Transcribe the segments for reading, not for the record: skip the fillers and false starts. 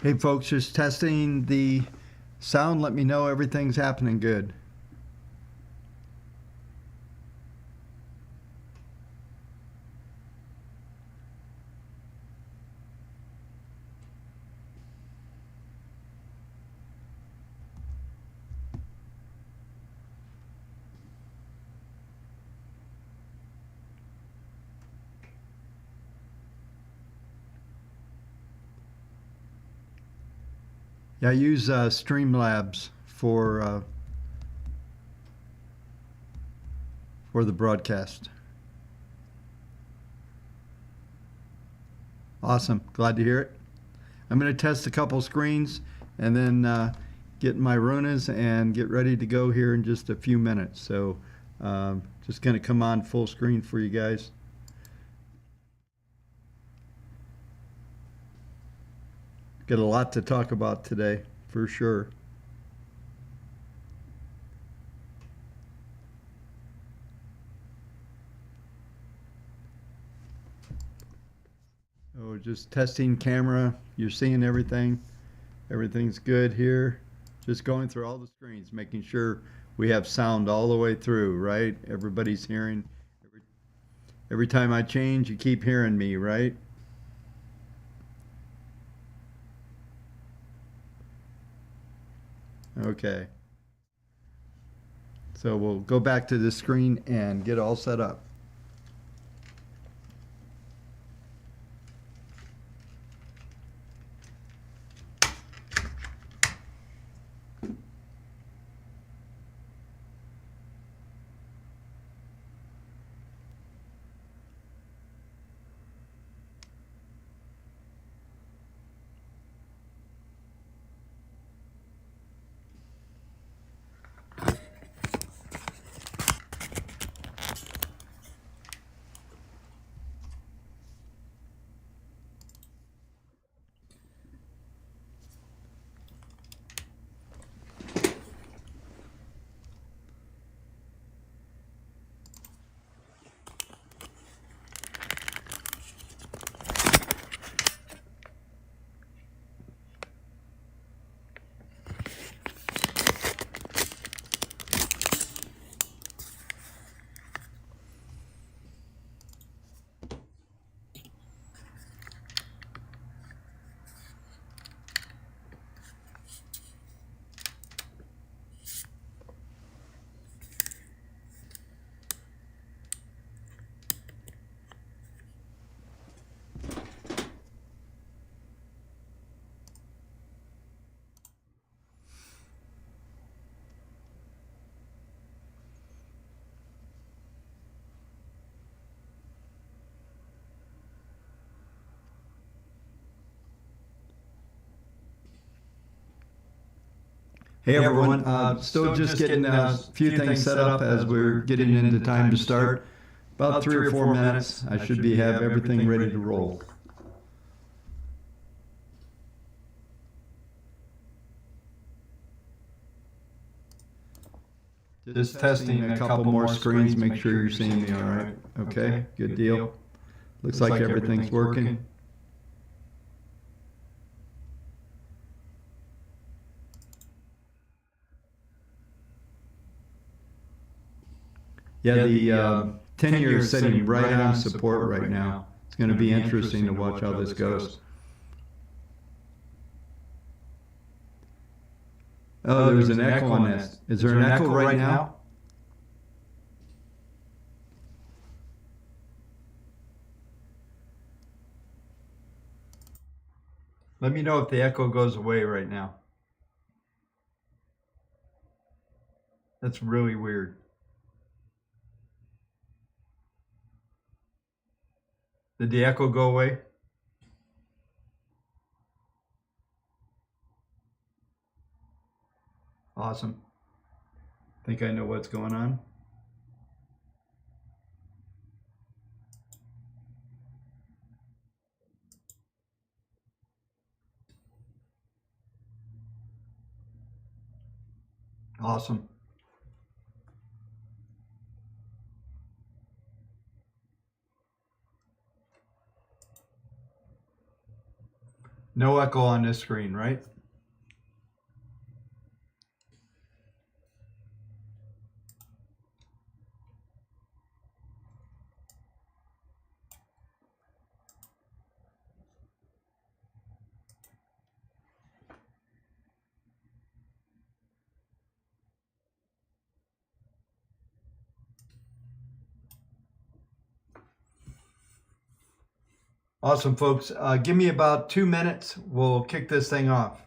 Hey folks, just testing the sound. Let me know everything's happening good. Yeah, I use Streamlabs for the broadcast. Awesome, glad to hear it. I'm going to test a couple screens and then get my runas and get ready to go here in just a few minutes. So just going to come on full screen for you guys. Got a lot to talk about today, for sure. Oh, just testing camera. You're seeing everything. Everything's good here. Just going through all the screens, making sure we have sound all the way through, right? Everybody's hearing. Every time I change, you keep hearing me, right? Okay. So we'll go back to this screen and get all set up. Hey everyone, still just getting a few things set up as we're getting into time to start. About 3 or 4 minutes, I should have everything ready to roll. Just testing a couple more screens, make sure you're seeing me all right. Okay, good deal. Looks like everything's working. Yeah, the 10-year is setting right on support right now. It's going to be interesting to watch how this goes. Oh, there's an echo on this. Is there an echo right now? Let me know if the echo goes away right now. That's really weird. Did the echo go away? Awesome. Think I know what's going on. Awesome. No echo on this screen, right? Awesome, folks. Give me about 2 minutes. We'll kick this thing off.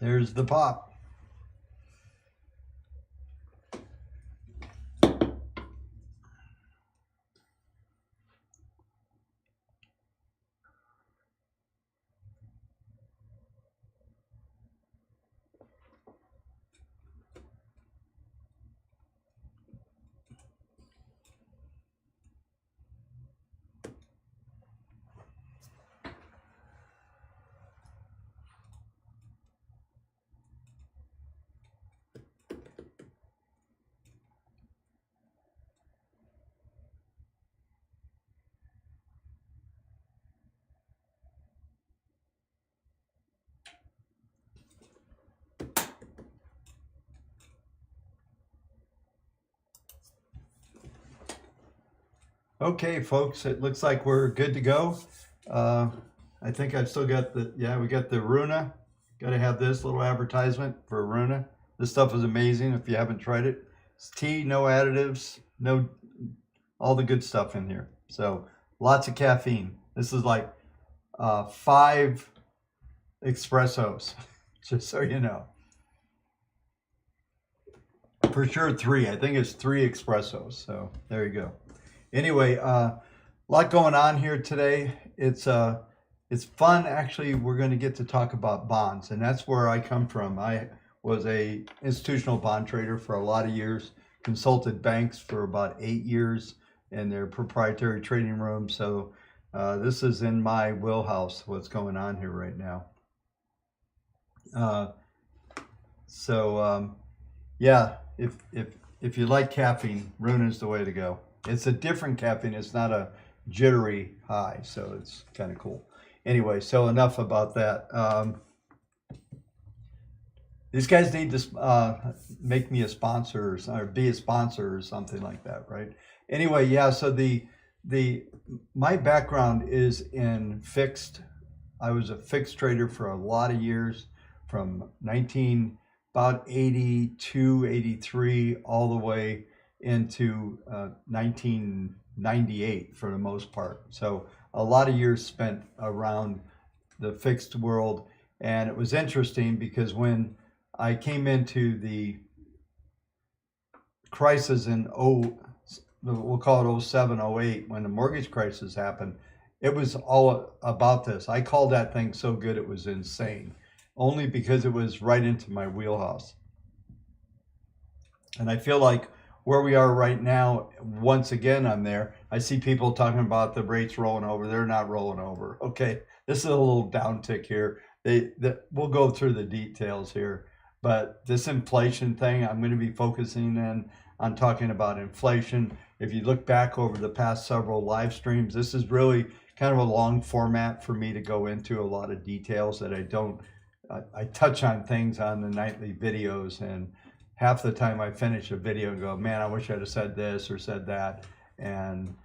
There's the pop. Okay, folks, it looks like we're good to go. I think I've still got the, yeah, we got the Runa. Got to have this little advertisement for Runa. This stuff is amazing if you haven't tried it. It's tea, no additives, no, all the good stuff in here. So lots of caffeine. This is like 5 espressos, just so you know. For sure 3. I think it's 3 espressos. So there you go. Anyway, a lot going on here today. It's fun. Actually, we're going to get to talk about bonds, and that's where I come from. I was a institutional bond trader for a lot of years, consulted banks for about 8 years in their proprietary trading room. So this is in my wheelhouse, what's going on here right now. Yeah, if you like caffeine, Runa is the way to go. It's a different caffeine. It's not a jittery high, so it's kind of cool. Anyway, so enough about that. These guys need to make me a sponsor or be a sponsor or something like that, right? Anyway, yeah. So my background is in fixed. I was a fixed trader for a lot of years, from about 82, 83, all the way into 1998 for the most part. So a lot of years spent around the fixed world. And it was interesting because when I came into the crisis in we'll call it 07, 08, when the mortgage crisis happened, it was all about this. I called that thing so good it was insane, only because it was right into my wheelhouse. And I feel like where we are right now, once again, I'm there. I see people talking about the rates rolling over. They're not rolling over. Okay, this is a little downtick here. We'll go through the details here. But this inflation thing, I'm going to be focusing on talking about inflation. If you look back over the past several live streams, this is really kind of a long format for me to go into a lot of details that I don't. I touch on things on the nightly videos, and half the time I finish a video and go, man, I wish I'd have said this or said that. And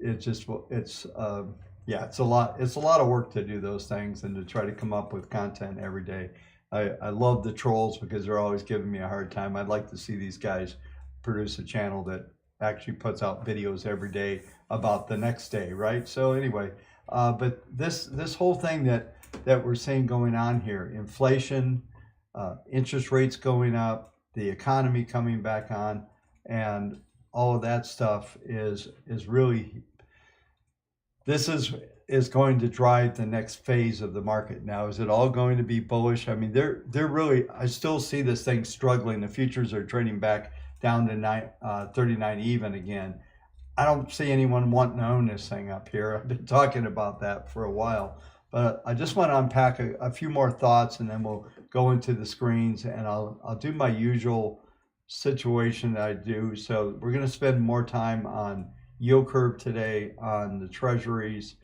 it's a lot of work to do those things and to try to come up with content every day. I love the trolls because they're always giving me a hard time. I'd like to see these guys produce a channel that actually puts out videos every day about the next day, right? So anyway, but this whole thing that we're seeing going on here, inflation, interest rates going up, the economy coming back on, and all of that stuff is really, this is going to drive the next phase of the market. Now, is it all going to be bullish? I mean, they're really, I still see this thing struggling. The futures are trading back down to 39 even again. I don't see anyone wanting to own this thing up here. I've been talking about that for a while, but I just want to unpack a few more thoughts, and then we'll go into the screens, and I'll do my usual situation that I do. So we're going to spend more time on yield curve today, on the treasuries.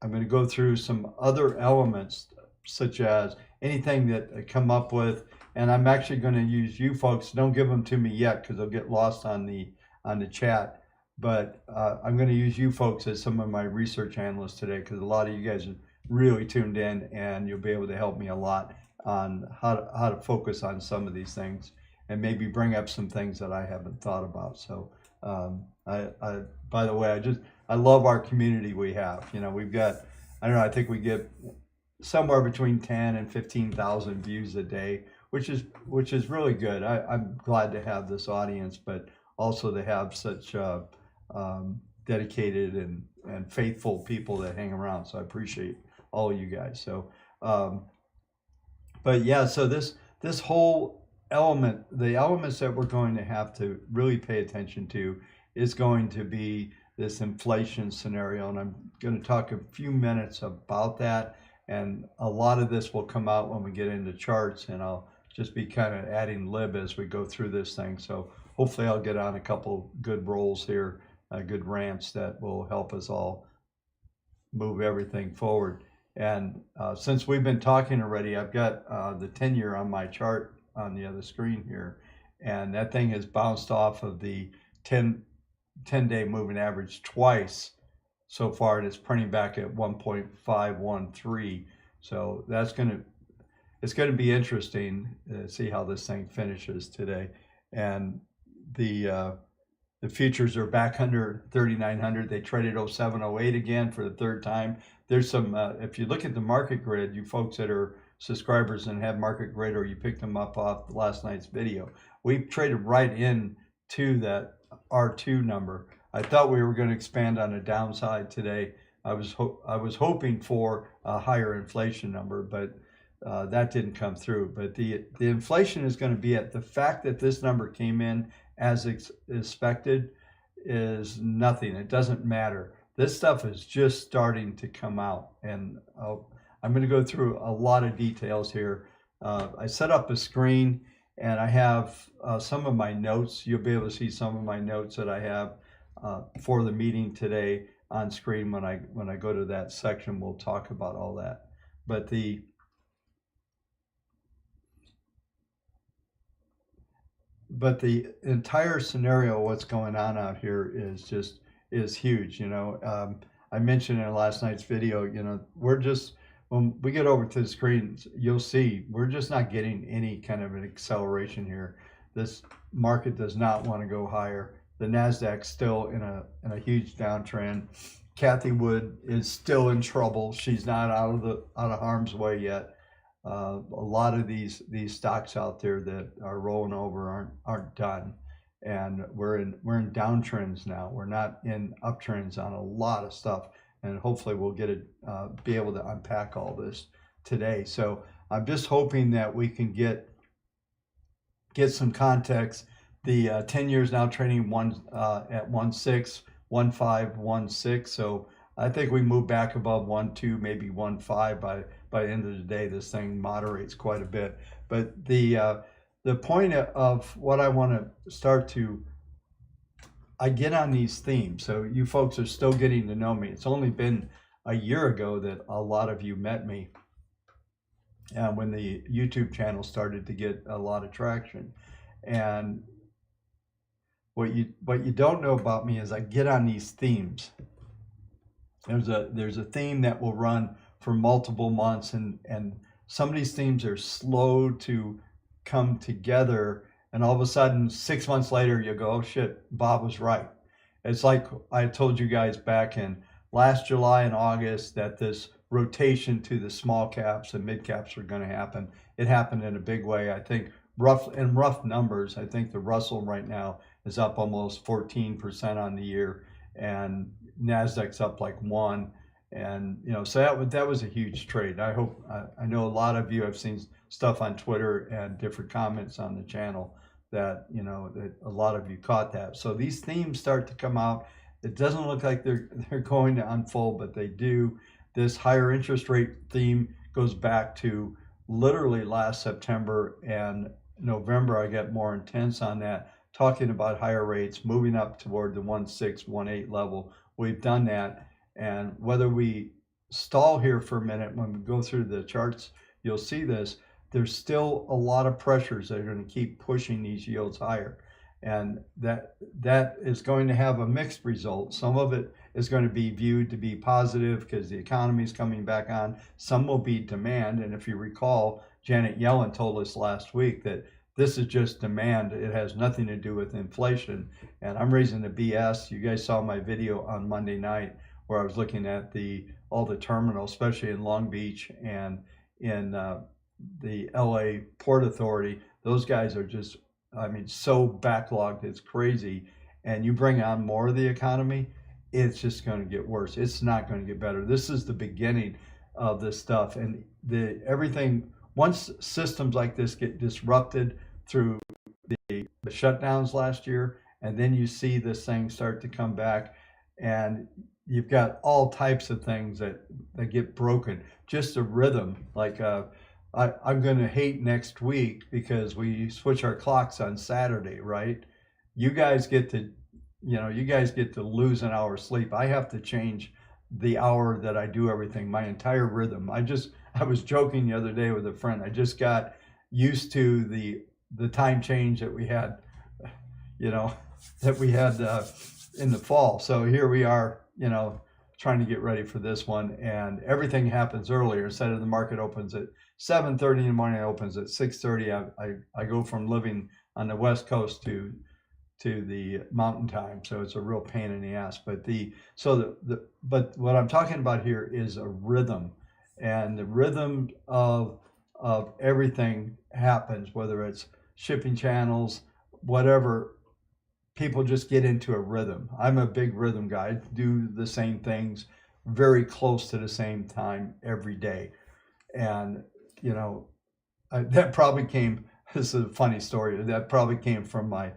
I'm going to go through some other elements, such as anything that I come up with, and I'm actually going to use you folks. Don't give them to me yet because they'll get lost on the chat. But I'm going to use you folks as some of my research analysts today, because a lot of you guys are really tuned in, and you'll be able to help me a lot on how to focus on some of these things, and maybe bring up some things that I haven't thought about. So by the way, I love our community we have. You know, we've got, I don't know, I think we get somewhere between 10 and 15,000 views a day, which is really good. I'm glad to have this audience, but also to have such dedicated and faithful people that hang around. So I appreciate all of you guys. So, but yeah, so this whole element, the elements that we're going to have to really pay attention to is going to be this inflation scenario. And I'm going to talk a few minutes about that. And a lot of this will come out when we get into charts, and I'll just be kind of adding lib as we go through this thing. So hopefully I'll get on a couple good rolls here, good rants that will help us all move everything forward. And since we've been talking already, I've got the 10-year on my chart on the other screen here, and that thing has bounced off of the 10-day moving average twice so far, and it's printing back at 1.513. So it's going to be interesting to see how this thing finishes today. And the futures are back under 3,900. They traded 0708 again for the third time. There's some, if you look at the market grid, you folks that are subscribers and have market grid, or you picked them up off last night's video, we traded right in to that R2 number. I thought we were going to expand on a downside today. I was hoping for a higher inflation number, but that didn't come through. But the inflation is going to be at the fact that this number came in as expected is nothing. It doesn't matter. This stuff is just starting to come out, and I'm going to go through a lot of details here. I set up a screen, and I have some of my notes. You'll be able to see some of my notes that I have for the meeting today on screen. When I go to that section, we'll talk about all that. But the entire scenario, what's going on out here is huge. You know, I mentioned in last night's video, you know, when we get over to the screens, you'll see we're just not getting any kind of an acceleration here. This market does not want to go higher. The NASDAQ's still in a huge downtrend. Kathy Wood is still in trouble. She's not out of harm's way yet. A lot of these stocks out there that are rolling over aren't done, and we're in downtrends now. We're not in uptrends on a lot of stuff, and hopefully we'll be able to unpack all this today. So I'm just hoping that we can get some context. The 10 years now trading at 1.1516. So I think we move back above 1.2, maybe 1.5 by the end of the day. This thing moderates quite a bit. But the point of what I want to start to, I get on these themes. So you folks are still getting to know me. It's only been a year ago that a lot of you met me, when the YouTube channel started to get a lot of traction. And what you don't know about me is I get on these themes. There's a theme that will run for multiple months, and some of these themes are slow to come together, and all of a sudden 6 months later you go, oh shit, Bob was right. It's like I told you guys back in last July and August that this rotation to the small caps and mid caps were going to happen. It happened in a big way. I think rough numbers, I think the Russell right now is up almost 14% on the year, and NASDAQ's up like 1%. And so that was a huge trade. I know a lot of you have seen stuff on Twitter and different comments on the channel that that a lot of you caught that. So these themes start to come out. It doesn't look like they're going to unfold, but they do. This higher interest rate theme goes back to literally last September and November. I get more intense on that, talking about higher rates moving up toward the 1.6, 1.8 level. We've done that. And whether we stall here for a minute, when we go through the charts, you'll see this. There's still a lot of pressures that are going to keep pushing these yields higher. And that is going to have a mixed result. Some of it is going to be viewed to be positive because the economy is coming back on. Some will be demand. And if you recall, Janet Yellen told us last week that this is just demand. It has nothing to do with inflation. And I'm raising the BS. You guys saw my video on Monday night where I was looking at all the terminals, especially in Long Beach and in the LA Port Authority. Those guys are just, so backlogged, it's crazy. And you bring on more of the economy, it's just going to get worse. It's not going to get better. This is the beginning of this stuff. And everything, once systems like this get disrupted through the shutdowns last year, and then you see this thing start to come back, and you've got all types of things that get broken. Just a rhythm, like I'm going to hate next week because we switch our clocks on Saturday, right? You guys get to lose an hour's sleep. I have to change the hour that I do everything, my entire rhythm. I was joking the other day with a friend. I just got used to the time change that we had, in the fall. So here we are, trying to get ready for this one, and everything happens earlier. Instead of the market opens at 7:30 in the morning, it opens at 6:30. I go from living on the West Coast to the mountain time, so it's a real pain in the ass. But but what I'm talking about here is a rhythm, and the rhythm of everything happens, whether it's shipping channels, whatever. People just get into a rhythm. I'm a big rhythm guy. I do the same things very close to the same time every day. And, that probably came, this is a funny story, that probably came from my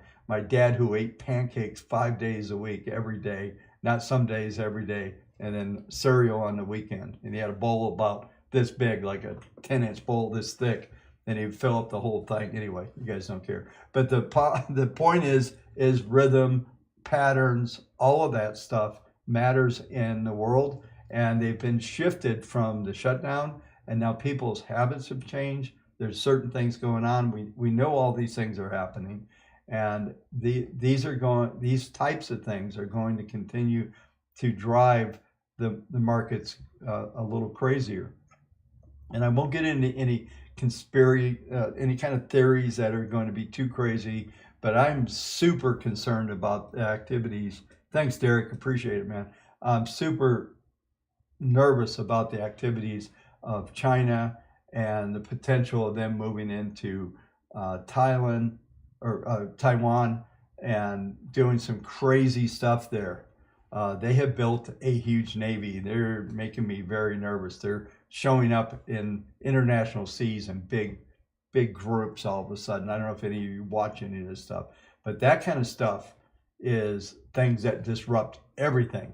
dad, who ate pancakes 5 days a week, every day, not some days, every day, and then cereal on the weekend. And he had a bowl about this big, like a 10-inch bowl this thick, and he'd fill up the whole thing. Anyway, you guys don't care. But the point is rhythm, patterns, all of that stuff matters in the world, and they've been shifted from the shutdown, and now people's habits have changed. There's certain things going on. We know all these things are happening, and these types of things are going to continue to drive the markets a little crazier. And I won't get into any conspiracy, any kind of theories that are going to be too crazy, but I'm super concerned about the activities. Thanks, Derek. Appreciate it, man. I'm super nervous about the activities of China and the potential of them moving into Taiwan and doing some crazy stuff there. They have built a huge navy. They're making me very nervous. They're showing up in international seas in big groups all of a sudden. I don't know if any of you watch any of this stuff, but that kind of stuff is things that disrupt everything.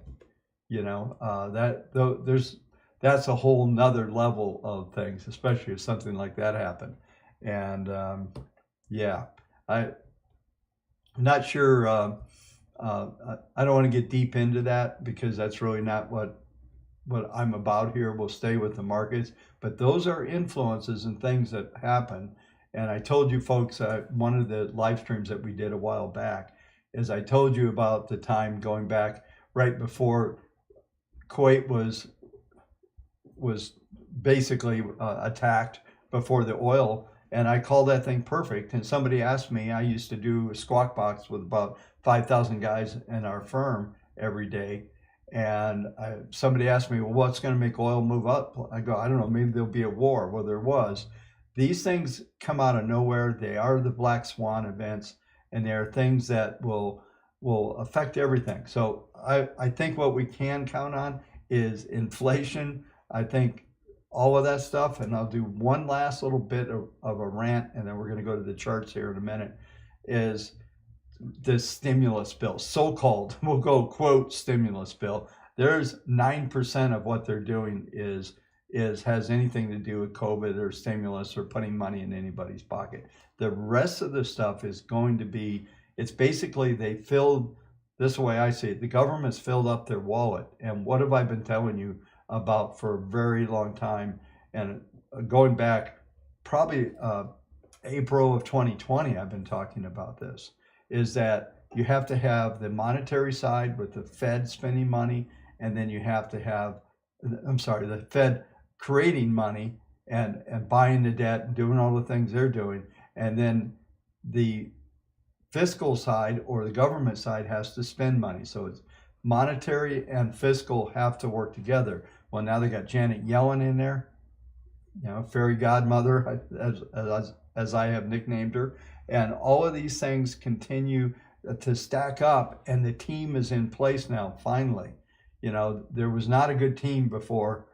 That's a whole nother level of things, especially if something like that happened. And I'm not sure. I don't want to get deep into that because that's really not what I'm about here. We'll stay with the markets, but those are influences and things that happen. And I told you folks, one of the live streams that we did a while back is I told you about the time going back right before Kuwait was basically attacked before the oil, and I called that thing perfect. And somebody asked me, I used to do a squawk box with about 5,000 guys in our firm every day. And somebody asked me, well, what's going to make oil move up? I go, I don't know, maybe there'll be a war. Well, there was. These things come out of nowhere. They are the black swan events, and they are things that will affect everything. So I think what we can count on is inflation. I think all of that stuff, and I'll do one last little bit of a rant, and then we're going to go to the charts here in a minute, is this stimulus bill, so-called, we'll go quote stimulus bill. There's 9% of what they're doing has anything to do with COVID or stimulus or putting money in anybody's pocket. The rest of the stuff is going to be, it's basically they filled, this is the way I see it, the government's filled up their wallet. And what have I been telling you about for a very long time? And going back probably April of 2020, I've been talking about this, is that you have to have the monetary side with the Fed spending money, and then you have to have, the Fed creating money and buying the debt and doing all the things they're doing. And then the fiscal side or the government side has to spend money. So it's monetary and fiscal have to work together. Well, now they got Janet Yellen in there, fairy godmother, as I have nicknamed her. And all of these things continue to stack up, and the team is in place now, finally. There was not a good team before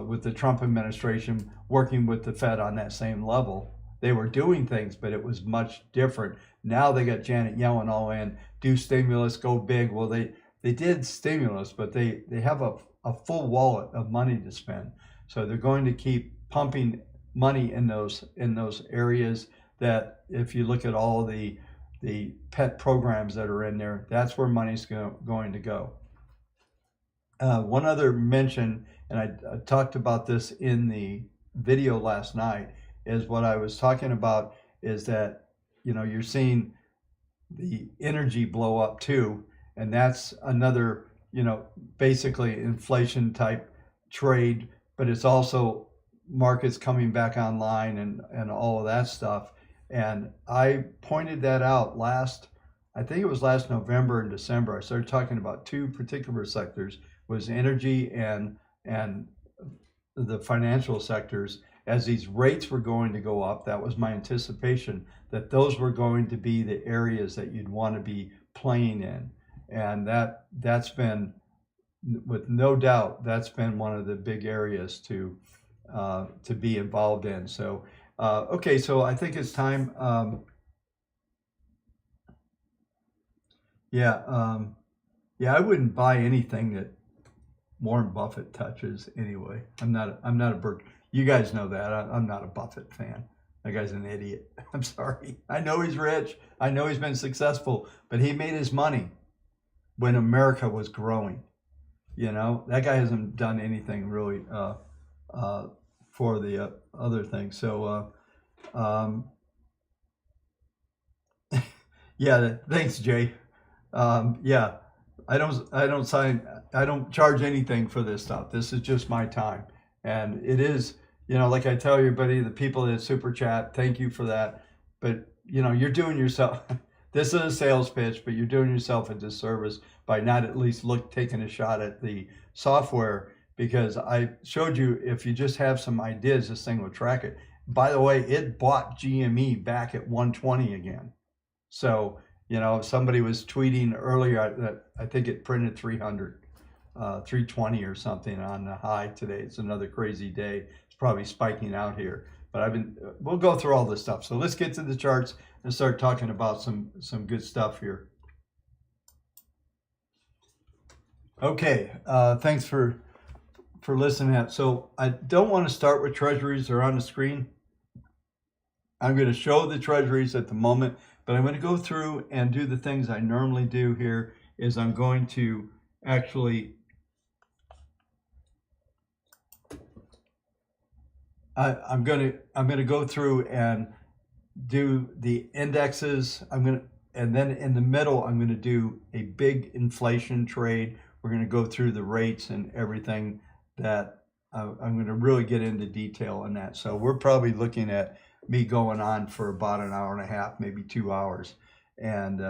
with the Trump administration working with the Fed on that same level. They were doing things, but it was much different. Now they got Janet Yellen all in, do stimulus, go big. Well, they did stimulus, but they have a full wallet of money to spend. So they're going to keep pumping money in those areas that, if you look at all the pet programs that are in there, that's where money's going to go. One other mention, and I talked about this in the video last night, is what I was talking about is that, you're seeing the energy blow up too. And that's another, basically inflation type trade, but it's also markets coming back online and all of that stuff. And I pointed that out I think it was last November and December. I started talking about two particular sectors, was energy and the financial sectors. As these rates were going to go up, that was my anticipation, that those were going to be the areas that you'd want to be playing in. And that's been, with no doubt, that's been one of the big areas to be involved in. So, okay, so I think it's time. I wouldn't buy anything that Warren Buffett touches anyway. I'm not a you guys know that. I'm not a Buffett fan. That guy's an idiot. I'm sorry. I know he's rich. I know he's been successful, but he made his money when America was growing. That guy hasn't done anything really for the other things. So, yeah, thanks, Jay. I don't charge anything for this stuff. This is just my time. And it is, like I tell everybody, the people that super chat, thank you for that. But, you're doing yourself, this is a sales pitch, but you're doing yourself a disservice by not at least taking a shot at the software, because I showed you, if you just have some ideas, this thing will track it. By the way, it bought GME back at 120 again. So, somebody was tweeting earlier that I think it printed 320 or something on the high today. It's another crazy day. It's probably spiking out here, but we'll go through all this stuff. So let's get to the charts and start talking about some good stuff here. Okay, thanks for listening. So I don't want to start with treasuries. They're on the screen. I'm going to show the treasuries at the moment, but I'm going to go through and do the things I normally do here. Is I'm going to actually I'm going to go through and do the indexes. And then in the middle, I'm going to do a big inflation trade. We're going to go through the rates and everything that I'm going to really get into detail on that. So we're probably looking at me going on for about an hour and a half, maybe 2 hours. And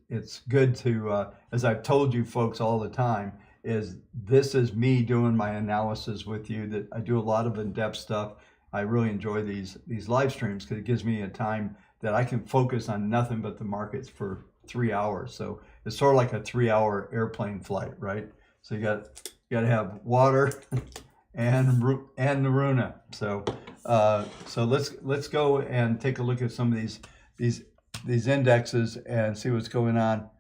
it's good to, as I've told you folks all the time, this is me doing my analysis with you. That I do a lot of in-depth stuff. I really enjoy these live streams because it gives me a time that I can focus on nothing but the markets for 3 hours. So it's sort of like a 3-hour airplane flight, right? So you got to have water and Naruna. So let's go and take a look at some of these indexes and see what's going on.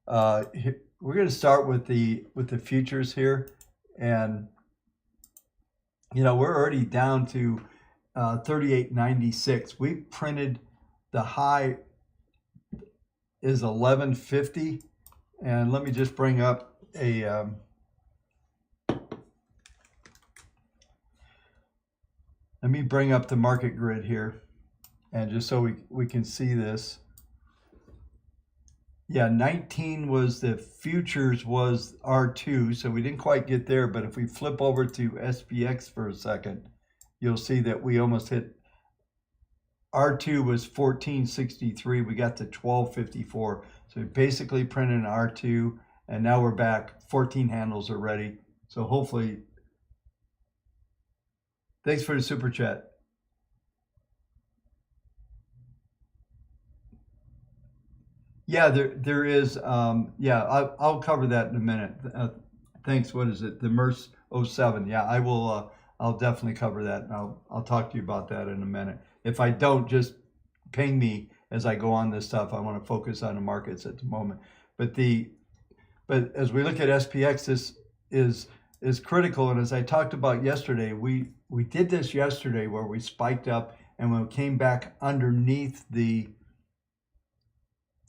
We're going to start with the futures here, and you know we're already down to 38.96. We printed the high is 1150, and let me just bring up a let me bring up the market grid here, and just so we can see this. Yeah, 19 was the futures was R2, so we didn't quite get there, but if we flip over to SPX for a second, you'll see that we almost hit. R2 was 1463, we got to 1254. So we basically printed an R2, and now we're back. 14 handles are ready. So hopefully, thanks for the super chat. Yeah, there is. Yeah, I'll cover that in a minute. Thanks. What is it? The MERS 07. Yeah, I will. I'll definitely cover that. And I'll talk to you about that in a minute. If I don't, just ping me as I go on this stuff. I want to focus on the markets at the moment. But as we look at SPX, this is critical. And as I talked about yesterday, we did this yesterday where we spiked up and we came back underneath the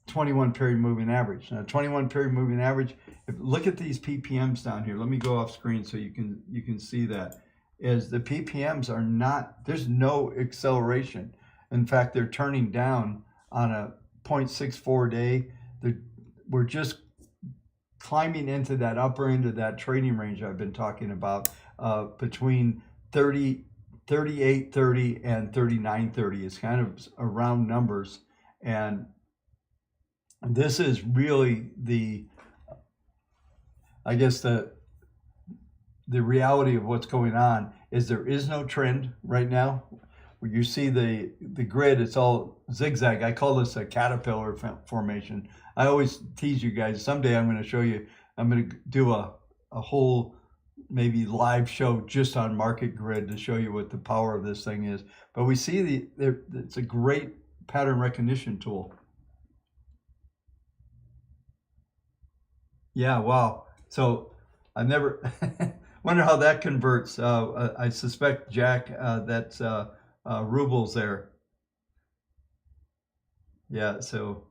21 period moving average. Now 21 period moving average, look at these PPMs down here. Let me go off screen so you can see that. Is the PPMs are not, there's no acceleration. In fact, they're turning down on a 0.64 day. We're just climbing into that upper end of that trading range I've been talking about, between 38.30 and 39.30. It's kind of around numbers. And this is really I guess the reality of what's going on is there is no trend right now. Where you see the grid, it's all zigzag. I call this a caterpillar formation. I always tease you guys. Someday I'm going to show you. I'm going to do a whole maybe live show just on market grid to show you what the power of this thing is. But we see it's a great pattern recognition tool. Yeah, wow. So I never wonder how that converts. I suspect, Jack, that's rubles there. Yeah, so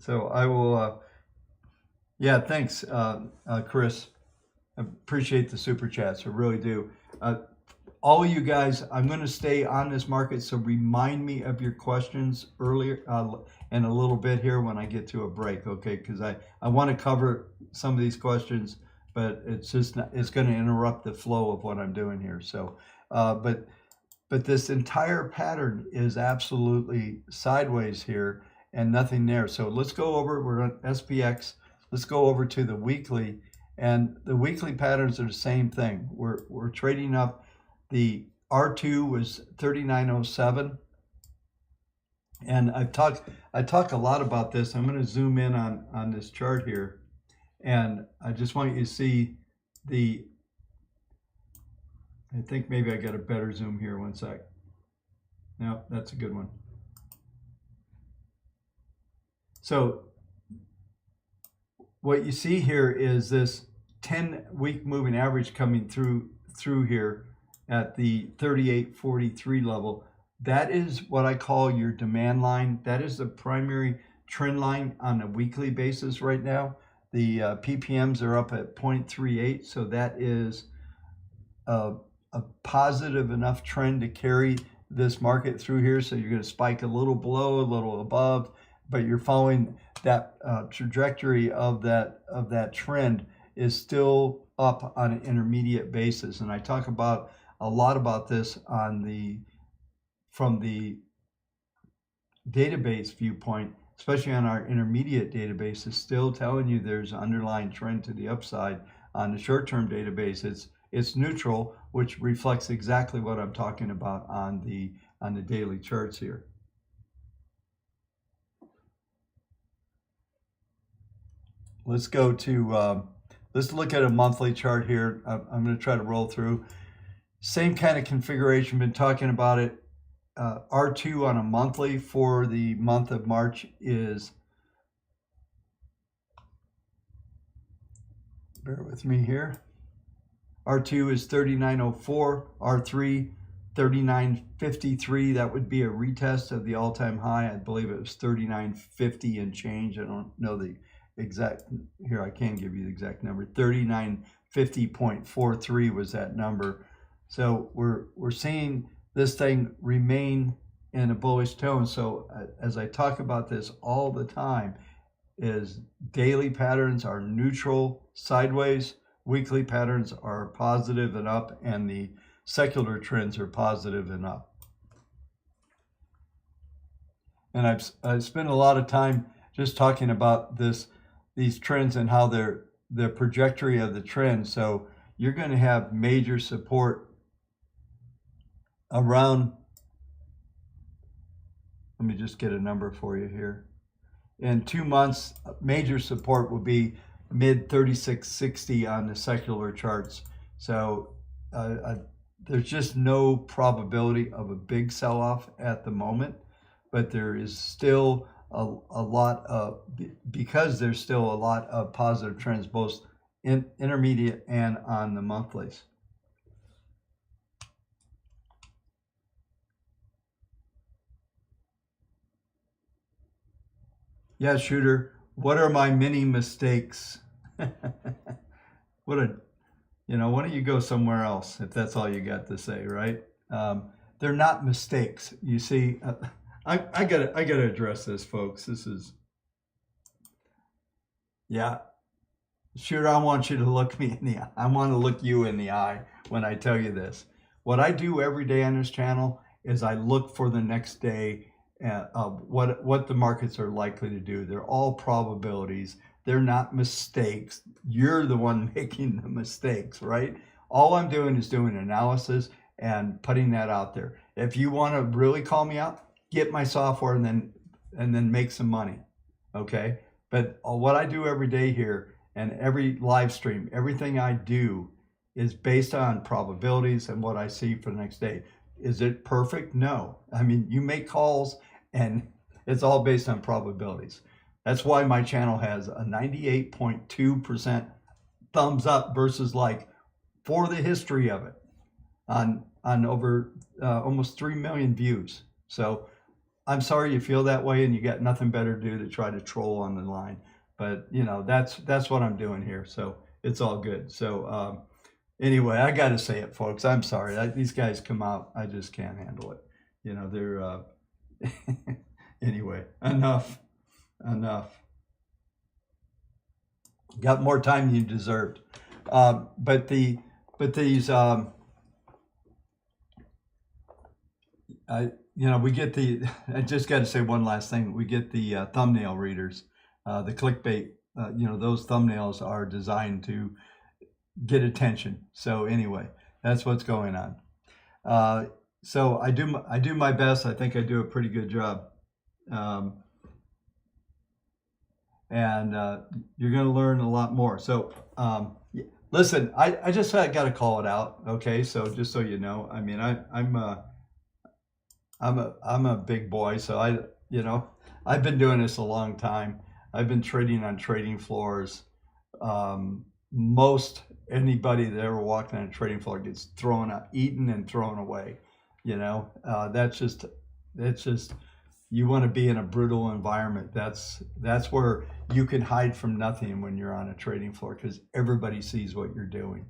I will. Yeah, thanks, Chris. I appreciate the super chats. I really do. All of you guys, I'm going to stay on this market, so remind me of your questions earlier in a little bit here when I get to a break, okay? Because I want to cover some of these questions, but it's just not, it's going to interrupt the flow of what I'm doing here. So, but this entire pattern is absolutely sideways here and nothing there. So let's go over. We're on SPX. Let's go over to the weekly, and the weekly patterns are the same thing. We're trading up. The R2 was 39.07, and I talk a lot about this. I'm going to zoom in on this chart here, and I just want you to see I think maybe I got a better zoom here. One sec. No, that's a good one. So what you see here is this 10-week moving average coming through here at the 38.43 level. That is what I call your demand line. That is the primary trend line on a weekly basis right now. The PPMs are up at 0.38, so that is a positive enough trend to carry this market through here. So you're going to spike a little below, a little above, but you're following that trajectory of that trend is still up on an intermediate basis. And I talk about a lot about this on from the database viewpoint, especially on our intermediate database, is still telling you there's an underlying trend to the upside. On the short-term database, it's neutral, which reflects exactly what I'm talking about on the daily charts here. Let's go to let's look at a monthly chart here. I'm going to try to roll through. Same kind of configuration, been talking about it. R2 on a monthly for the month of March is, bear with me here, R2 is 3904, R3 3953. That would be a retest of the all-time high. I believe it was 3950 and change. I don't know the exact, here I can give you the exact number. 3950.43 was that number. So we're seeing this thing remain in a bullish tone. So as I talk about this all the time, is daily patterns are neutral sideways, weekly patterns are positive and up, and the secular trends are positive and up. And I've spent a lot of time just talking about these trends and how the trajectory of the trend. So you're going to have major support around, let me just get a number for you here. In 2 months, major support will be mid 3660 on the secular charts. So there's just no probability of a big sell-off at the moment, but there is still a lot of, because there's still a lot of positive trends, both in intermediate and on the monthlies. Yeah, Shooter, what are my many mistakes? What a, why don't you go somewhere else if that's all you got to say, right? They're not mistakes. You see, I gotta address this, folks. This is, yeah. Shooter, I want you to look me in the eye. I want to look you in the eye when I tell you this. What I do every day on this channel is I look for the next day what the markets are likely to do. They're all probabilities. They're not mistakes. You're the one making the mistakes, right? All I'm doing is doing analysis and putting that out there. If you want to really call me out, get my software and then make some money, okay? But what I do every day here and every live stream, everything I do is based on probabilities and what I see for the next day. Is it perfect? No. I mean, you make calls and it's all based on probabilities. That's why my channel has a 98.2% thumbs up versus like for the history of it on over almost 3 million views. So I'm sorry you feel that way and you got nothing better to do to try to troll on the line. But that's what I'm doing here. So it's all good. So anyway, I got to say it, folks. I'm sorry. These guys come out. I just can't handle it. They're anyway, enough. Got more time than you deserved. But these we get I just got to say one last thing. We get the thumbnail readers, the clickbait. Those thumbnails are designed to get attention. So anyway, that's what's going on. So I do my best. I think I do a pretty good job. And you're going to learn a lot more. So listen, I just got to call it out. Okay, so just so you know, I mean, I'm a big boy, so I've been doing this a long time. I've been trading on trading floors. Most anybody that ever walked on a trading floor gets thrown out, eaten and thrown away. That's just you want to be in a brutal environment. That's where you can hide from nothing when you're on a trading floor, because everybody sees what you're doing,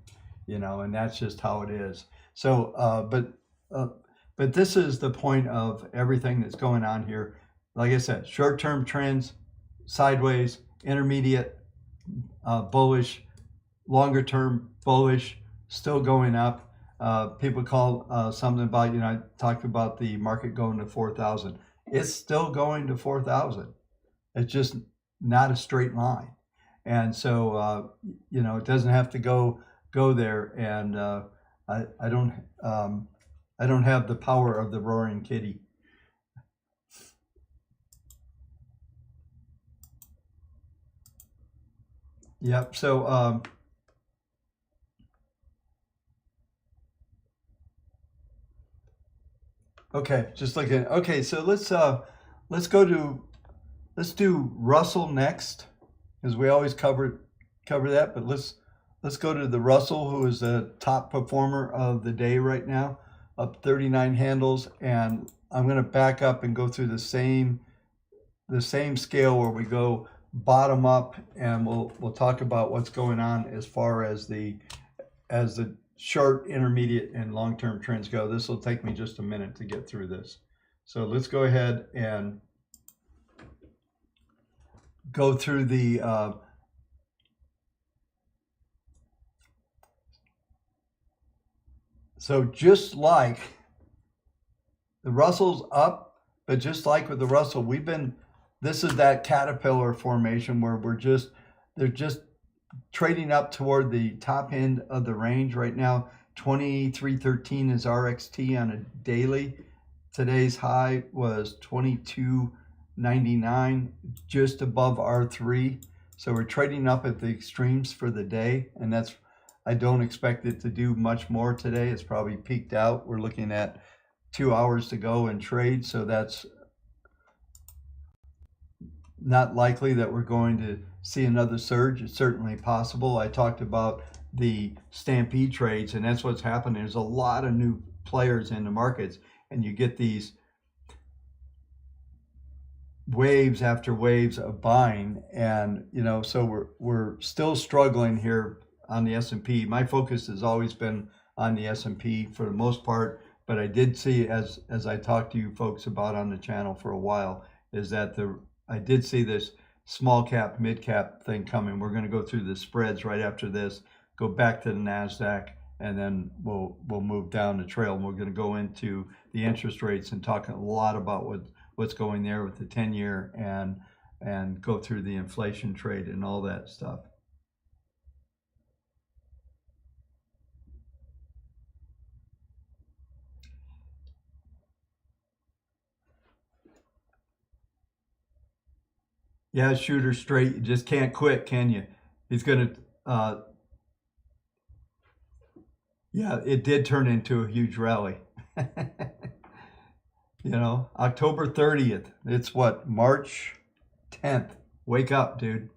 and that's just how it is. So, but this is the point of everything that's going on here. Like I said, short-term trends, sideways, intermediate, bullish, longer term bullish, still going up. People call something about, I talked about the market going to 4,000. It's still going to 4,000. It's just not a straight line. And so, it doesn't have to go there. And I don't have the power of the roaring kitty. Yep. So, okay, just looking. Okay, so let's do Russell next, because we always cover that. But let's go to the Russell, who is the top performer of the day right now, up 39 handles. And I'm going to back up and go through the same scale where we go bottom up, and we'll talk about what's going on as far as the short, intermediate, and long-term trends go. This will take me just a minute to get through this. So let's go ahead and go through the so just like the Russell's up, but just like with the Russell, this is that caterpillar formation where they're just trading up toward the top end of the range right now. 2313 is RXT on a daily. Today's high was 2299, just above R3. So we're trading up at the extremes for the day, and I don't expect it to do much more today. It's probably peaked out. We're looking at 2 hours to go in trade, so that's not likely that we're going to see another surge. It's certainly possible. I talked about the stampede trades, and that's what's happening. There's a lot of new players in the markets, and you get these waves after waves of buying. And so we're still struggling here on the S&P. My focus has always been on the S&P for the most part, but I did see, as I talked to you folks about on the channel for a while, is that I did see this small cap, mid cap thing coming. We're going to go through the spreads right after this, go back to the NASDAQ, and then we'll move down the trail. And we're going to go into the interest rates and talk a lot about what's going there with the 10-year and go through the inflation trade and all that stuff. Yeah, shooter straight. You just can't quit, can you? He's going to, yeah, it did turn into a huge rally. October 30th. It's what, March 10th. Wake up, dude.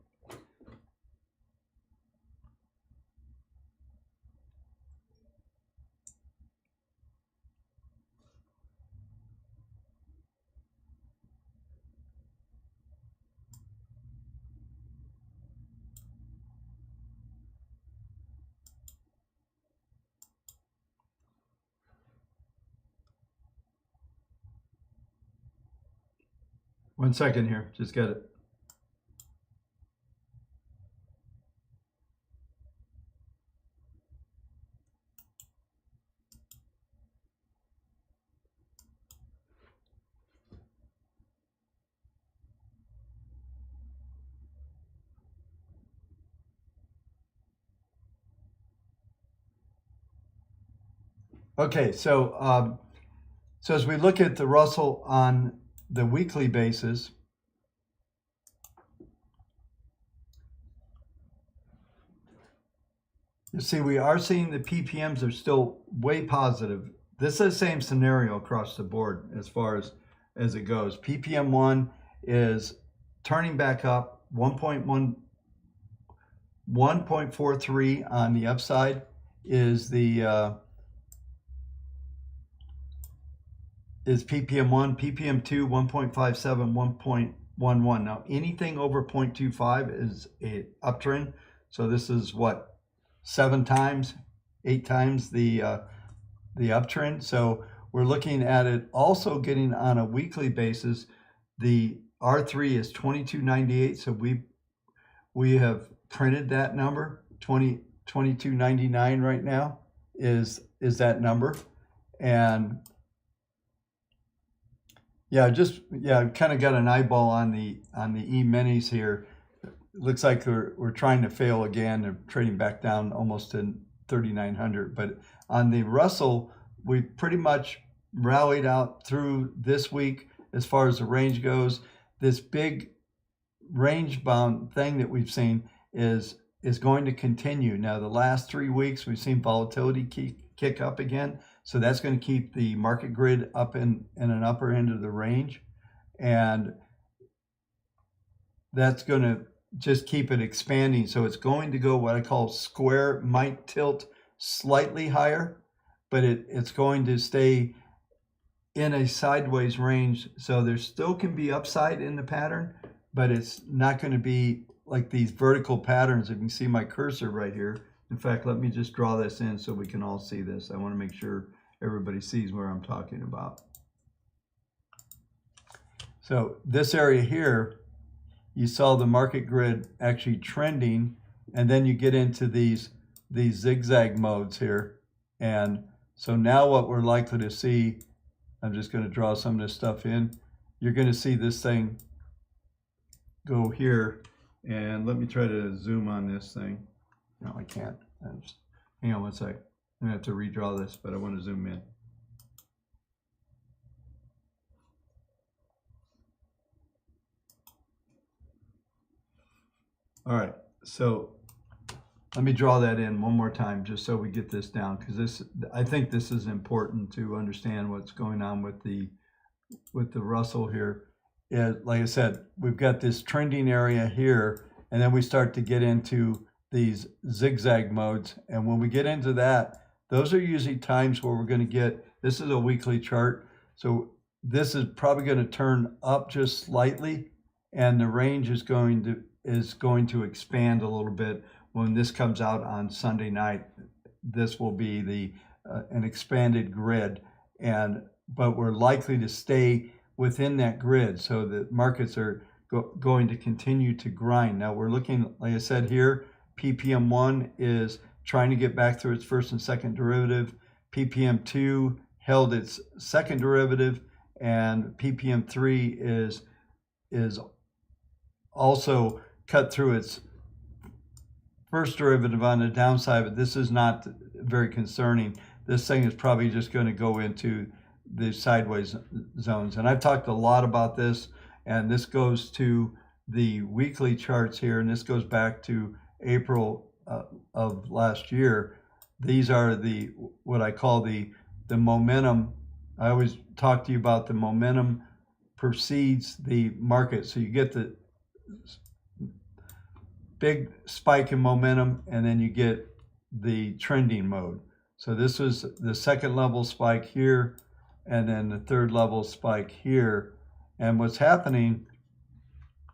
One second here. Just got it. Okay, so as we look at the Russell on the weekly basis, you see we are seeing the PPMs are still way positive. This is the same scenario across the board as far as it goes. PPM 1 is turning back up, 1.43 on the upside is is PPM 1, PPM 2, 1.57, 1.11. Now anything over 0.25 is a uptrend. So this is what, 8 times the uptrend. So we're looking at it also getting on a weekly basis. The R3 is 2298. So we have printed that number, 22.99 right now is that number. And yeah, kind of got an eyeball on the E-minis here. It looks like we're trying to fail again. They're trading back down almost to 3,900. But on the Russell, we pretty much rallied out through this week as far as the range goes. This big range bound thing that we've seen is going to continue. Now, the last 3 weeks, we've seen volatility kick up again. So that's going to keep the market grid up in an upper end of the range. And that's going to just keep it expanding. So it's going to go what I call square, might tilt slightly higher, but it's going to stay in a sideways range. So there still can be upside in the pattern, but it's not going to be like these vertical patterns. If you can see my cursor right here. In fact, let me just draw this in so we can all see this. I want to make sure everybody sees where I'm talking about. So this area here, you saw the market grid actually trending, and then you get into these zigzag modes here. And so now what we're likely to see, I'm just going to draw some of this stuff in. You're going to see this thing go here. And let me try to zoom on this thing. No, I can't. Hang on one sec. I'm going to have to redraw this, but I want to zoom in. All right, so let me draw that in one more time just so we get this down, because I think this is important to understand what's going on with the Russell here. Like I said, we've got this trending area here, and then we start to get into these zigzag modes. And when we get into that, those are usually times where we're going to get, this is a weekly chart. So this is probably going to turn up just slightly, and the range is going to expand a little bit. When this comes out on Sunday night, this will be an expanded grid, but we're likely to stay within that grid. So the markets are going to continue to grind. Now we're looking, like I said here, PPM1 is trying to get back through its first and second derivative. PPM2 held its second derivative, and PPM3 is also cut through its first derivative on the downside, but this is not very concerning. This thing is probably just going to go into the sideways zones. And I've talked a lot about this, and this goes to the weekly charts here, and this goes back to April of last year. These are what I call the momentum. I always talk to you about the momentum precedes the market. So you get the big spike in momentum, and then you get the trending mode. So this was the second level spike here, and then the third level spike here. And what's happening,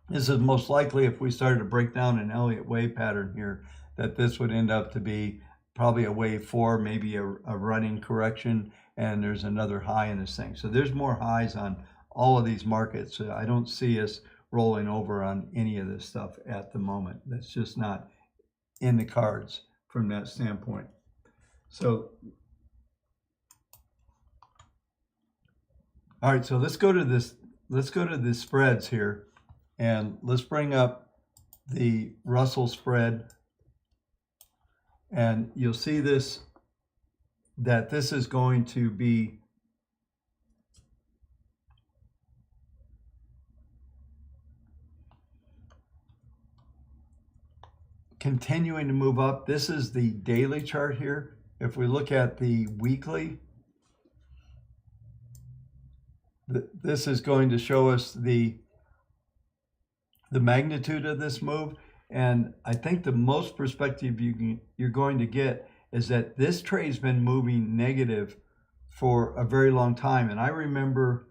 this is most likely, if we started to break down an Elliott wave pattern here, that this would end up to be probably a wave 4, maybe a running correction, and there's another high in this thing. So there's more highs on all of these markets. So I don't see us rolling over on any of this stuff at the moment. That's just not in the cards from that standpoint. So, all right, so let's go to the spreads here, and let's bring up the Russell spread, and you'll see that this is going to be continuing to move up. This is the daily chart here. If we look at the weekly, this is going to show us the magnitude of this move. And I think the most perspective you're going to get is that this trade's been moving negative for a very long time. And I remember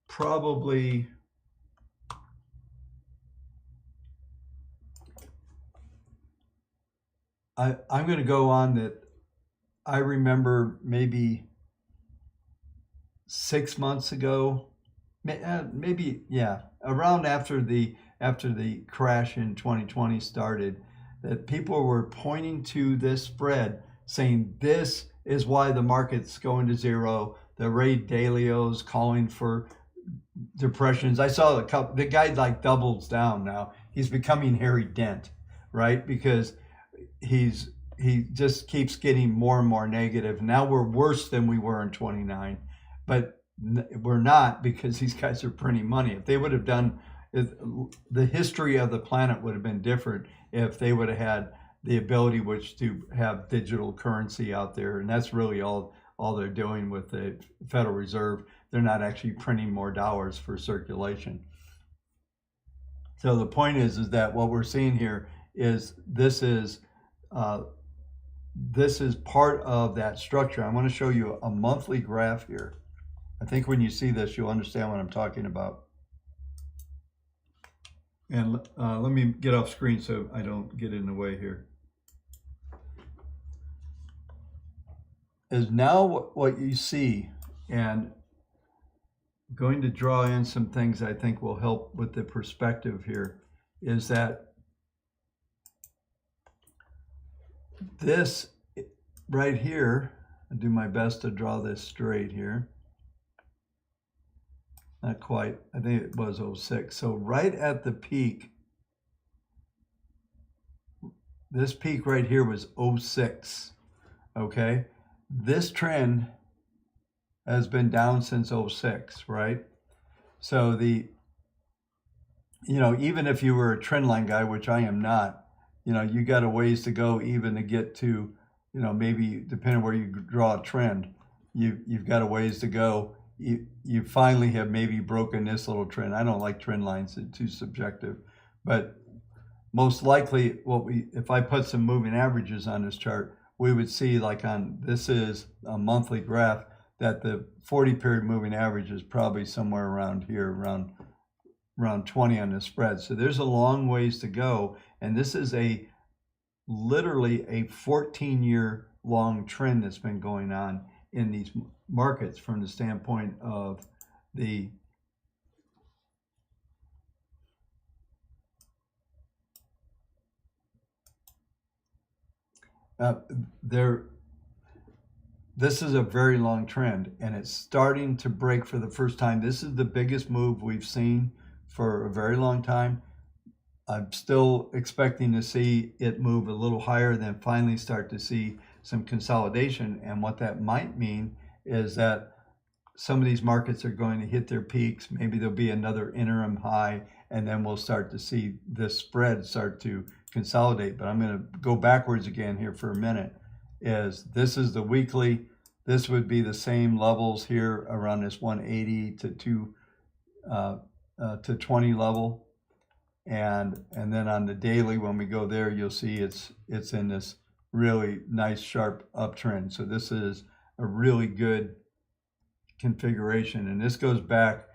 probably I'm going to go on that I remember maybe 6 months ago, maybe, yeah, around after the crash in 2020 started, that people were pointing to this spread, saying this is why the market's going to zero. The Ray Dalio's calling for depressions. I saw the guy like doubles down now. He's becoming Harry Dent, right? Because he just keeps getting more and more negative. Now we're worse than we were in 29, but we're not, because these guys are printing money. If they would have done, the history of the planet would have been different if they would have had the ability which to have digital currency out there. And that's really all they're doing with the Federal Reserve. They're not actually printing more dollars for circulation. So the point is that what we're seeing here is this is part of that structure. I want to show you a monthly graph here. I think when you see this, you'll understand what I'm talking about. And let me get off screen so I don't get in the way here. Is now what you see, and going to draw in some things I think will help with the perspective here, is that this right here, I'll do my best to draw this straight here. Not quite, I think it was 06. So right at the peak, this peak right here was 06, okay? This trend has been down since 06, right? So even if you were a trend line guy, which I am not, you got a ways to go even to get to, maybe depending on where you draw a trend, you've got a ways to go. You finally have maybe broken this little trend. I don't like trend lines, it's too subjective, but most likely if I put some moving averages on this chart, we would see, like this is a monthly graph, that the 40 period moving average is probably somewhere around here, around 20 on the spread. So there's a long ways to go. And this is literally a 14-year long trend that's been going on in these markets from the standpoint of the this is a very long trend, and it's starting to break for the first time. This is the biggest move we've seen for a very long time. I'm still expecting to see it move a little higher, then finally start to see some consolidation. And what that might mean is that some of these markets are going to hit their peaks. Maybe there'll be another interim high, and then we'll start to see this spread start to consolidate. But I'm going to go backwards again here for a minute. This is the weekly. This would be the same levels here around this 180 to 20 level, and then on the daily, when we go there, you'll see it's in this really nice sharp uptrend. So this is a really good configuration, and this goes back,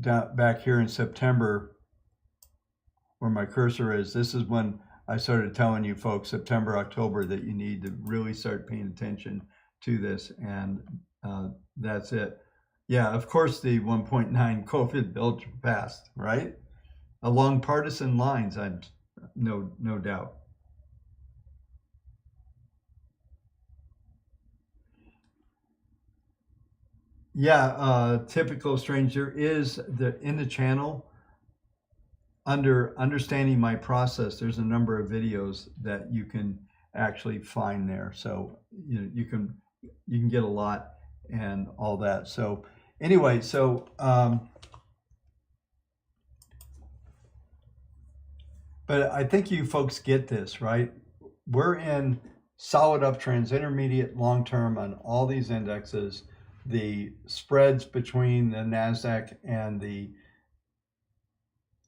down back here in September, where my cursor is. This is when I started telling you folks, September, October, that you need to really start paying attention to this, and that's it. Yeah, of course the 1.9 COVID bill passed, right? Along partisan lines, I'm no doubt. Yeah, typical stranger is in the channel. Under understanding my process, there's a number of videos that you can actually find there. So you can get a lot and all that. So anyway, but I think you folks get this, right? We're in solid uptrends, intermediate, long term on all these indexes. The spreads between the NASDAQ and the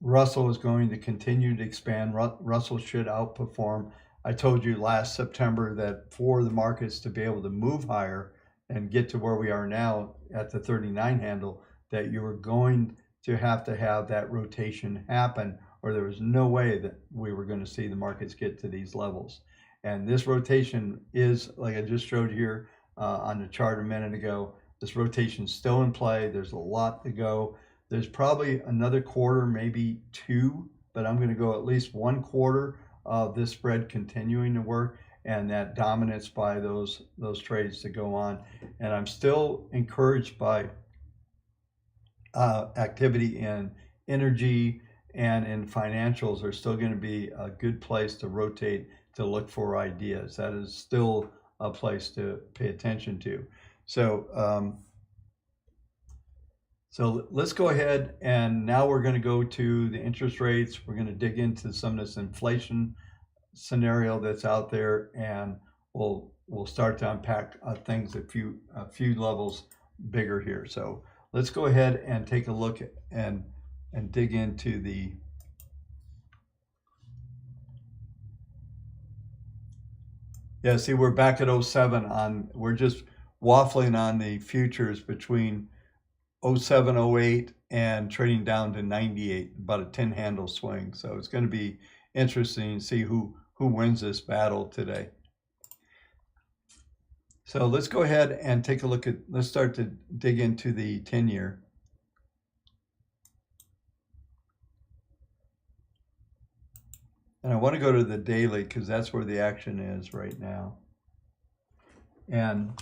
Russell is going to continue to expand. Russell should outperform. I told you last September that for the markets to be able to move higher and get to where we are now at the 39 handle, that you were going to have that rotation happen, or there was no way that we were going to see the markets get to these levels. And this rotation is, like I just showed here on the chart a minute ago, this rotation is still in play. There's a lot to go. There's probably another quarter, maybe two, but I'm going to go at least 1 quarter of this spread continuing to work and that dominance by those trades to go on. And I'm still encouraged by activity in energy and in financials are still going to be a good place to rotate to look for ideas. That is still a place to pay attention to. So so let's go ahead, and now we're going to go to the interest rates. We're going to dig into some of this inflation scenario that's out there, and we'll start to unpack things a few levels bigger here. So let's go ahead and take a look at, and dig into the see, we're back at 07 on, we're just waffling on the futures between 07, 08 and trading down to 98, about a 10 handle swing. So it's going to be interesting to see who wins this battle today. So let's go ahead and take a look at, let's start to dig into the 10-year. And I want to go to the daily because that's where the action is right now. And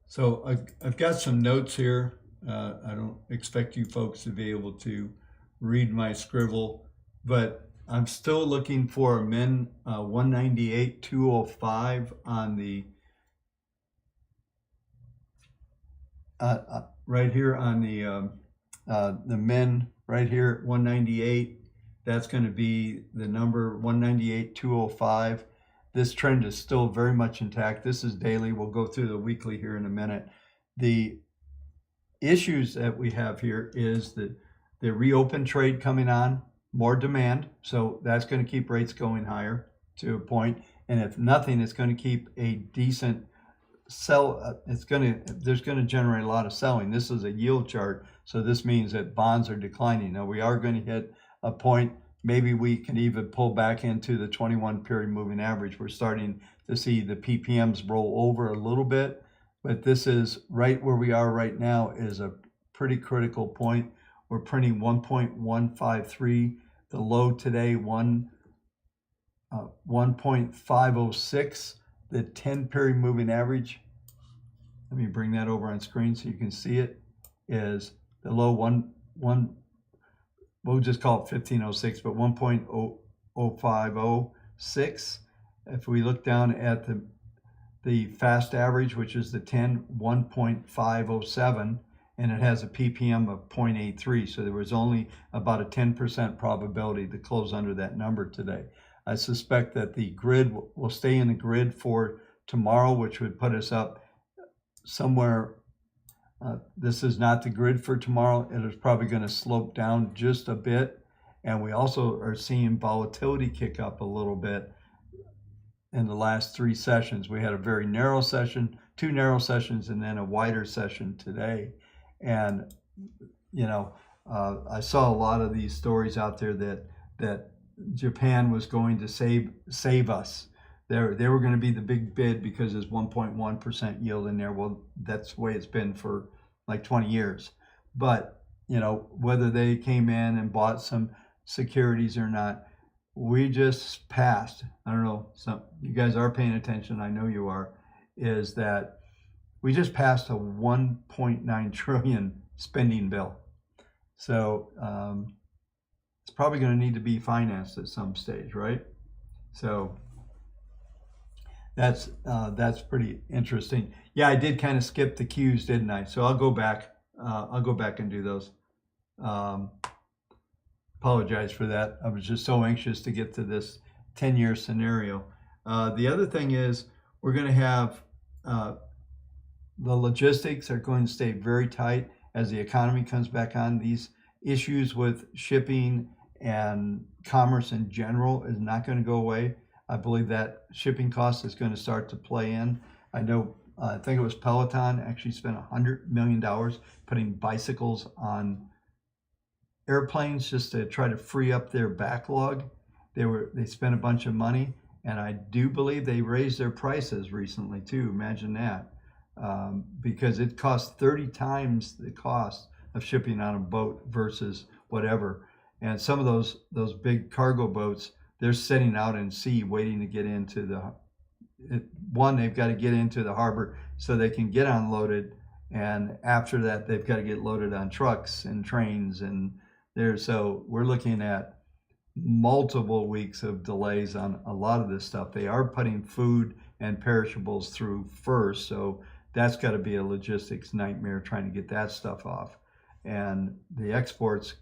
so I've got some notes here. I don't expect you folks to be able to read my scribble, but I'm still looking for a min 198.205 on the right here on the min right here at 198. That's going to be the number 198.205. This trend is still very much intact. This is daily. We'll go through the weekly here in a minute. The issues that we have here is the reopen trade coming on, more demand. So that's going to keep rates going higher to a point. And if nothing, it's going to keep a decent sell. There's going to generate a lot of selling. This is a yield chart. So this means that bonds are declining. Now we are going to hit a point. Maybe we can even pull back into the 21 period moving average. We're starting to see the PPMs roll over a little bit, but this is right where we are right now is a pretty critical point. We're printing 1.153. The low today, 1.506. The 10 period moving average, let me bring that over on screen so you can see it, is the low we'll just call it 1506, but 1.0506. If we look down at the fast average, which is the 10, 1.507, and it has a ppm of 0.83. So there was only about a 10% probability to close under that number today. I suspect that the grid will stay in the grid for tomorrow, which would put us up somewhere. This is not the grid for tomorrow. It is probably going to slope down just a bit. And we also are seeing volatility kick up a little bit in the last 3 sessions. We had a very narrow session, 2 narrow sessions, and then a wider session today. And, you know, I saw a lot of these stories out there that Japan was going to save us. They were going to be the big bid because there's 1.1% yield in there. Well, that's the way it's been for like 20 years. But, you know, whether they came in and bought some securities or not, we just passed. I don't know, some you guys are paying attention, I know you are, is that we just passed a 1.9 trillion spending bill. So it's probably going to need to be financed at some stage, right? So that's pretty interesting. Yeah, I did kind of skip the Qs, didn't I? So I'll go back. I'll go back and do those. Apologize for that. I was just so anxious to get to this 10-year scenario. The other thing is we're going to have the logistics are going to stay very tight as the economy comes back on. These issues with shipping and commerce in general is not going to go away. I believe that shipping cost is going to start to play in. I know, I think it was Peloton actually spent $100 million putting bicycles on airplanes just to try to free up their backlog. They spent a bunch of money, and I do believe they raised their prices recently too. Imagine that, because it costs 30 times the cost of shipping on a boat versus whatever. And some of those big cargo boats, they're sitting out in sea waiting to get into they've got to get into the harbor so they can get unloaded, and after that they've got to get loaded on trucks and trains, and so we're looking at multiple weeks of delays on a lot of this stuff. They are putting food and perishables through first, so that's got to be a logistics nightmare trying to get that stuff off. And the exports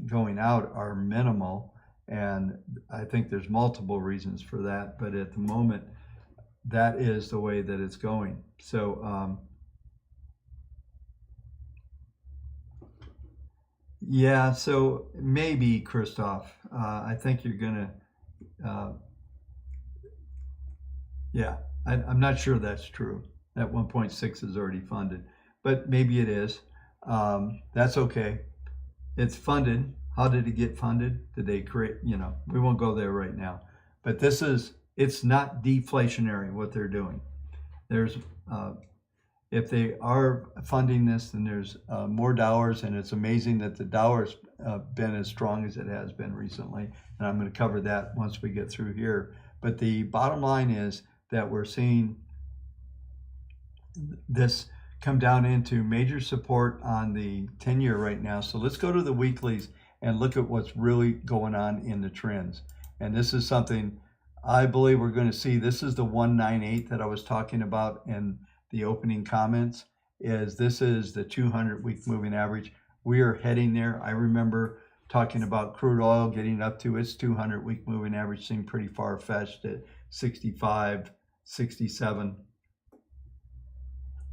going out are minimal, and I think there's multiple reasons for that, but at the moment that is the way that it's going. So yeah, so maybe, Christoph, I think you're gonna yeah, I'm not sure that's true. That 1.6 is already funded, but maybe it is. That's okay. It's funded. How did it get funded? Did they create, we won't go there right now, but it's not deflationary what they're doing. There's, if they are funding this, then there's more dollars, and it's amazing that the dollar's been as strong as it has been recently, and I'm going to cover that once we get through here. But the bottom line is that we're seeing this come down into major support on the 10-year right now. So let's go to the weeklies and look at what's really going on in the trends. And this is something I believe we're going to see. This is the 198 that I was talking about in the opening comments. This is the 200-week moving average. We are heading there. I remember talking about crude oil getting up to its 200-week moving average, seemed pretty far-fetched at 65, 67.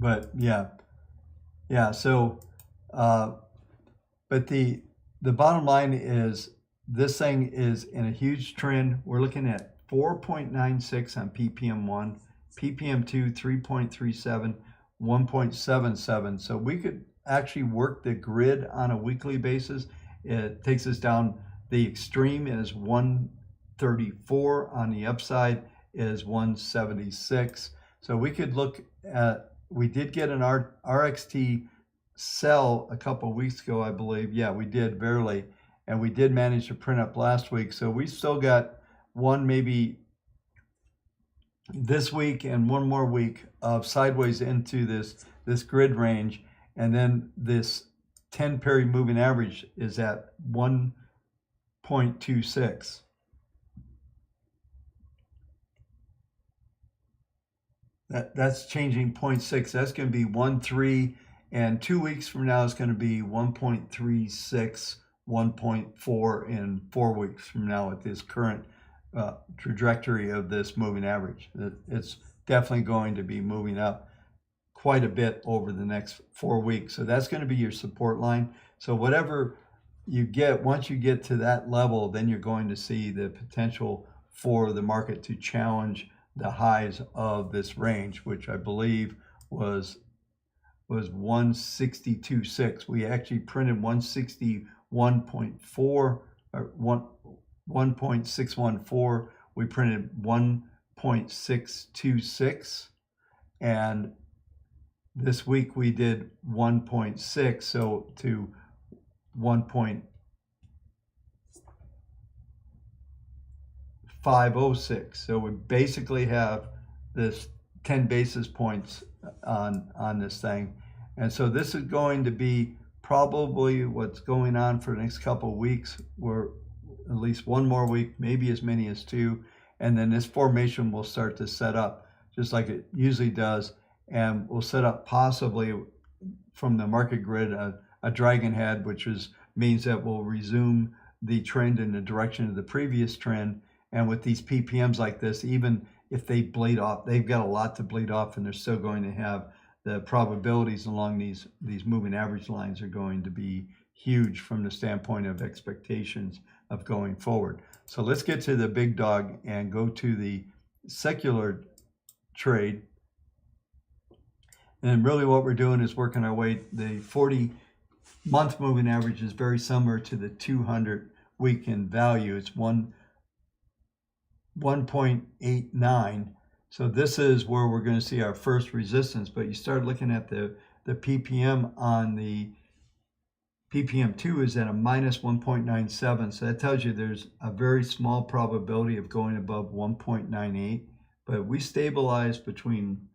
But yeah. So, but the bottom line is this thing is in a huge trend. We're looking at 4.96 on ppm1, ppm2 3.37, 1.77. So we could actually work the grid on a weekly basis. It takes us down. The extreme is 134, on the upside is 176. So we could look at, we did get an RXT sell a couple weeks ago, I believe. Yeah, we did, barely. And we did manage to print up last week. So we still got one, maybe this week and one more week of sideways into this grid range. And then this 10 period moving average is at 1.26. That's changing 0.6. That's going to be 1.3, and 2 weeks from now it's going to be 1.36, 1.4, and 4 weeks from now at this current trajectory of this moving average. It's definitely going to be moving up quite a bit over the next 4 weeks. So that's going to be your support line. So whatever you get, once you get to that level, then you're going to see the potential for the market to challenge the highs of this range, which I believe was 162.6. We actually printed 161.4 or 1.614. We printed 1.626, and this week we did 1.6, so to 1.506. So we basically have this 10 basis points on this thing. And so this is going to be probably what's going on for the next couple of weeks, or at least one more week, maybe as many as two. And then this formation will start to set up just like it usually does. And we'll set up possibly from the market grid a dragon head, which means that we'll resume the trend in the direction of the previous trend. And with these PPMs like this, even if they bleed off, they've got a lot to bleed off, and they're still going to have the probabilities along these moving average lines are going to be huge from the standpoint of expectations of going forward. So let's get to the big dog and go to the secular trade. And really what we're doing is working our way. The 40-month moving average is very similar to the 200-week in value. It's 1.89. So this is where we're going to see our first resistance. But you start looking at the PPM on the ppm2 is at a minus 1.97, so that tells you there's a very small probability of going above 1.98, but we stabilize between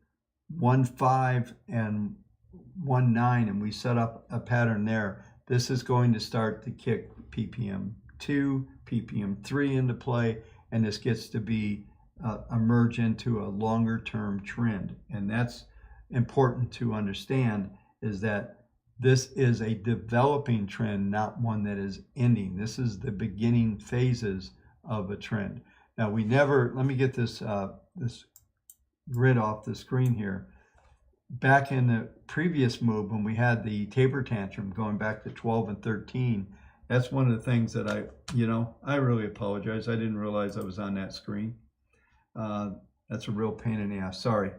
1.5 and 1.9 and we set up a pattern there. This is going to start to kick ppm2, ppm3 into play, and this gets to be emerge into a longer term trend. And that's important to understand, is that this is a developing trend, not one that is ending. This is the beginning phases of a trend. Now we never, let me get this this grid off the screen here. Back in the previous move, when we had the taper tantrum going back to 12 and 13, that's one of the things that I really apologize. I didn't realize I was on that screen. That's a real pain in the ass. Sorry.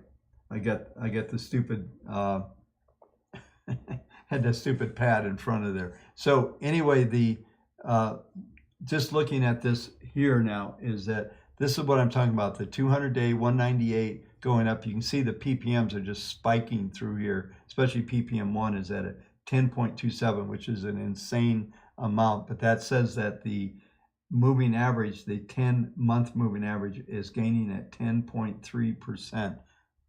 I got the stupid, had that stupid pad in front of there. So anyway, just looking at this here now is that this is what I'm talking about. The 200-day 198 going up. You can see the ppms are just spiking through here, especially ppm1 is at a 10.27, which is an insane amount. But that says that the moving average, the 10-month moving average, is gaining at 10.3%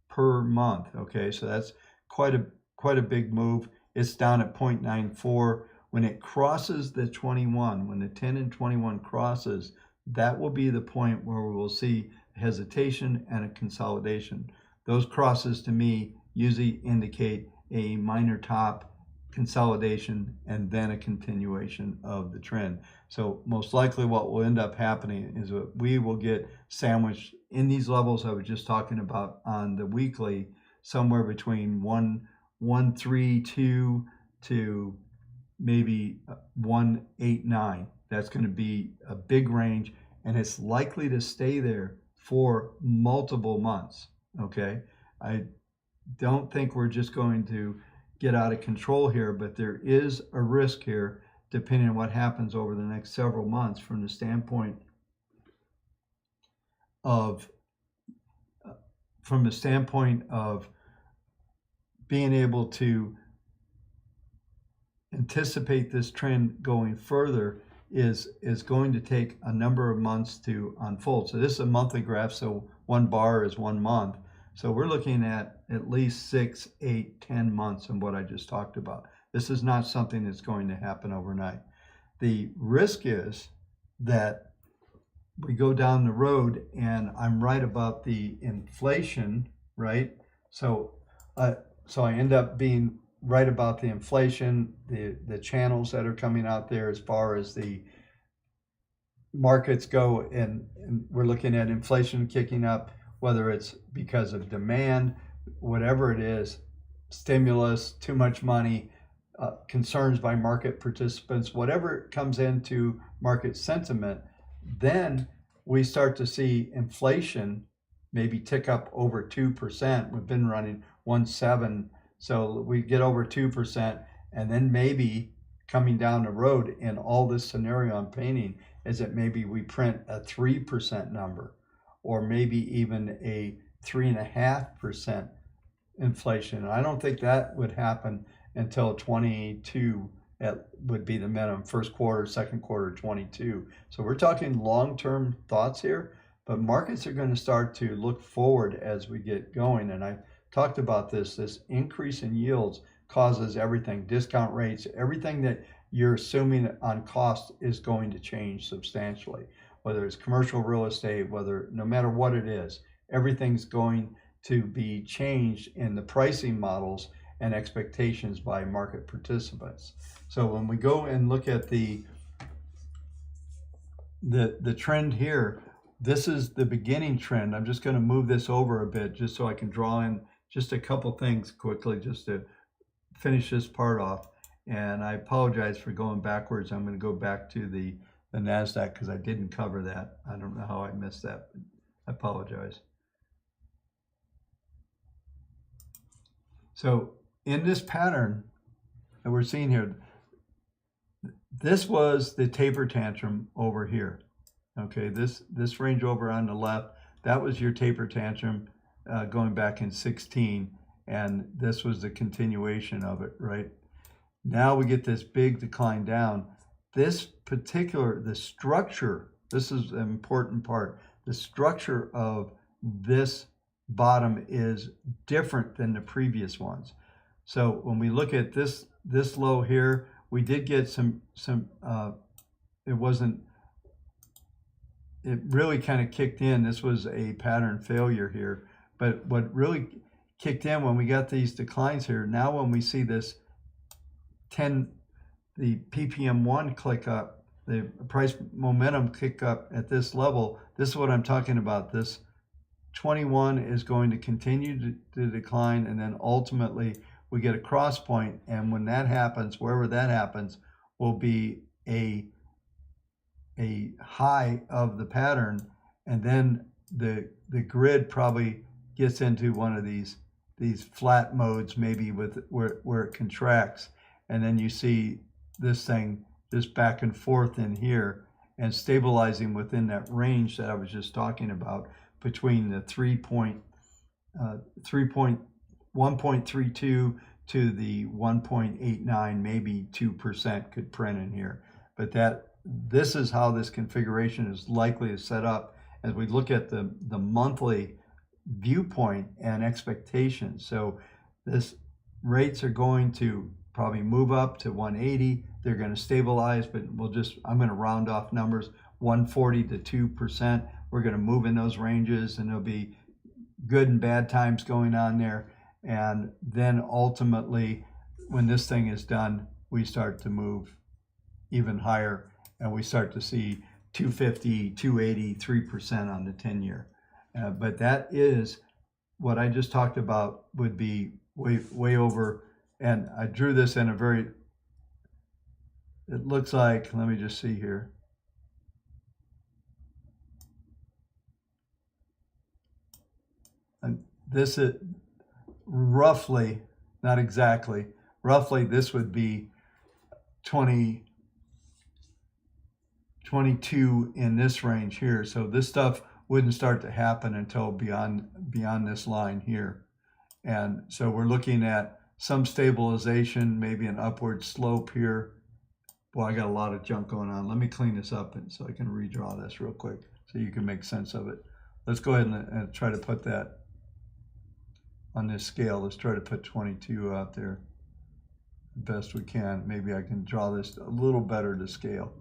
per month. Okay, so that's quite a big move. It's down at 0.94. When it crosses the 21, when the 10 and 21 crosses, that will be the point where we will see hesitation and a consolidation. Those crosses to me usually indicate a minor top, consolidation, and then a continuation of the trend. So most likely what will end up happening is that we will get sandwiched in these levels I was just talking about on the weekly, somewhere between 132 to maybe 189. That's going to be a big range, and it's likely to stay there for multiple months. Okay, I don't think we're just going to get out of control here, but there is a risk here depending on what happens over the next several months from the standpoint of being able to anticipate this trend going further is going to take a number of months to unfold. So this is a monthly graph, so one bar is 1 month. So we're looking at least 6, 8, 10 months in what I just talked about. This is not something that's going to happen overnight. The risk is that we go down the road and I'm right about the inflation, right? So I end up being right about the inflation, the channels that are coming out there as far as the markets go, and we're looking at inflation kicking up, whether it's because of demand, whatever it is, stimulus, too much money, concerns by market participants, whatever comes into market sentiment, then we start to see inflation maybe tick up over 2%. We've been running 1.7, so we get over 2%, and then maybe coming down the road in all this scenario I'm painting is that maybe we print a 3% number, or maybe even a 3.5% inflation. And I don't think that would happen until 22 would be the minimum, first quarter, second quarter 22. So we're talking long-term thoughts here, but markets are going to start to look forward as we get going. And I talked about this increase in yields causes everything, discount rates, everything that you're assuming on cost is going to change substantially, whether it's commercial real estate, no matter what it is, everything's going to be changed in the pricing models and expectations by market participants. So when we go and look at the trend here, this is the beginning trend. I'm just going to move this over a bit just so I can draw in just a couple things quickly just to finish this part off. And I apologize for going backwards. I'm going to go back to the NASDAQ because I didn't cover that. I don't know how I missed that, but I apologize. So in this pattern that we're seeing here, this was the taper tantrum over here. Okay, this range over on the left, that was your taper tantrum going back in 16, and this was the continuation of it, right? Now we get this big decline down. This particular, the structure, this is an important part. The structure of this bottom is different than the previous ones. So when we look at this low here, we did get some it really kind of kicked in. This was a pattern failure here. But what really kicked in when we got these declines here, now when we see this the PPM1 click up, the price momentum kick up at this level, this is what I'm talking about. This 21 is going to continue to decline, and then ultimately we get a cross point, and when that happens, wherever that happens, will be a high of the pattern, and then the grid probably gets into one of these flat modes, maybe with where it contracts, and then you see this thing just back and forth in here and stabilizing within that range that I was just talking about, between the 1.32 to the 1.89, maybe 2% could print in here. But this is how this configuration is likely to set up as we look at the monthly viewpoint and expectations. So this rates are going to probably move up to 180. They're going to stabilize, but I'm going to round off numbers, 140 to 2%. We're going to move in those ranges, and there'll be good and bad times going on there. And then ultimately, when this thing is done, we start to move even higher, and we start to see 250, 280, 3% on the 10-year. But that is what I just talked about, would be way over. And I drew this in it looks like, let me just see here. And this is roughly, not exactly, roughly this would be 22 in this range here. So this stuff wouldn't start to happen until beyond this line here. And so we're looking at some stabilization, maybe an upward slope here. Well, I got a lot of junk going on. Let me clean this up so I can redraw this real quick so you can make sense of it. Let's go ahead and try to put that on this scale. Let's try to put 22 out there the best we can. Maybe I can draw this a little better to scale,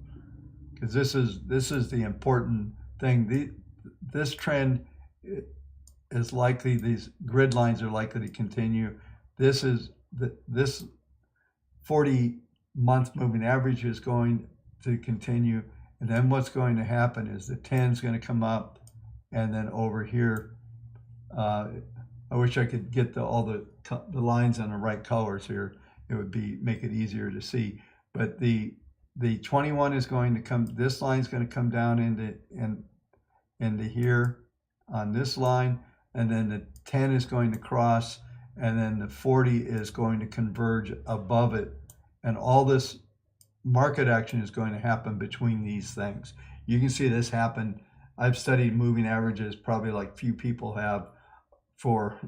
because this is the important thing. This trend is likely, these grid lines are likely to continue. This 40-month moving average is going to continue, and then what's going to happen is the 10 is going to come up, and then over here, I wish I could get all the lines on the right colors here. It would make it easier to see. But the 21 is going to come. This line is going to come down into here on this line, and then the 10 is going to cross, and then the 40 is going to converge above it, and all this market action is going to happen between these things. You can see this happen. I've studied moving averages probably like few people have for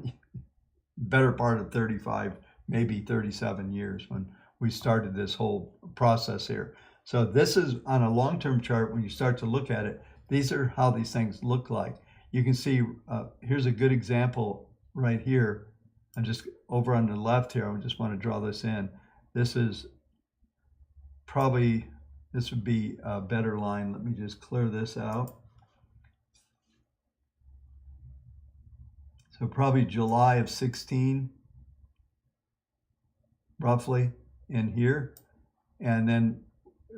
better part of 35, maybe 37 years when we started this whole process here. So this is on a long-term chart. When you start to look at it, these are how these things look like. You can see, here's a good example right here. I'm just over on the left here. I just want to draw this in. This is probably, this would be a better line. Let me just clear this out. So probably July of 16, roughly in here. And then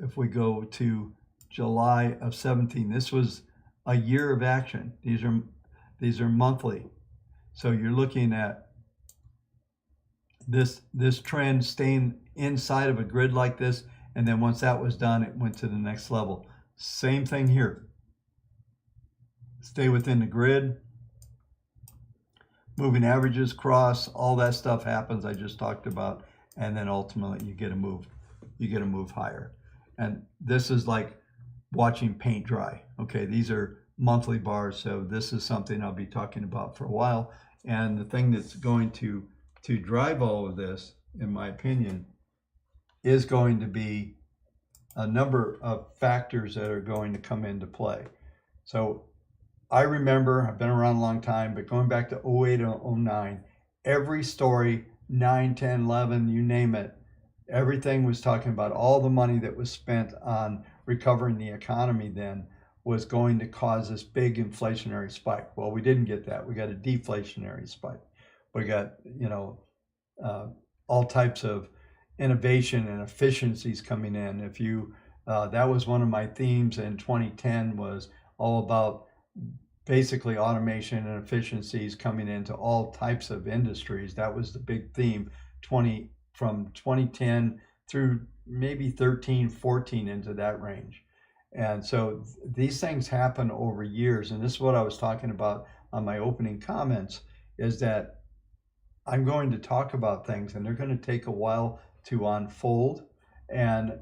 if we go to July of 17, this was a year of action. These are monthly. So you're looking at this trend staying inside of a grid like this, and then once that was done, it went to the next level. Same thing here. Stay within the grid. Moving averages cross, all that stuff happens I just talked about, and then ultimately you get a move higher. And this is like watching paint dry. Okay, these are monthly bars, so this is something I'll be talking about for a while. And the thing that's going to drive all of this, in my opinion, is going to be a number of factors that are going to come into play. So I remember, I've been around a long time, but going back to 08 and 09, every story, 9, 10, 11, you name it, everything was talking about all the money that was spent on recovering the economy then was going to cause this big inflationary spike. Well, we didn't get that. We got a deflationary spike. We got, all types of innovation and efficiencies coming in. If you, that was one of my themes in 2010, was all about basically automation and efficiencies coming into all types of industries. That was the big theme from 2010 through maybe 13, 14 into that range. And so these things happen over years. And this is what I was talking about on my opening comments, is that I'm going to talk about things and they're going to take a while to unfold. And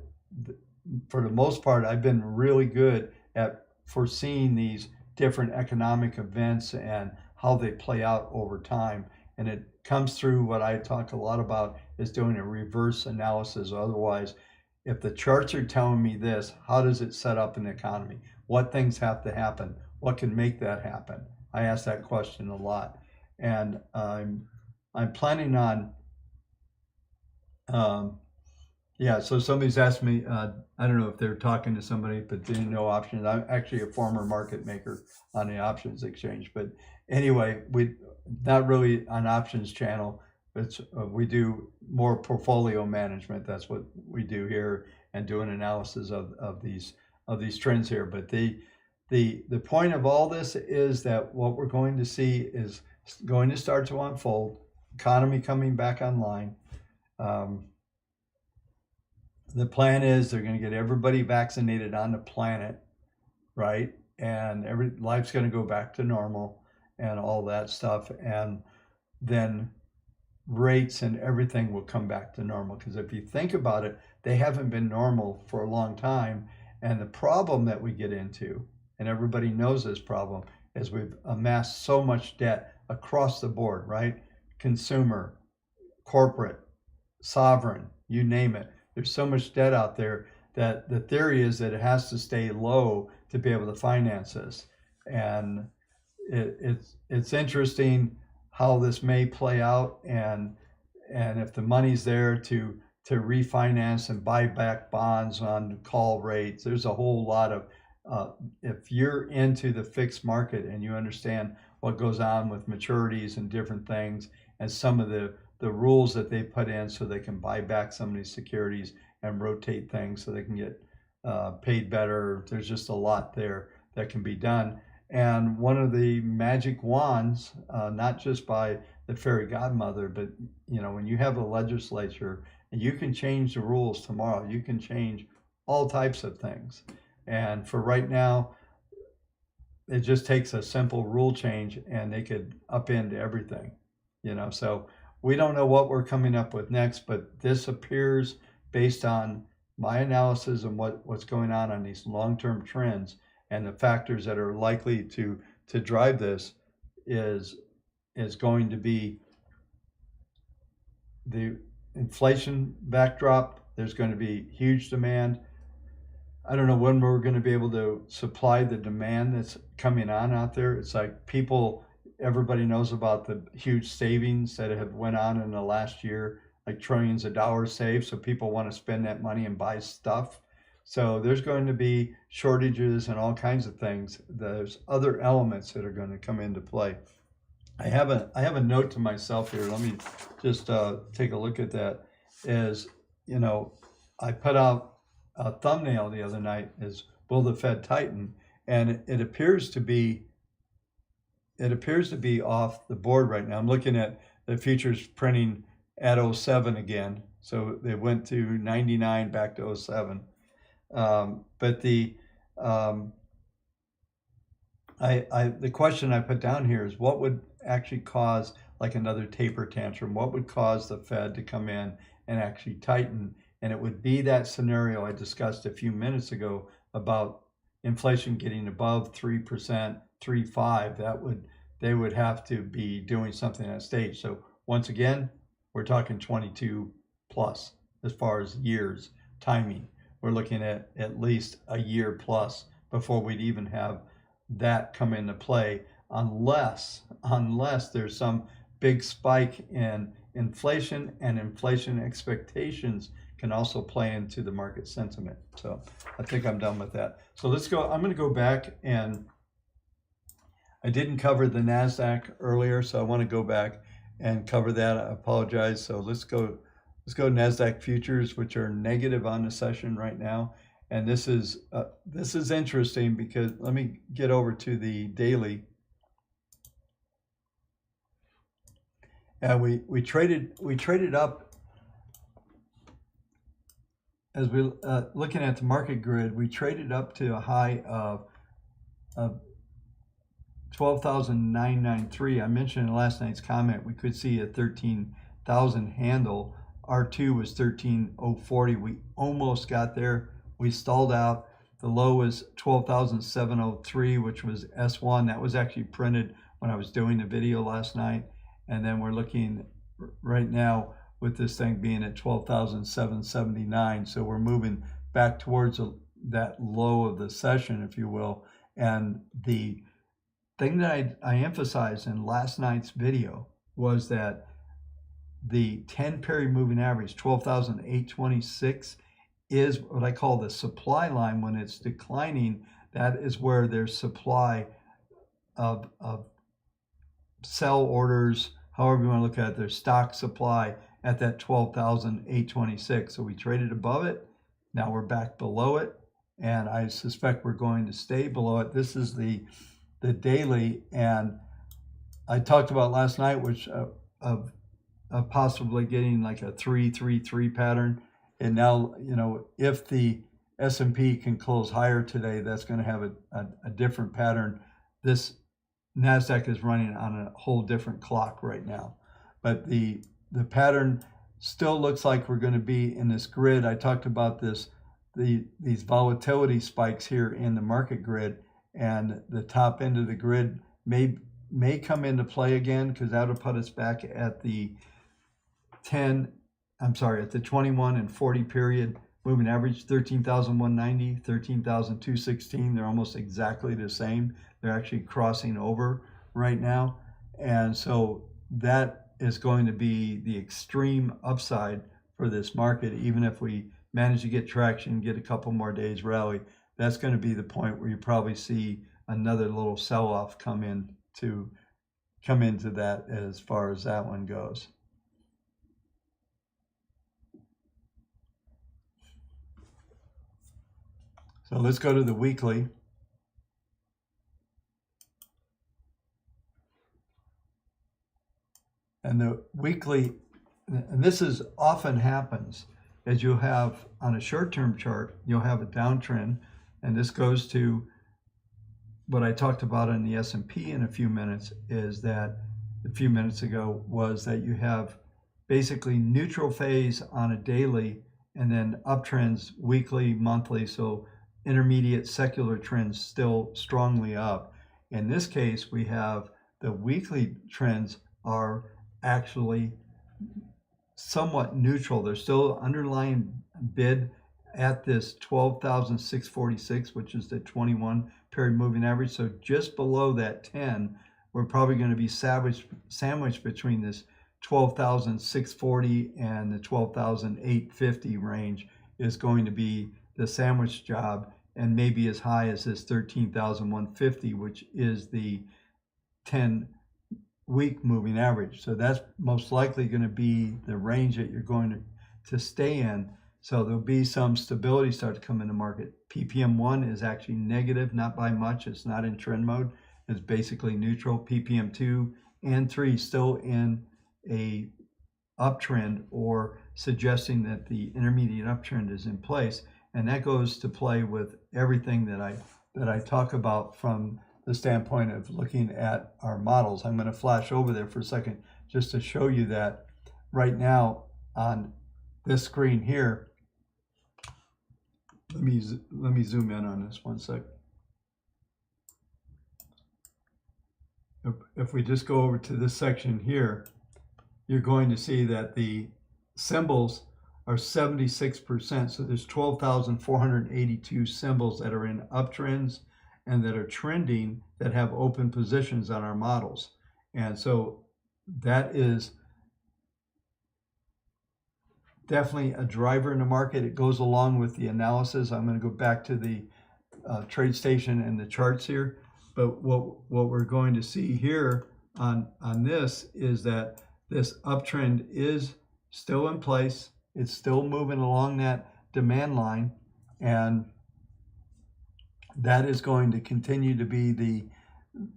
for the most part, I've been really good at foreseeing these different economic events and how they play out over time. And it comes through what I talk a lot about, is doing a reverse analysis. Otherwise, if the charts are telling me this, how does it set up an economy? What things have to happen? What can make that happen? I ask that question a lot. And I'm planning on, so somebody's asked me, I don't know if they're talking to somebody, but they didn't know options. I'm actually a former market maker on the options exchange. But anyway, we not really an options channel. It's we do more portfolio management. That's what we do here, and do an analysis of these trends here. But the point of all this is that what we're going to see is going to start to unfold. Economy coming back online. The plan is they're going to get everybody vaccinated on the planet, right? And life's going to go back to normal and all that stuff. And then rates and everything will come back to normal. Because if you think about it, they haven't been normal for a long time. And the problem that we get into, and everybody knows this problem, is we've amassed so much debt across the board, right? Consumer, corporate, sovereign, you name it. There's so much debt out there that the theory is that it has to stay low to be able to finance this. And it's interesting how this may play out, and if the money's there to refinance and buy back bonds on call rates. There's a whole lot of, if you're into the fixed market and you understand what goes on with maturities and different things, and some of the rules that they put in so they can buy back some of these securities and rotate things so they can get paid better. There's just a lot there that can be done. And one of the magic wands, not just by the fairy godmother, but when you have a legislature and you can change the rules tomorrow, you can change all types of things. And for right now, it just takes a simple rule change and they could upend everything, so we don't know what we're coming up with next, but this appears, based on my analysis and what's going on these long-term trends and the factors that are likely to drive this, is going to be the inflation backdrop. There's going to be huge demand. I don't know when we're going to be able to supply the demand that's coming on out there. It's like everybody knows about the huge savings that have went on in the last year, like trillions of dollars saved. So people want to spend that money and buy stuff. So there's going to be shortages and all kinds of things. There's other elements that are going to come into play. I have a note to myself here. Let me just take a look at that. I put out a thumbnail the other night, is will the Fed tighten? And it appears to be off the board right now. I'm looking at the futures printing at 07 again. So they went to 99 back to 07. But the question I put down here is, what would actually cause like another taper tantrum? What would cause the Fed to come in and actually tighten? And it would be that scenario I discussed a few minutes ago about inflation getting above 3%, 3.5. They would have to be doing something at that stage. So once again, we're talking 22 plus. as far as years timing. We're looking at least a year plus before we'd even have that come into play, unless there's some big spike in inflation, and inflation expectations can also play into the market sentiment. So I think I'm done with that. So let's go. I'm going to go back, and I didn't cover the NASDAQ earlier, so I want to go back and cover that. I apologize. So let's go NASDAQ futures, which are negative on the session right now. And this is interesting, because let me get over to the daily. And we traded up, as we looking at the market grid. We traded up to a high of 12,993. I mentioned in last night's comment we could see a 13,000 handle. R2 was 13,040. We almost got there. We stalled out. The low was 12,703, which was S1. That was actually printed when I was doing the video last night. And then we're looking right now with this thing being at 12,779. So we're moving back towards that low of the session, if you will. And the thing that I emphasized in last night's video was that the 10 period moving average, 12,826, is what I call the supply line. When it's declining, that is where there's supply of sell orders, however you want to look at it. There's stock supply at that 12,826. So we traded above it. Now we're back below it, and I suspect we're going to stay below it. This is the daily, and I talked about last night, which of possibly getting like a 3-3-3 pattern. And now, you know, if the S&P can close higher today, that's going to have a different pattern. This NASDAQ is running on a whole different clock right now, but the pattern still looks like we're going to be in this grid. I talked about these volatility spikes here in the market grid, and the top end of the grid may come into play again, because that'll put us back at the 21 and 40 period moving average, 13,190, 13,216. They're almost exactly the same. They're actually crossing over right now. And so that is going to be the extreme upside for this market. Even if we manage to get traction, get a couple more days rally, that's going to be the point where you probably see another little sell-off come into that, as far as that one goes. So let's go to the weekly. And the weekly, and this is often happens, as you'll have on a short-term chart, you'll have a downtrend. And this goes to what I talked about in the S&P in a few minutes, is that a few minutes ago, was that you have basically neutral phase on a daily, and then uptrends weekly, monthly. So intermediate secular trends still strongly up. In this case, we have the weekly trends are actually somewhat neutral. There's still underlying bid at this 12,646, which is the 21 period moving average. So just below that 10, we're probably going to be sandwiched between this 12,640 and the 12,850 range is going to be the sandwich job, and maybe as high as this 13,150, which is the 10-week moving average. So that's most likely going to be the range that you're going to stay in. So there'll be some stability start to come in the market. PPM1 is actually negative, not by much. It's not in trend mode. It's basically neutral. PPM2 and 3 still in a uptrend, or suggesting that the intermediate uptrend is in place. And that goes to play with everything that I talk about from the standpoint of looking at our models. I'm going to flash over there for a second just to show you that right now on this screen here. Let me zoom in on this one sec. If we just go over to this section here, you're going to see that the symbols are 76%. So there's 12,482 symbols that are in uptrends and that are trending that have open positions on our models. And so that is definitely a driver in the market. It goes along with the analysis. I'm going to go back to the trade station and the charts here. But what we're going to see here on this is that this uptrend is still in place. It's still moving along that demand line, and that is going to continue to be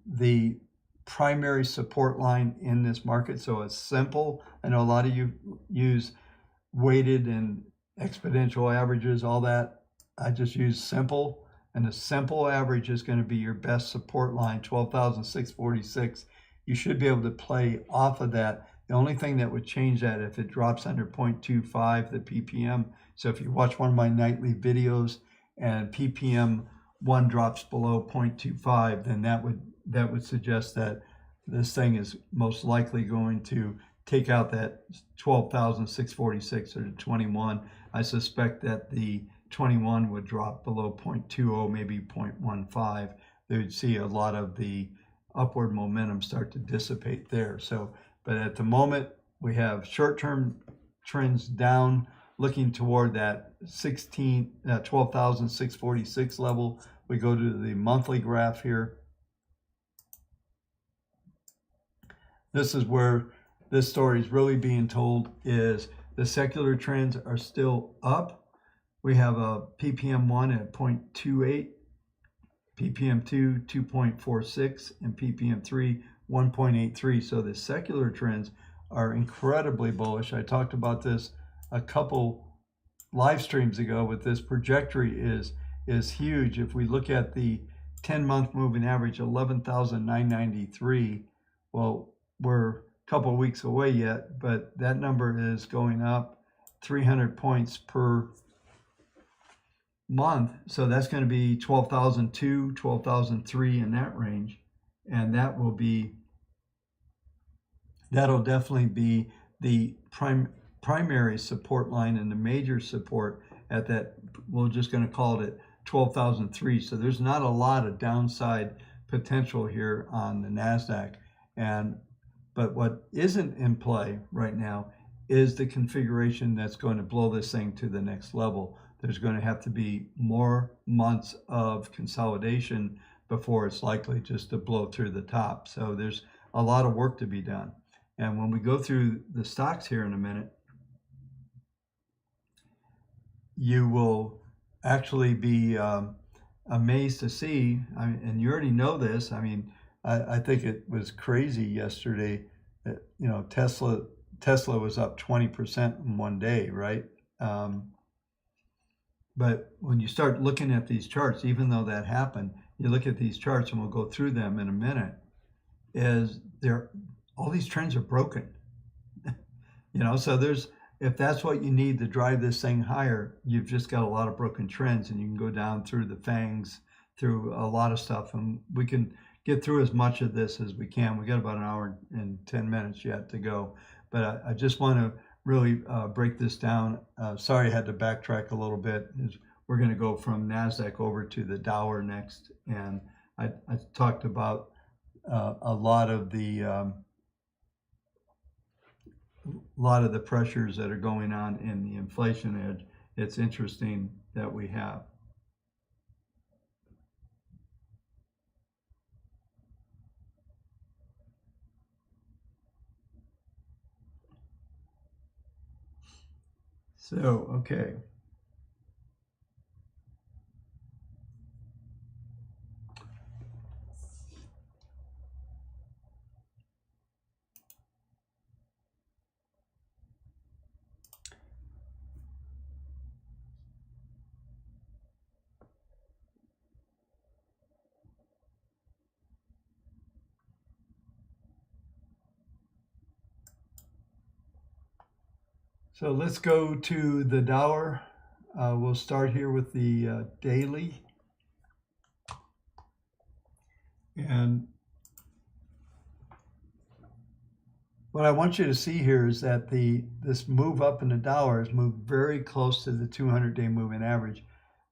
the primary support line in this market. So it's simple. I know a lot of you use weighted and exponential averages, all that. I just use simple, and the simple average is going to be your best support line, 12,646. You should be able to play off of that. The only thing that would change that if it drops under 0.25, the ppm. So if you watch one of my nightly videos and ppm 1 drops below 0.25, then that would suggest that this thing is most likely going to take out that 12,646 or 21. I suspect that the 21 would drop below 0.20, maybe 0.15. They would see a lot of the upward momentum start to dissipate there. So, but at the moment, we have short-term trends down, looking toward that 12,646 level. We go to the monthly graph here. This is where this story is really being told, is the secular trends are still up. We have a ppm 1 at 0.28, ppm 2 2.46, and ppm 3 1.83. So the secular trends are incredibly bullish. I talked about this a couple live streams ago, but this trajectory is huge. If we look at the 10-month moving average, 11,993, well, we're a couple of weeks away yet, but that number is going up 300 points per month. So that's going to be 12,002, 12,003 in that range. And that'll definitely be the primary support line and the major support at that. We're just going to call it 12,003. So there's not a lot of downside potential here on the NASDAQ. But what isn't in play right now is the configuration that's going to blow this thing to the next level. There's going to have to be more months of consolidation before it's likely just to blow through the top. So there's a lot of work to be done. And when we go through the stocks here in a minute, you will actually be amazed to see, and you already know this, I think it was crazy yesterday that, you know, Tesla was up 20% in one day, right? But when you start looking at these charts, even though that happened, you look at these charts, and we'll go through them in a minute, all these trends are broken. You know, so if that's what you need to drive this thing higher, you've just got a lot of broken trends, and you can go down through the fangs, through a lot of stuff, and we can get through as much of this as we can. We got about an hour and 10 minutes yet to go, but I just want to really break this down. Sorry, I had to backtrack a little bit. We're going to go from NASDAQ over to the Dow next, and I talked about a lot of the pressures that are going on in the inflation edge. It's interesting that we have. So, okay. So let's go to the Dow. We'll start here with the daily. And what I want you to see here is that this move up in the dollar has moved very close to the 200-day moving average.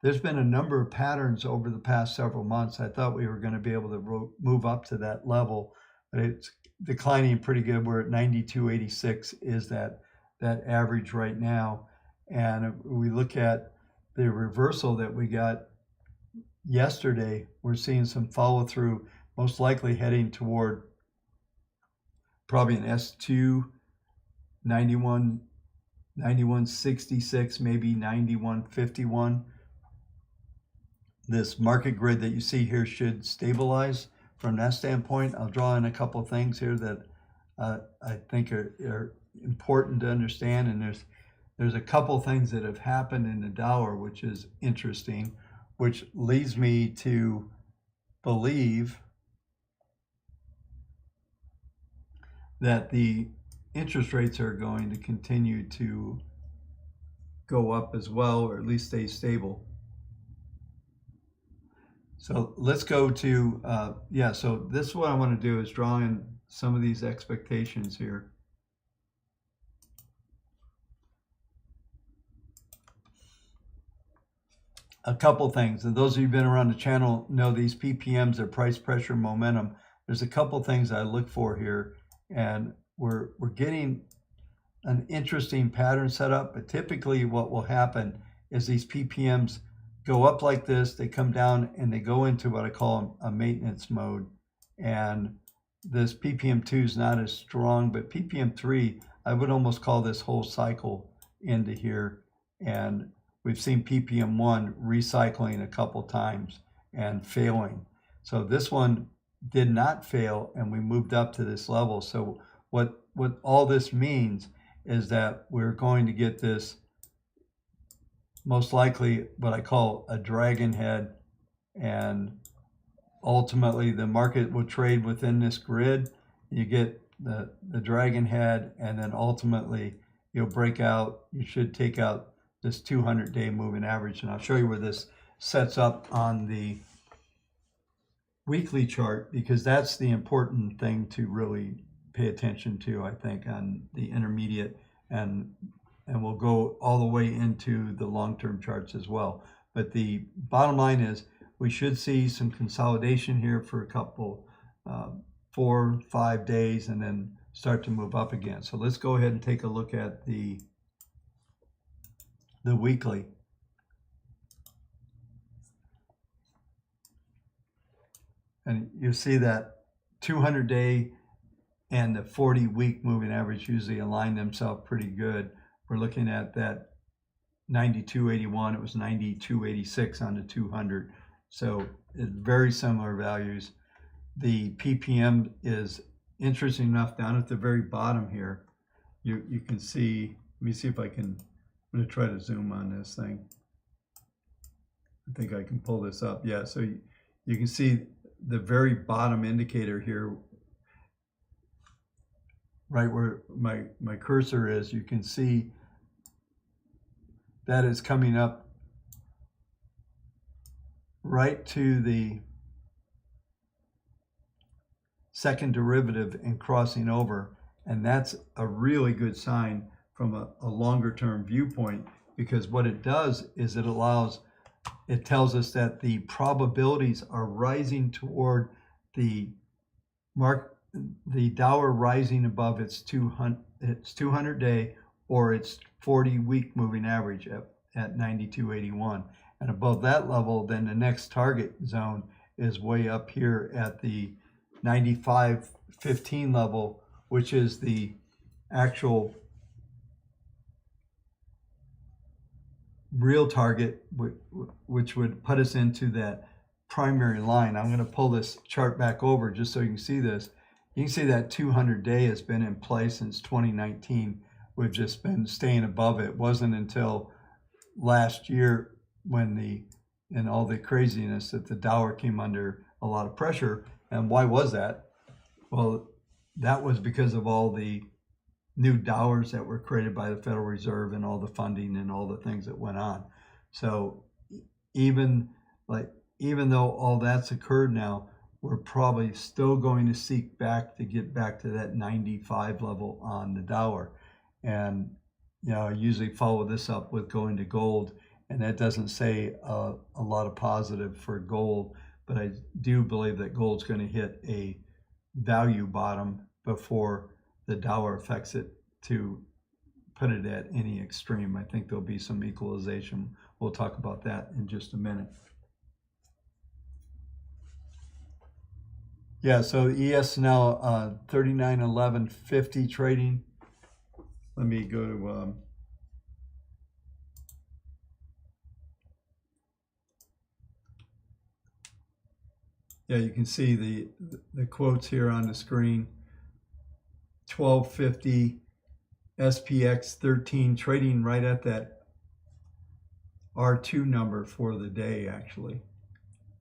There's been a number of patterns over the past several months. I thought we were going to be able to move up to that level, but it's declining pretty good. We're at 92.86 is that average right now. And if we look at the reversal that we got yesterday, we're seeing some follow through, most likely heading toward probably an S2, 91.66, maybe 91.51. This market grid that you see here should stabilize from that standpoint. I'll draw in a couple things here that I think are important to understand, and there's a couple things that have happened in the dollar which is interesting, which leads me to believe that the interest rates are going to continue to go up as well, or at least stay stable. So let's go to, so this is what I want to do is draw in some of these expectations here. A couple things, and those of you who've been around the channel know these PPMs are price pressure momentum. There's a couple things I look for here, and we're getting an interesting pattern set up, but typically what will happen is these PPMs go up like this, they come down and they go into what I call a maintenance mode. And this PPM2 is not as strong, but PPM3, I would almost call this whole cycle into here. And we've seen PPM1 recycling a couple times and failing. So this one did not fail, and we moved up to this level. So what all this means is that we're going to get this, most likely what I call a dragon head, and ultimately the market will trade within this grid. You get the dragon head, and then ultimately you'll break out, you should take out this 200-day moving average. And I'll show you where this sets up on the weekly chart, because that's the important thing to really pay attention to, I think, on the intermediate, and we'll go all the way into the long-term charts as well. But the bottom line is we should see some consolidation here for a couple, 4, 5 days, and then start to move up again. So let's go ahead and take a look at the weekly. And you see that 200-day and the 40-week moving average usually align themselves pretty good. We're looking at that 92.81. It was 92.86 on the 200. So it's very similar values. The PPM is interesting enough down at the very bottom here. You can see, let me see if I can, I'm going to try to zoom on this thing. I think I can pull this up. Yeah, so you can see the very bottom indicator here, right where my cursor is. You can see that is coming up right to the second derivative and crossing over. And that's a really good sign from a longer term viewpoint, because what it does is it tells us that the probabilities are rising toward the dollar rising above its 200-day or its 40-week moving average at 92.81. And above that level, then the next target zone is way up here at the 95.15 level, which is the actual real target, which would put us into that primary line. I'm going to pull this chart back over just so you can see this. You can see that 200-day has been in place since 2019. We've just been staying above it. It wasn't until last year when in all the craziness that the dollar came under a lot of pressure. And why was that? Well, that was because of all the new dollars that were created by the Federal Reserve and all the funding and all the things that went on. So even though all that's occurred now, we're probably still going to seek back to get back to that 95 level on the Dow. And I usually follow this up with going to gold, and that doesn't say a lot of positive for gold, but I do believe that gold's going to hit a value bottom before the Dow affects it to put it at any extreme. I think there'll be some equalization. We'll talk about that in just a minute. Yeah, so ES now 39.11.50 trading. Let me go to yeah, you can see the quotes here on the screen. 1250 SPX 13 trading right at that R2 number for the day, actually.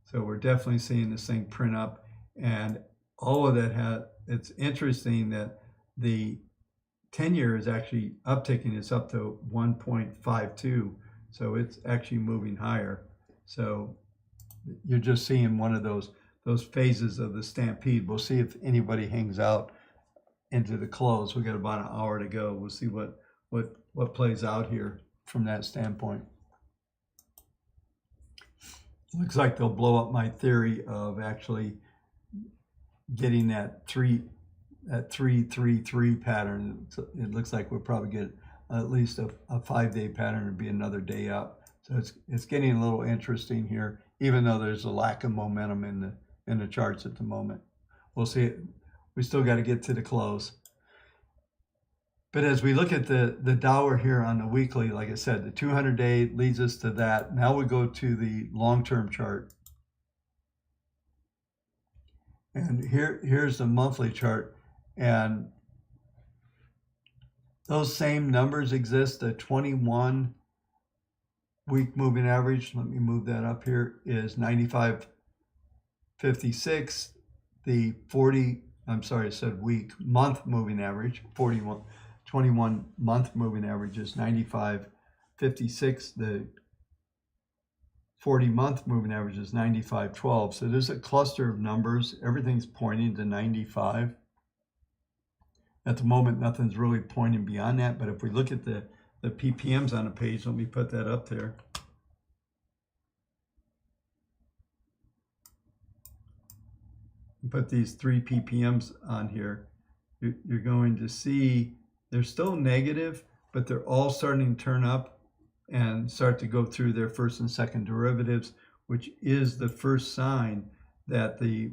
So we're definitely seeing this thing print up, and all of that it's interesting that the 10-year is actually upticking. It's up to 1.52, so it's actually moving higher. So you're just seeing one of those phases of the stampede. We'll see if anybody hangs out into the close. We got about an hour to go. We'll see what plays out here from that standpoint. Looks like they'll blow up my theory of actually getting that 333 pattern. It looks like we'll probably get at least a 5-day pattern and be another day up. So it's getting a little interesting here, even though there's a lack of momentum in the charts at the moment. We'll see. We still got to get to the close. But as we look at the Dow here on the weekly, like I said, the 200-day leads us to that. Now we go to the long-term chart. And here's the monthly chart. And those same numbers exist. The 21-week moving average, let me move that up here, is 95.56. The month moving average, 21-month moving average is 95.56. The 40-month moving average is 95.12. So there's a cluster of numbers. Everything's pointing to 95. At the moment, nothing's really pointing beyond that. But if we look at the PPMs on the page, let me put that up there. Put these 3 PPMs on here. You're going to see they're still negative, but they're all starting to turn up and start to go through their first and second derivatives, which is the first sign that the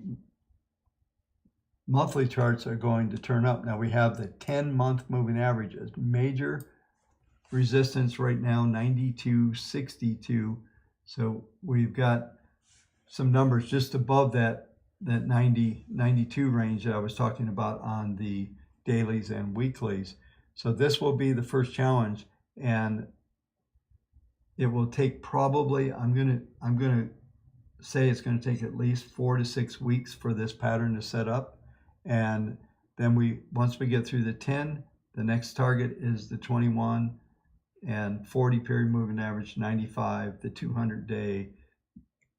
monthly charts are going to turn up. Now we have the 10-month moving average as major resistance right now, 92.62. So we've got some numbers just above that 92 range that I was talking about on the dailies and weeklies. So this will be the first challenge, and it will take probably, I'm gonna say it's going to take at least 4 to 6 weeks for this pattern to set up. And then once we get through the 10, the next target is the 21 and 40 period moving average, 95, the 200-day,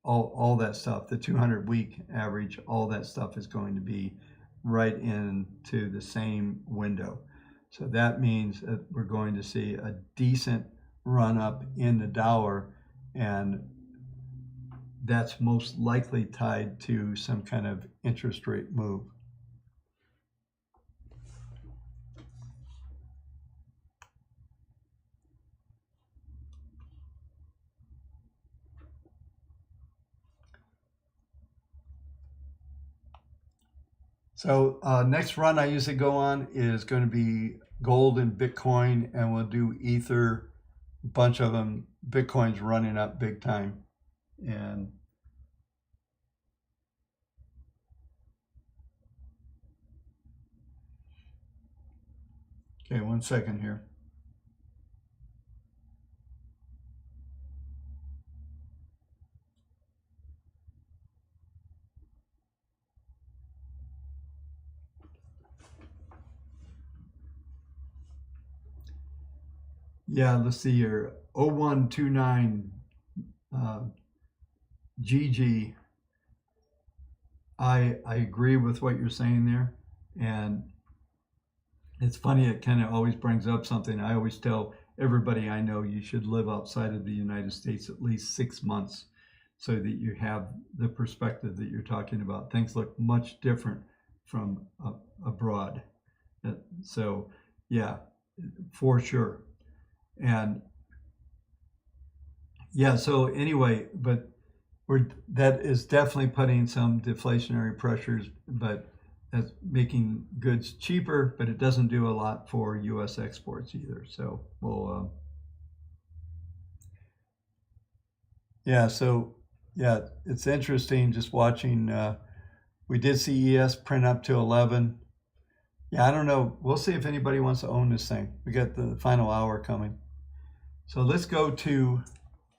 all that stuff, the 200-week average, all that stuff is going to be right into the same window. So that means that we're going to see a decent run up in the Dow, and that's most likely tied to some kind of interest rate move. So next run I usually go on is going to be gold and Bitcoin, and we'll do Ether, a bunch of them. Bitcoin's running up big time. And okay, 1 second here. Yeah, let's see here. 0129 GG I agree with what you're saying there, and it's funny, it kind of always brings up something. I always tell everybody I know you should live outside of the United States at least 6 months so that you have the perspective that you're talking about. Things look much different from abroad. So, yeah, for sure. And yeah, so anyway, but that is definitely putting some deflationary pressures, but that's making goods cheaper, but it doesn't do a lot for U.S. exports either. So we'll, yeah, so yeah, it's interesting just watching. We did see ES print up to 11. Yeah, I don't know. We'll see if anybody wants to own this thing. We got the final hour coming. So let's go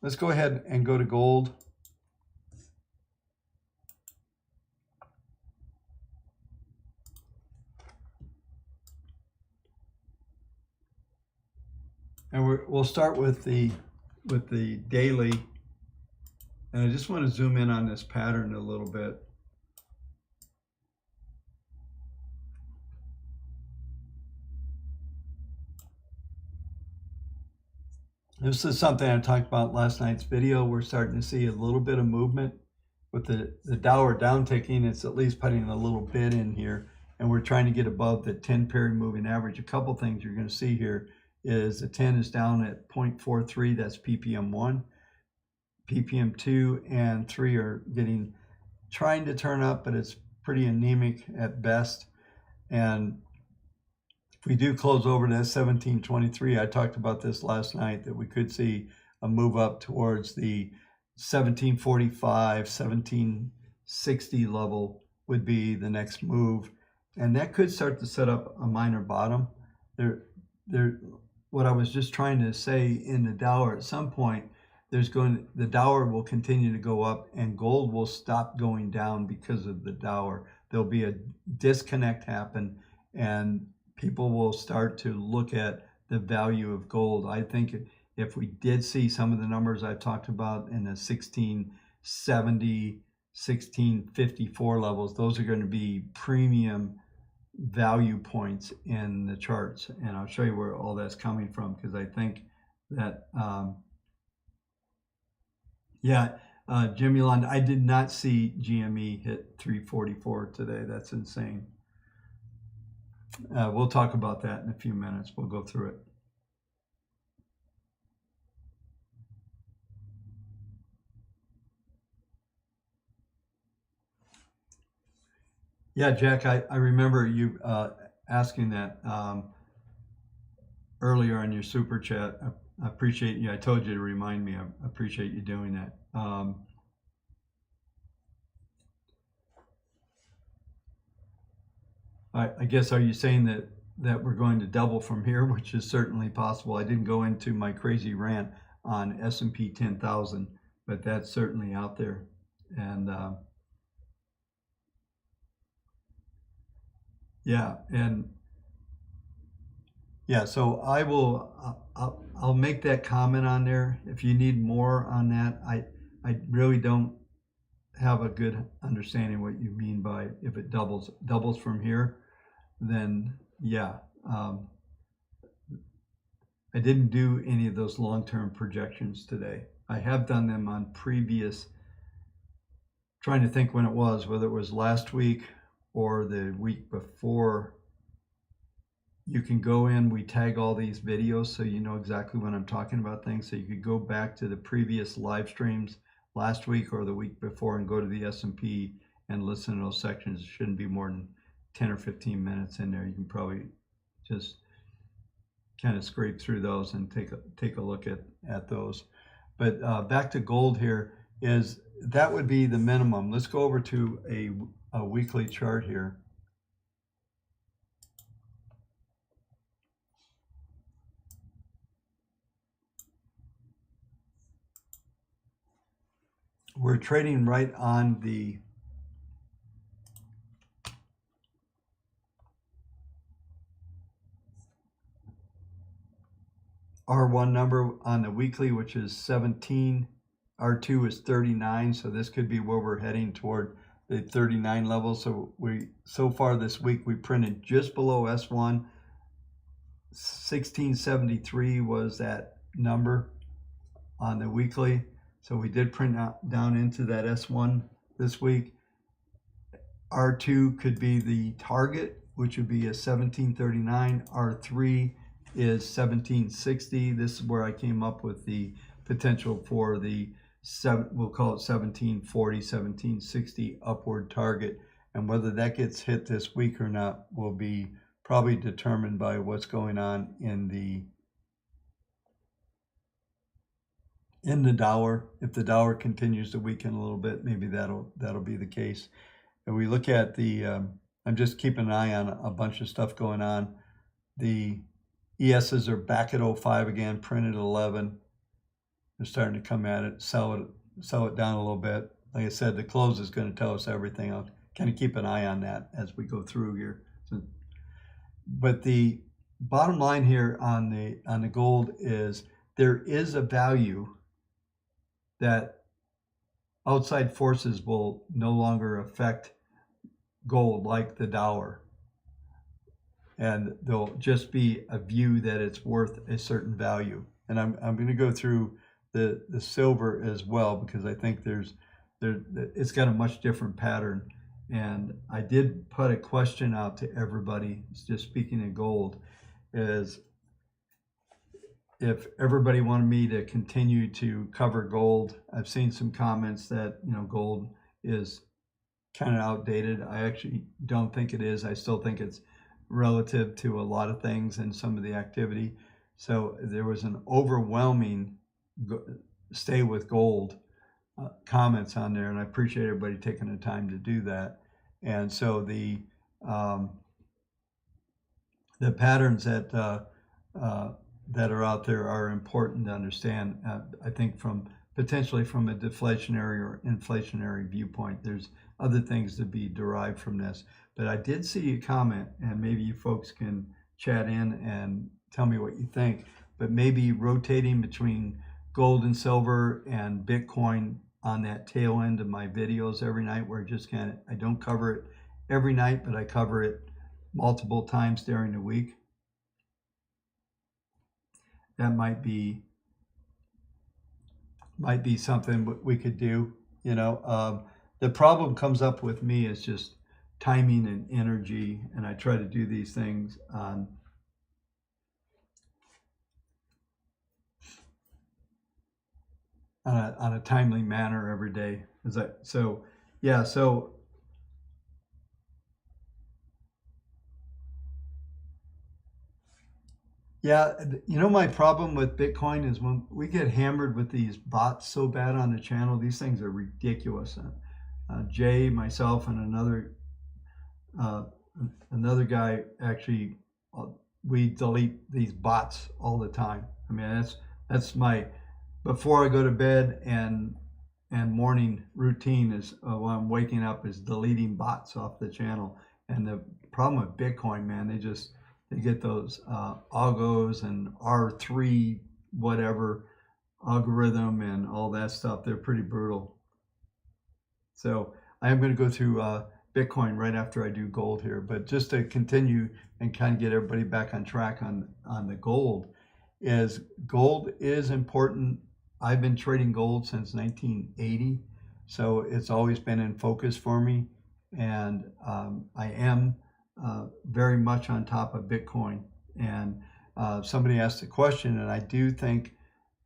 ahead and go to gold. And we'll start with the daily. And I just want to zoom in on this pattern a little bit. This is something I talked about last night's video. We're starting to see a little bit of movement with the Dow down ticking. It's at least putting a little bit in here, and we're trying to get above the 10 period moving average. A couple things you're going to see here is the 10 is down at 0.43. That's ppm 1, ppm 2, and 3 are trying to turn up, but it's pretty anemic at best. And if we do close over to 1723, I talked about this last night, that we could see a move up towards the 1745, 1760 level would be the next move. And that could start to set up a minor bottom. What I was just trying to say in the Dow, at some point, the Dow will continue to go up and gold will stop going down because of the Dow. There'll be a disconnect happen and people will start to look at the value of gold. I think if we did see some of the numbers I've talked about in the 1670, 1654 levels, those are going to be premium value points in the charts. And I'll show you where all that's coming from, because I think that, Jimmy Lund, I did not see GME hit 344 today. That's insane. We'll talk about that in a few minutes. We'll go through it. Yeah, Jack, I remember you asking that earlier on your super chat. I appreciate you. I told you to remind me. I appreciate you doing that. I guess, are you saying that we're going to double from here, which is certainly possible? I didn't go into my crazy rant on S&P 10,000, but that's certainly out there. And so I'll make that comment on there. If you need more on that, I really don't have a good understanding what you mean by if it doubles from here, then yeah. I didn't do any of those long-term projections today. I have done them on previous, trying to think when it was, whether it was last week or the week before. You can go in, we tag all these videos so you know exactly when I'm talking about things. So you could go back to the previous live streams last week or the week before and go to the S&P and listen to those sections. It shouldn't be more than 10 or 15 minutes in there. You can probably just kind of scrape through those and take a look at those. But back to gold here, is that would be the minimum. Let's go over to a weekly chart here. We're trading right on the R1 number on the weekly, which is 17. R2 is 39, so this could be where we're heading toward the 39 level. So so far this week we printed just below S1. 1673 was that number on the weekly. So we did print out down into that S1 this week. R2 could be the target, which would be a 1739. R3 is 1760. This is where I came up with the potential for the we'll call it 1740, 1760 upward target. And whether that gets hit this week or not will be probably determined by what's going on in the Dow. If the Dow continues to weaken a little bit, maybe that'll be the case. And we look at the, I'm just keeping an eye on a bunch of stuff going on. The ESs are back at 05 again, printed at 11. They're starting to come at it, sell it down a little bit. Like I said, the close is going to tell us everything. I'll kind of keep an eye on that as we go through here. But the bottom line here on the gold is there is a value that outside forces will no longer affect gold like the Dow, and there'll just be a view that it's worth a certain value. And I'm going to go through the silver as well, because I think it's got a much different pattern. And I did put a question out to everybody, just speaking of gold, is if everybody wanted me to continue to cover gold. I've seen some comments that, gold is kind of outdated. I actually don't think it is. I still think it's relative to a lot of things and some of the activity. So there was an overwhelming stay with gold comments on there, and I appreciate everybody taking the time to do that. And so the patterns that are out there are important to understand. I think potentially from a deflationary or inflationary viewpoint, there's other things to be derived from this. But I did see a comment, and maybe you folks can chat in and tell me what you think, but maybe rotating between gold and silver and Bitcoin on that tail end of my videos every night, where I don't cover it every night, but I cover it multiple times during the week. That might be something we could do. The problem comes up with me is just timing and energy, and I try to do these things on a timely manner every day. My problem with Bitcoin is when we get hammered with these bots so bad on the channel. These things are ridiculous. Jay, myself, and another guy, actually, we delete these bots all the time. I mean, that's my before I go to bed and morning routine is when I'm waking up is deleting bots off the channel. And the problem with Bitcoin, man, they get those algos and R3 whatever algorithm and all that stuff. They're pretty brutal. So I am going to go through Bitcoin right after I do gold here, but just to continue and kind of get everybody back on track on the gold is important. I've been trading gold since 1980, so it's always been in focus for me, and I am very much on top of Bitcoin. And somebody asked a question, and I do think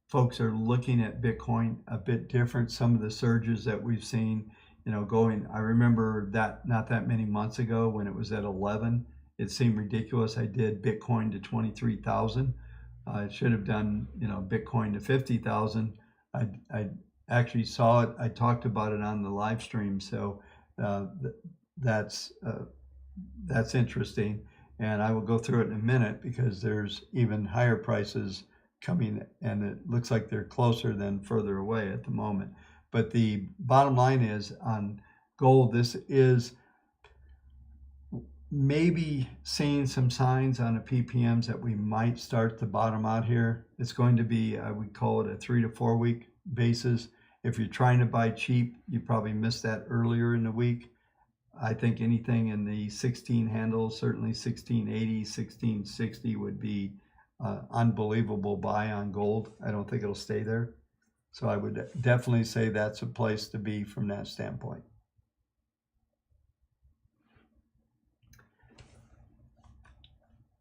folks are looking at Bitcoin a bit different. Some of the surges that we've seen, I remember that not that many months ago when it was at 11, it seemed ridiculous. I did Bitcoin to 23,000. I should have done, Bitcoin to 50,000. I actually saw it. I talked about it on the live stream. So that's interesting. And I will go through it in a minute, because there's even higher prices coming, and it looks like they're closer than further away at the moment. But the bottom line is on gold, this is maybe seeing some signs on the PPMs that we might start to bottom out here. It's going to be, I would call it a 3 to 4 week basis. If you're trying to buy cheap, you probably missed that earlier in the week. I think anything in the 16 handle, certainly 1680, 1660 would be unbelievable buy on gold. I don't think it'll stay there. So I would definitely say that's a place to be from that standpoint.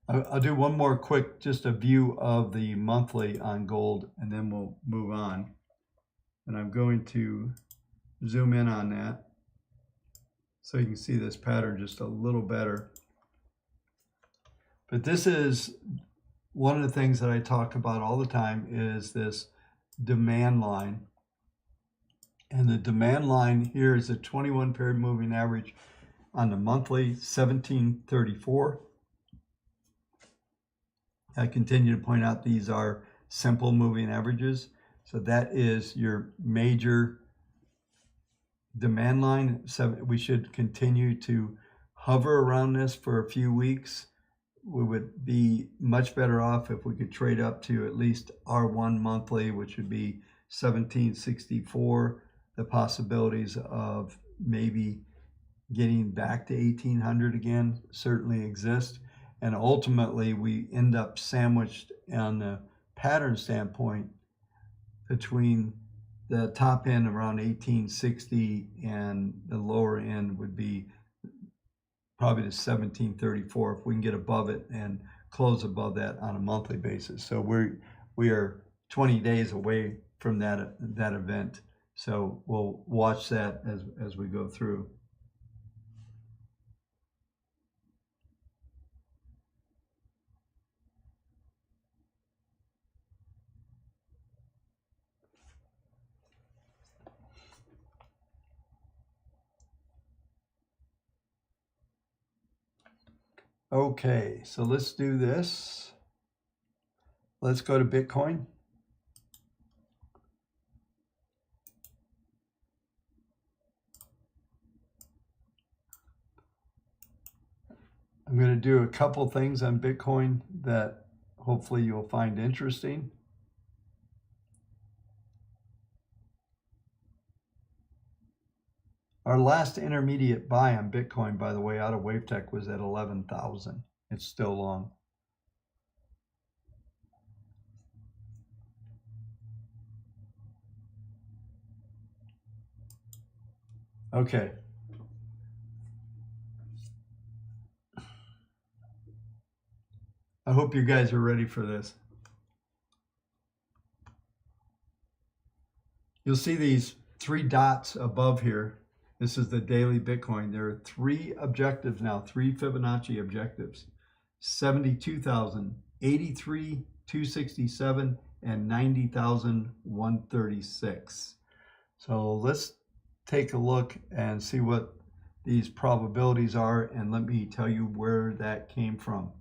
I'll do one more quick, just a view of the monthly on gold, and then we'll move on. And I'm going to zoom in on that so you can see this pattern just a little better. But this is one of the things that I talk about all the time, is this demand line. And the demand line here is a 21 period moving average on the monthly, 1734. I continue to point out these are simple moving averages. So that is your major demand line. So we should continue to hover around this for a few weeks. We would be much better off if we could trade up to at least R1 monthly, which would be 1764. The possibilities of maybe getting back to 1800 again certainly exist. And ultimately, we end up sandwiched on the pattern standpoint between the top end around 1860 and the lower end would be probably to 1734 if we can get above it and close above that on a monthly basis. So we are 20 days away from that event. So we'll watch that as we go through. Okay, so let's do this. Let's go to Bitcoin. I'm going to do a couple things on Bitcoin that hopefully you'll find interesting. Our last intermediate buy on Bitcoin, by the way, out of WaveTech was at 11,000. It's still long. Okay. I hope you guys are ready for this. You'll see these three dots above here. This is the daily Bitcoin. There are three objectives now, three Fibonacci objectives: 72,000, 83, 267, and 90,136. So let's take a look and see what these probabilities are, and let me tell you where that came from.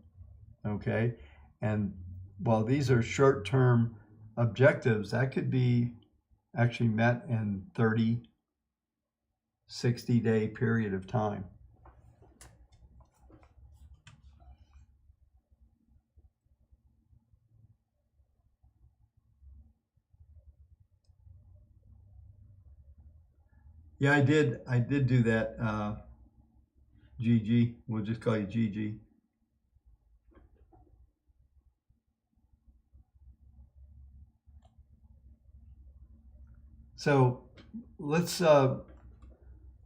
Okay, and while these are short-term objectives, that could be actually met in 30, 60-day period of time. Yeah, I did do that. GG, we'll just call you GG. So let's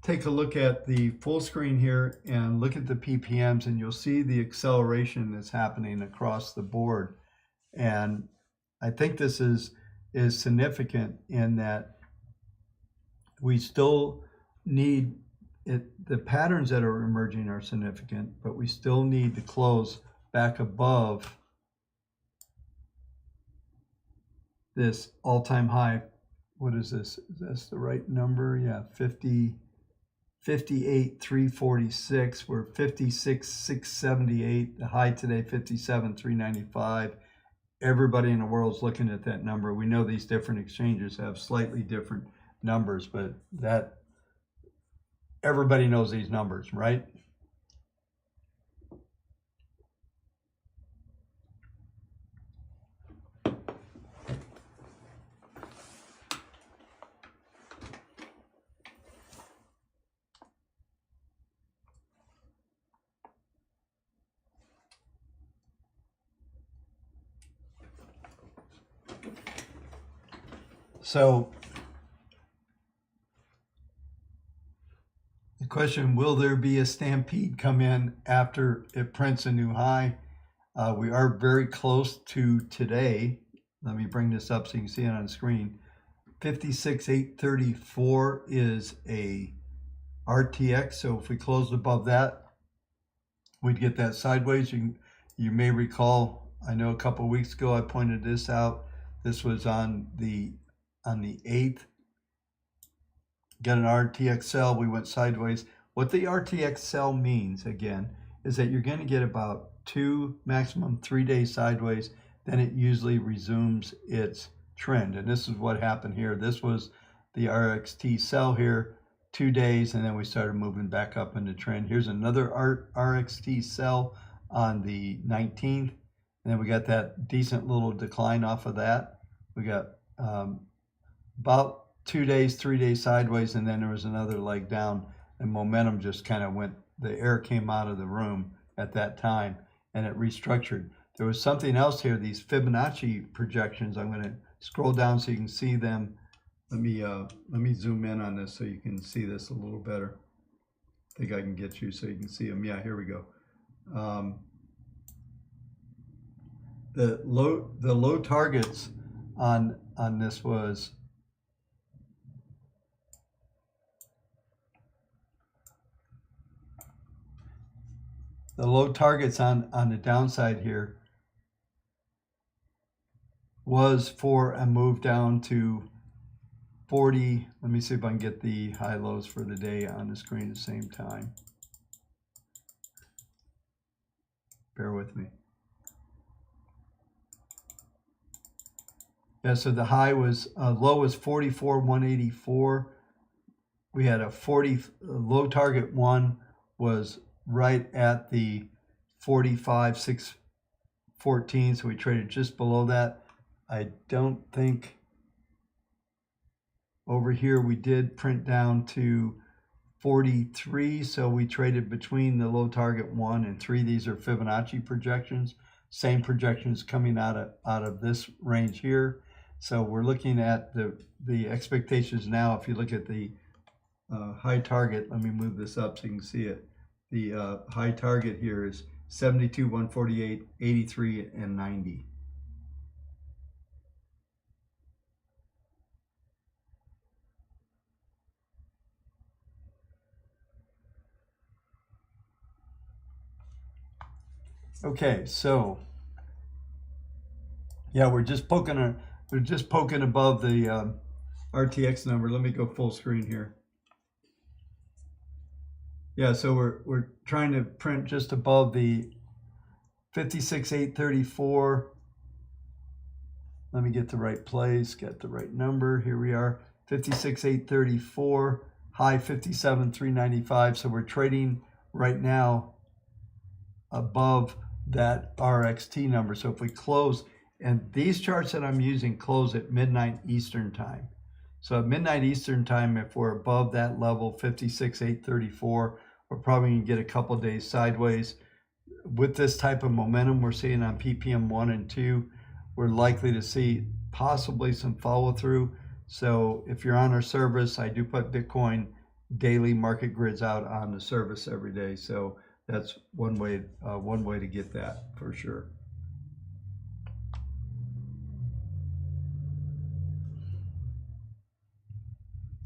take a look at the full screen here and look at the PPMs, and you'll see the acceleration that's happening across the board. And I think this is significant in that we still need it. The patterns that are emerging are significant, but we still need to close back above this all-time high. What is this? Is this the right number? Yeah, 58,346. We're 56,678. The high today, 57,395. Everybody in the world's looking at that number. We know these different exchanges have slightly different numbers, but that everybody knows these numbers, right? So the question, will there be a stampede come in after it prints a new high? We are very close to today. Let me bring this up so you can see it on screen. 56,834 is a RTX. So if we closed above that, we'd get that sideways. You may recall, I know a couple of weeks ago I pointed this out. This was on the 8th. Got an RTX sell, we went sideways. What the RTX sell means, again, is that you're going to get about 2, maximum 3 days sideways, then it usually resumes its trend. And this is what happened here. This was the RXT sell here, 2 days, and then we started moving back up into trend. Here's another RXT sell on the 19th, and then we got that decent little decline off of that. We got about 2 days, 3 days sideways, and then there was another leg down, and momentum just kind of went, the air came out of the room at that time, and it restructured. There was something else here, these Fibonacci projections. I'm going to scroll down so you can see them. Let me zoom in on this so you can see this a little better. I think I can get you so you can see them. Yeah, here we go. The low targets on this was the low targets on the downside here was for a move down to 40. Let me see if I can get the high lows for the day on the screen at the same time. Bear with me. Yeah, so the high was, low was 44,184. We had a low target one was right at the 45,614, so we traded just below that. I don't think over here we did print down to 43, so we traded between the low target 1 and 3. These are Fibonacci projections, same projections coming out of this range here. So we're looking at the expectations now. If you look at the high target, let me move this up so you can see it. The high target here is 72, 148, 83, and 90. Okay, so yeah, we're just poking above the RTX number. Let me go full screen here. Yeah, so we're trying to print just above the 56,834. Let me get the right place, get the right number. Here we are, 56,834, high 57,395. So we're trading right now above that RXT number. So if we close, and these charts that I'm using close at midnight Eastern time. So at midnight Eastern time, if we're above that level, 56,834, we're probably going to get a couple days sideways. With this type of momentum we're seeing on PPM 1 and 2, we're likely to see possibly some follow through. So if you're on our service, I do put Bitcoin daily market grids out on the service every day. So that's one way to get that for sure.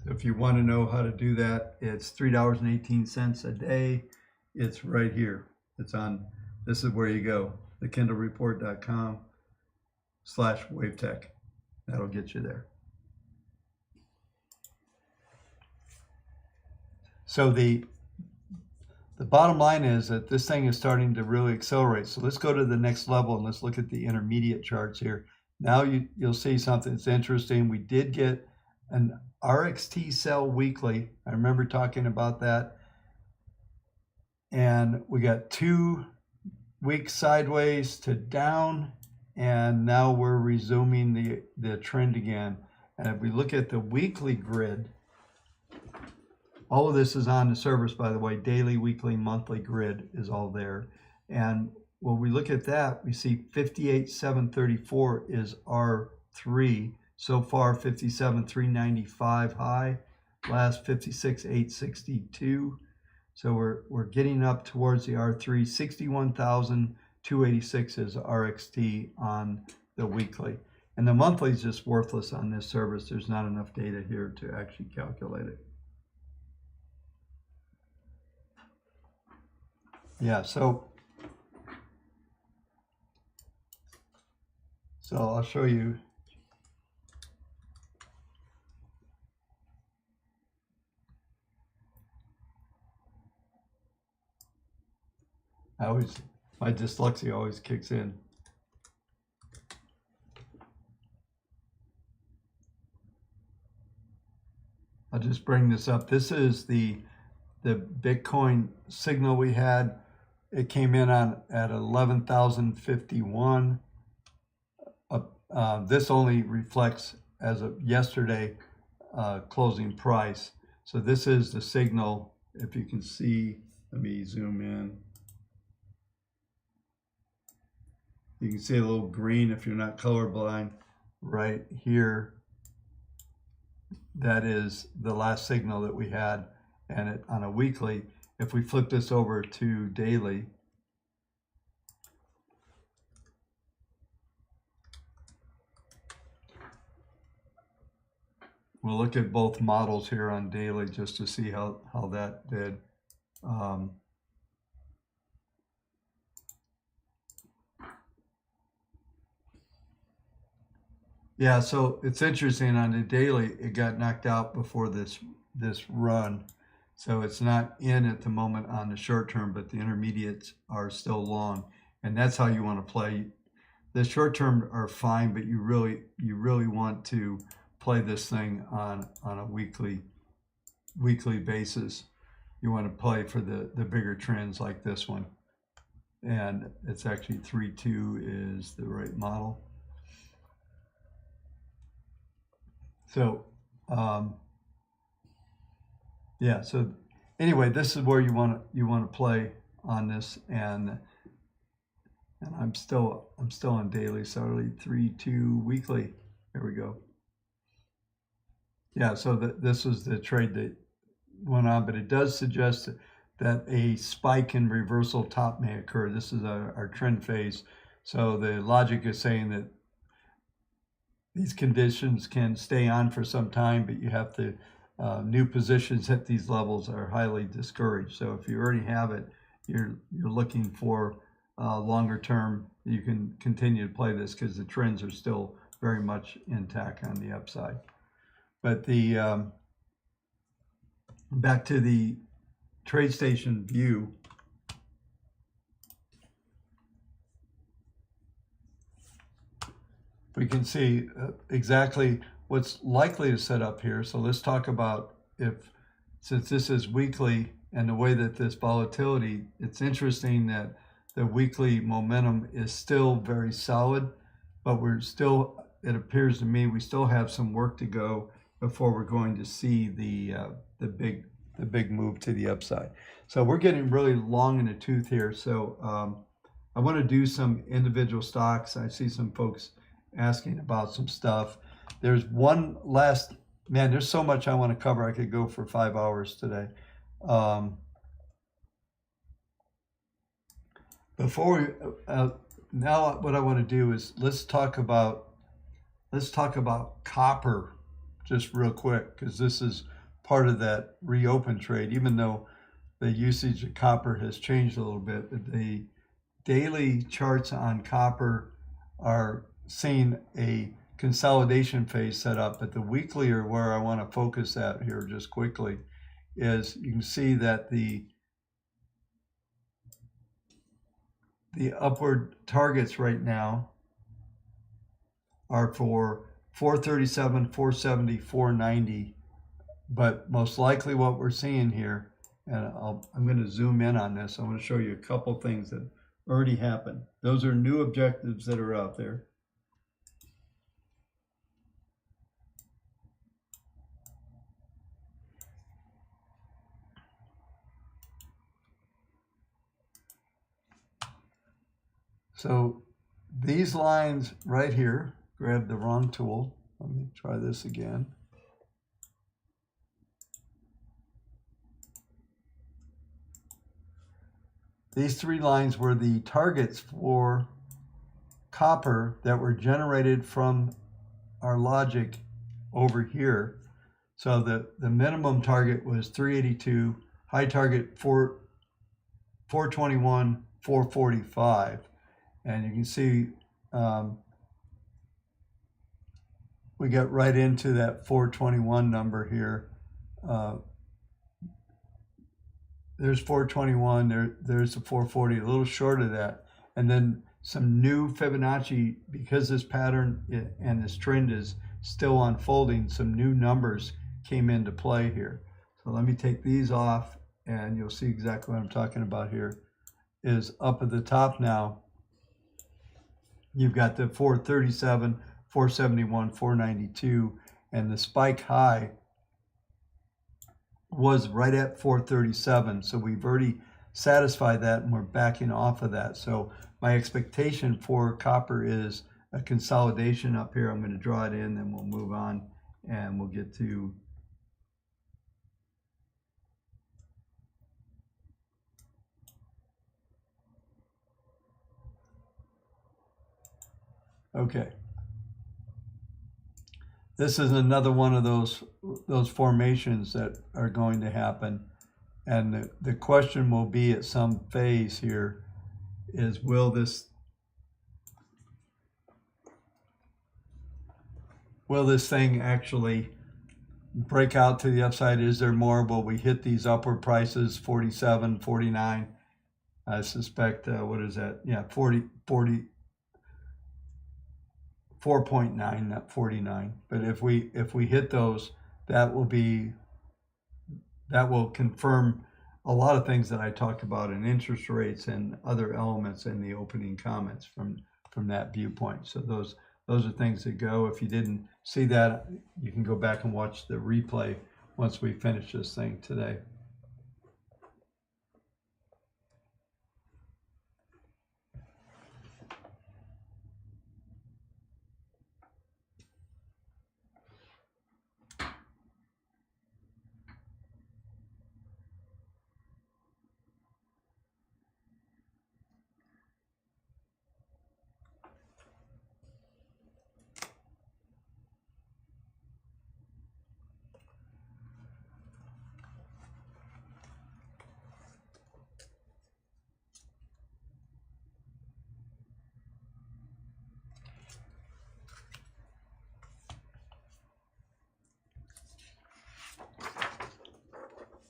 So if you want to know how to do that, it's $3.18 a day. It's right here. It's on, this is where you go, thekendallreport.com/wavetech. That'll get you there. So the bottom line is that this thing is starting to really accelerate. So let's go to the next level and let's look at the intermediate charts here. Now you'll see something that's interesting. We did get an RXT sell weekly. I remember talking about that. And we got 2 weeks sideways to down, and now we're resuming the trend again. And if we look at the weekly grid, all of this is on the service, by the way. Daily, weekly, monthly grid is all there. And when we look at that, we see 58,734 is R3. So far, 57,395 high, last 56,862. So we're getting up towards the R3. 61,286 is RXT on the weekly. And the monthly is just worthless on this service. There's not enough data here to actually calculate it. Yeah, so I'll show you. My dyslexia always kicks in. I'll just bring this up. This is the Bitcoin signal we had. It came in at 11,051. This only reflects as of yesterday closing price. So this is the signal. If you can see, let me zoom in. You can see a little green if you're not colorblind right here. That is the last signal that we had, and on a weekly. If we flip this over to daily, we'll look at both models here on daily just to see how that did. Yeah, so it's interesting on the daily, it got knocked out before this run. So it's not in at the moment on the short term, but the intermediates are still long. And that's how you want to play. The short term are fine, but you really want to play this thing on a weekly basis. You want to play for the bigger trends like this one. And it's actually 3.2 is the right model. So, yeah. So, anyway, this is where you want to play on this, and I'm still on daily. So, 3.2 weekly. Here we go. Yeah. So this was the trade that went on, but it does suggest that a spike in reversal top may occur. This is our trend phase. So the logic is saying that these conditions can stay on for some time, but you have to, new positions at these levels are highly discouraged. So if you already have it, you're looking for longer term, you can continue to play this because the trends are still very much intact on the upside. But the back to the TradeStation view. We can see exactly what's likely to set up here. So let's talk about since this is weekly and the way that this volatility, it's interesting that the weekly momentum is still very solid, but it appears to me we still have some work to go before we're going to see the big move to the upside. So we're getting really long in the tooth here. So I want to do some individual stocks. I see some folks asking about some stuff. There's one last, man, there's so much I want to cover. I could go for 5 hours today. Now what I want to do is let's talk about copper just real quick, because this is part of that reopen trade, even though the usage of copper has changed a little bit. But the daily charts on copper are seeing a consolidation phase set up, but the weekly, or where I want to focus at here just quickly, is you can see that the upward targets right now are for 437, 470, 490, but most likely what we're seeing here, and I'm going to zoom in on this. I want to show you a couple things that already happened. Those are new objectives that are out there. So these lines right here, grab the wrong tool. Let me try this again. These three lines were the targets for copper that were generated from our logic over here. So the minimum target was 382, high target 421, 445. And you can see we got right into that 421 number here. There's 421, there's the 440, a little short of that. And then some new Fibonacci, because this pattern and this trend is still unfolding, some new numbers came into play here. So let me take these off and you'll see exactly what I'm talking about here. Is up at the top now, you've got the 437, 471, 492, and the spike high was right at 437. So we've already satisfied that and we're backing off of that. So my expectation for copper is a consolidation up here. I'm going to draw it in, then we'll move on and we'll get to okay. This is another one of those formations that are going to happen. And the question will be at some phase here is, will this thing actually break out to the upside? Is there more? Will we hit these upward prices, 47, 49? I suspect, what is that? Yeah, 4.9, not 49. But if we hit those, that will confirm a lot of things that I talked about in interest rates and other elements in the opening comments from that viewpoint. So those are things that go. If you didn't see that, you can go back and watch the replay once we finish this thing today.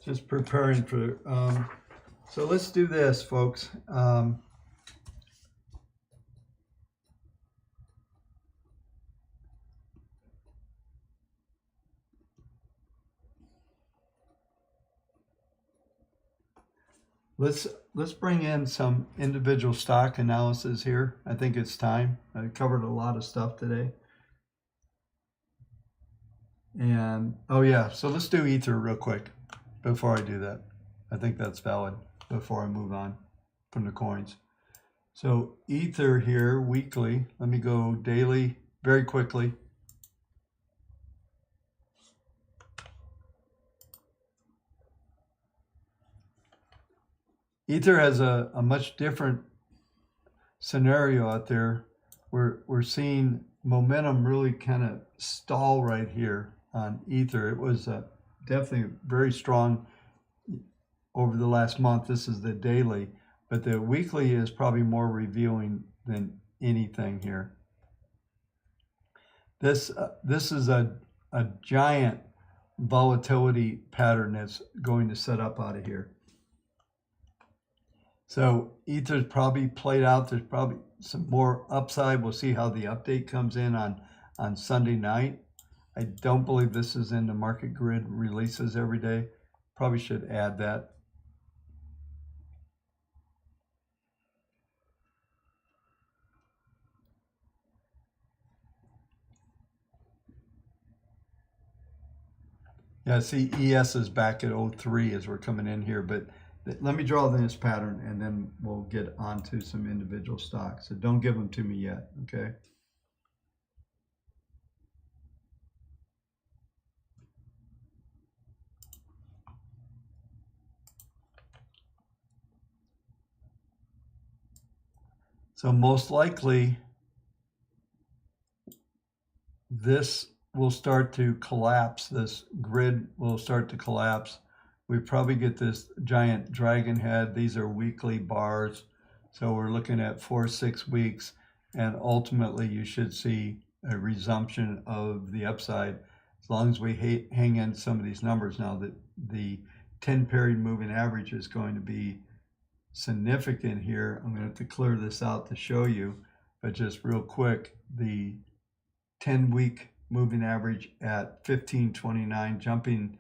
Just preparing for, so let's do this, folks. Let's bring in some individual stock analysis here. I think it's time. I covered a lot of stuff today. And, oh yeah, so let's do Ether real quick before I do that. I think that's valid before I move on from the coins. So Ether here, weekly. Let me go daily very quickly. Ether has a much different scenario out there. We're seeing momentum really kind of stall right here on Ether. It was definitely very strong over the last month. This is the daily, but the weekly is probably more revealing than anything here. This is a giant volatility pattern that's going to set up out of here. So Ether's probably played out. There's probably some more upside. We'll see how the update comes in on Sunday night. I don't believe this is in the market grid releases every day. Probably should add that. Yeah, see, ES is back at 03 as we're coming in here, but let me draw this pattern and then we'll get onto some individual stocks. So don't give them to me yet, okay? So most likely this will start to collapse. This grid will start to collapse. We probably get this giant dragon head. These are weekly bars. So we're looking at 4-6 weeks, and ultimately you should see a resumption of the upside as long as we hang in some of these numbers. Now that the 10 period moving average is going to be significant here. I'm going to have to clear this out to show you, but just real quick, the 10-week moving average at 15.29, jumping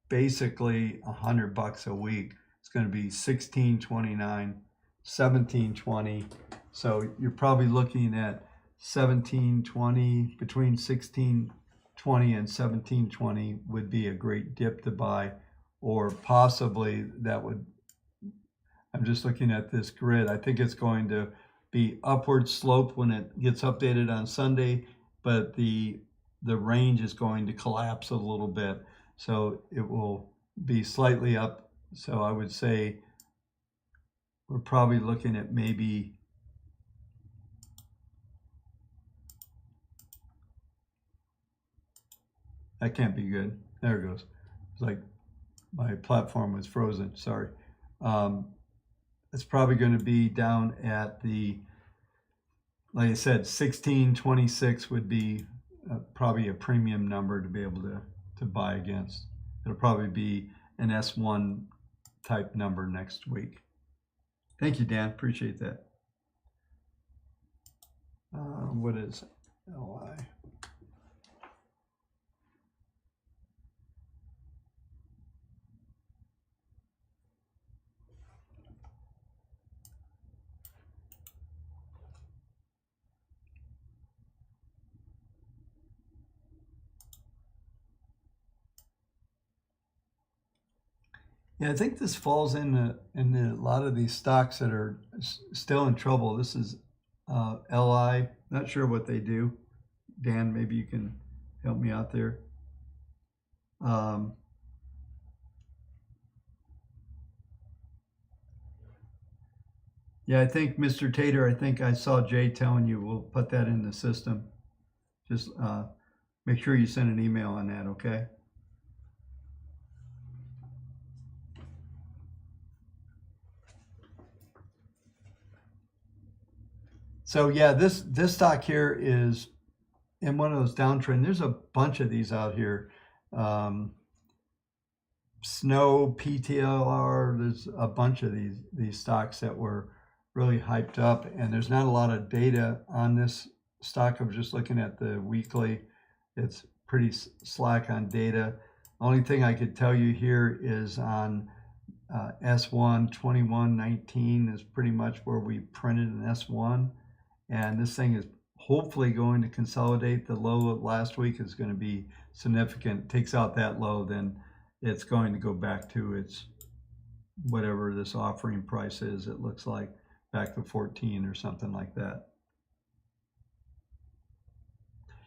basically $100 a week. It's going to be 16.29, 17.20. So you're probably looking at 17.20, between 16.20 and 17.20 would be a great dip to buy, or possibly that would, I'm just looking at this grid. I think it's going to be upward slope when it gets updated on Sunday, but the range is going to collapse a little bit. So it will be slightly up. So I would say we're probably looking at maybe that can't be good. There it goes. It's like my platform was frozen. Sorry. It's probably going to be down at the, like I said, 16.26 would be probably a premium number to be able to buy against. It'll probably be an S1 type number next week. Thank you, Dan. Appreciate that. What is LI? Yeah, I think this falls in a lot of these stocks that are still in trouble. This is LI. Not sure what they do. Dan, maybe you can help me out there. Yeah, I think Mr. Tater, I think I saw Jay telling you we'll put that in the system. Just make sure you send an email on that, okay? So yeah, this stock here is in one of those downtrend. There's a bunch of these out here. Snow, PTLR, there's a bunch of these stocks that were really hyped up, and there's not a lot of data on this stock. I was just looking at the weekly. It's pretty slack on data. Only thing I could tell you here is on S1 2119 is pretty much where we printed an S1, and this thing is hopefully going to consolidate. The low last week is going to be significant. Takes out that low, then it's going to go back to its whatever this offering price is. It looks like back to 14 or something like that.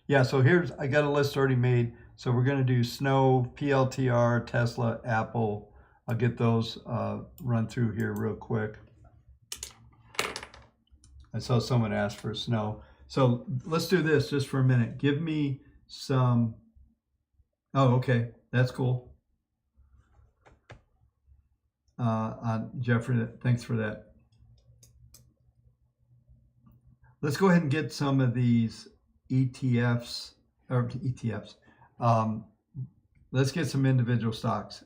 Yeah, so here's, I got a list already made. So we're going to do Snow, PLTR, Tesla, Apple. I'll get those run through here real quick. I saw someone ask for Snow. So let's do this just for a minute. Give me some, oh, okay, that's cool. Jeffrey, thanks for that. Let's go ahead and get some of these ETFs, or ETFs. Let's get some individual stocks.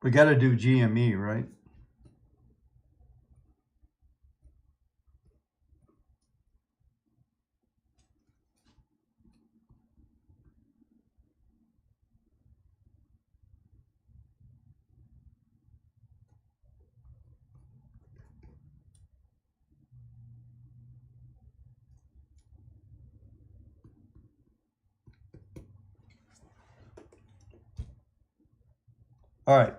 We got to do GME, right? All right,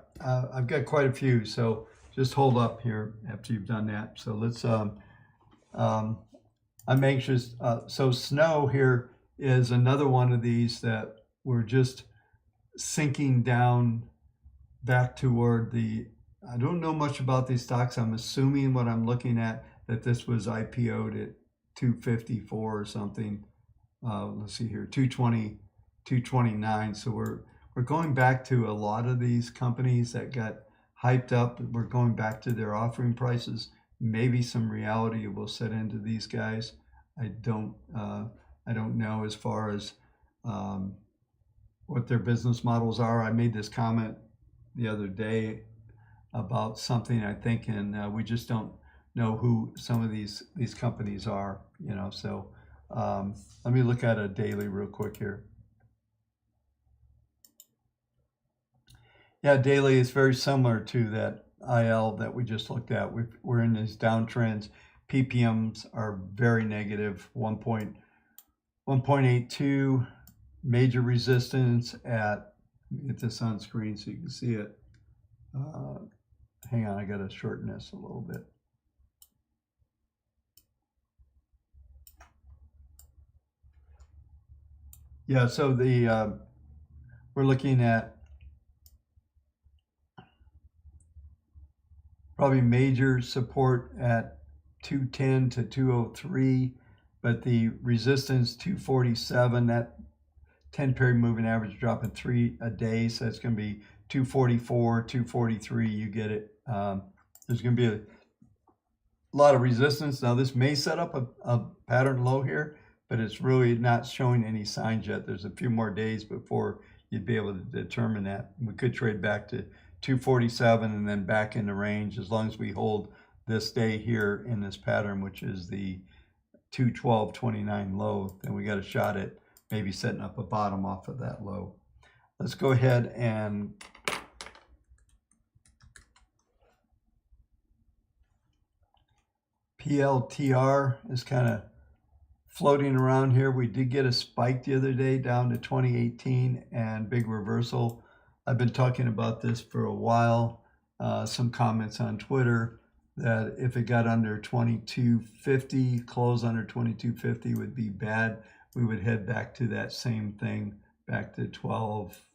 I've got quite a few, so just hold up here after you've done that. So let's, I'm anxious. So snow here is another one of these that we're just sinking down back toward the, I don't know much about these stocks. I'm assuming what I'm looking at, that this was IPO'd at 254 or something. Let's see here, 220, 229. So we're going back to a lot of these companies that got hyped up. We're going back to their offering prices. Maybe some reality will set into these guys. I don't know as far as what their business models are. I made this comment the other day about something, I think, and we just don't know who some of these companies are, you know. So let me look at a daily real quick here. Yeah, daily is very similar to that IL that we just looked at. We're in these downtrends. PPMs are very negative, 1.82. Major resistance at, let me get this on screen so you can see it. Hang on, I got to shorten this a little bit. Yeah, so the we're looking at probably major support at 210 to 203, but the resistance 247, that 10 period moving average dropping 3 a day, so it's going to be 244, 243. You get it. There's going to be a lot of resistance. Now this may set up a pattern low here, but it's really not showing any signs yet. There's a few more days before you'd be able to determine that. We could trade back to 247 and then back in the range as long as we hold this day here in this pattern, which is the 212.29 low. Then we got a shot at maybe setting up a bottom off of that low. Let's go ahead and PLTR is kind of floating around here. We did get a spike the other day down to 2018 and big reversal. I've been talking about this for a while. Some comments on Twitter that if it got under 2250, close under 2250 would be bad. We would head back to that same thing, back to 12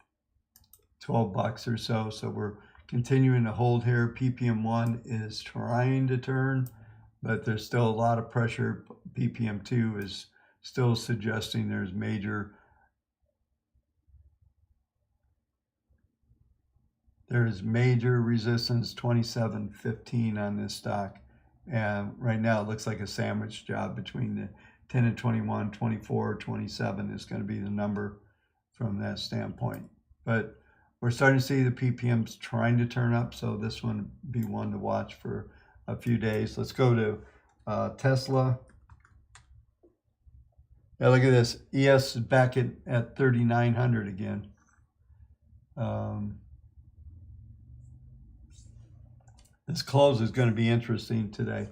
bucks or so. So we're continuing to hold here. PPM1 is trying to turn, but there's still a lot of pressure. PPM2 is still suggesting there's major resistance, 27.15 on this stock. And right now it looks like a sandwich job between the 10 and 21, 24, 27 is going to be the number from that standpoint. But we're starting to see the PPMs trying to turn up, so this one would be one to watch for a few days. Let's go to Tesla. Yeah, look at this. ES is back at 3,900 again. This close is going to be interesting today.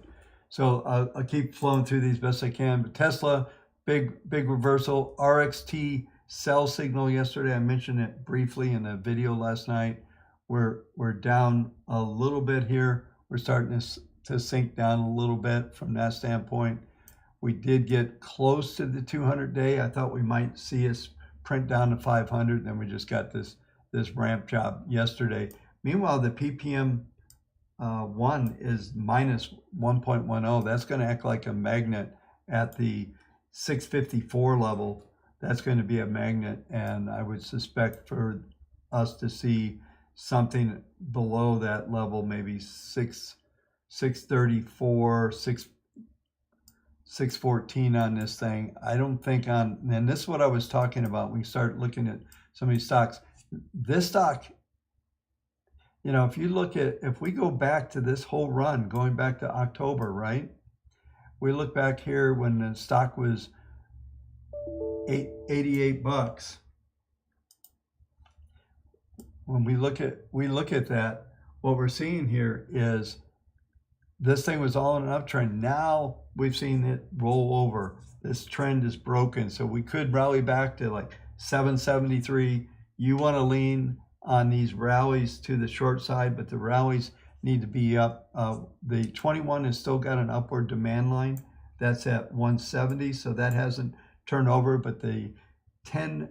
So I'll keep flowing through these best I can. But Tesla, big reversal. RXT sell signal yesterday. I mentioned it briefly in a video last night. We're down a little bit here. We're starting to sink down a little bit from that standpoint. We did get close to the 200-day. I thought we might see us print down to 500. Then we just got this ramp job yesterday. Meanwhile, the PPM 1 is minus 1.10. That's going to act like a magnet at the 654 level. That's going to be a magnet, and I would suspect for us to see something below that level, maybe 634, 614 on this thing. I don't think on, and this is what I was talking about when we start looking at some of these stocks. This stock, you know, if we go back to this whole run, going back to October, right? We look back here when the stock was 88 bucks. When we look at that, what we're seeing here is this thing was all in an uptrend. Now we've seen it roll over. This trend is broken, so we could rally back to like 773. You want to lean on these rallies to the short side, but the rallies need to be up. The 21 has still got an upward demand line. That's at 170, so that hasn't turned over, but the 10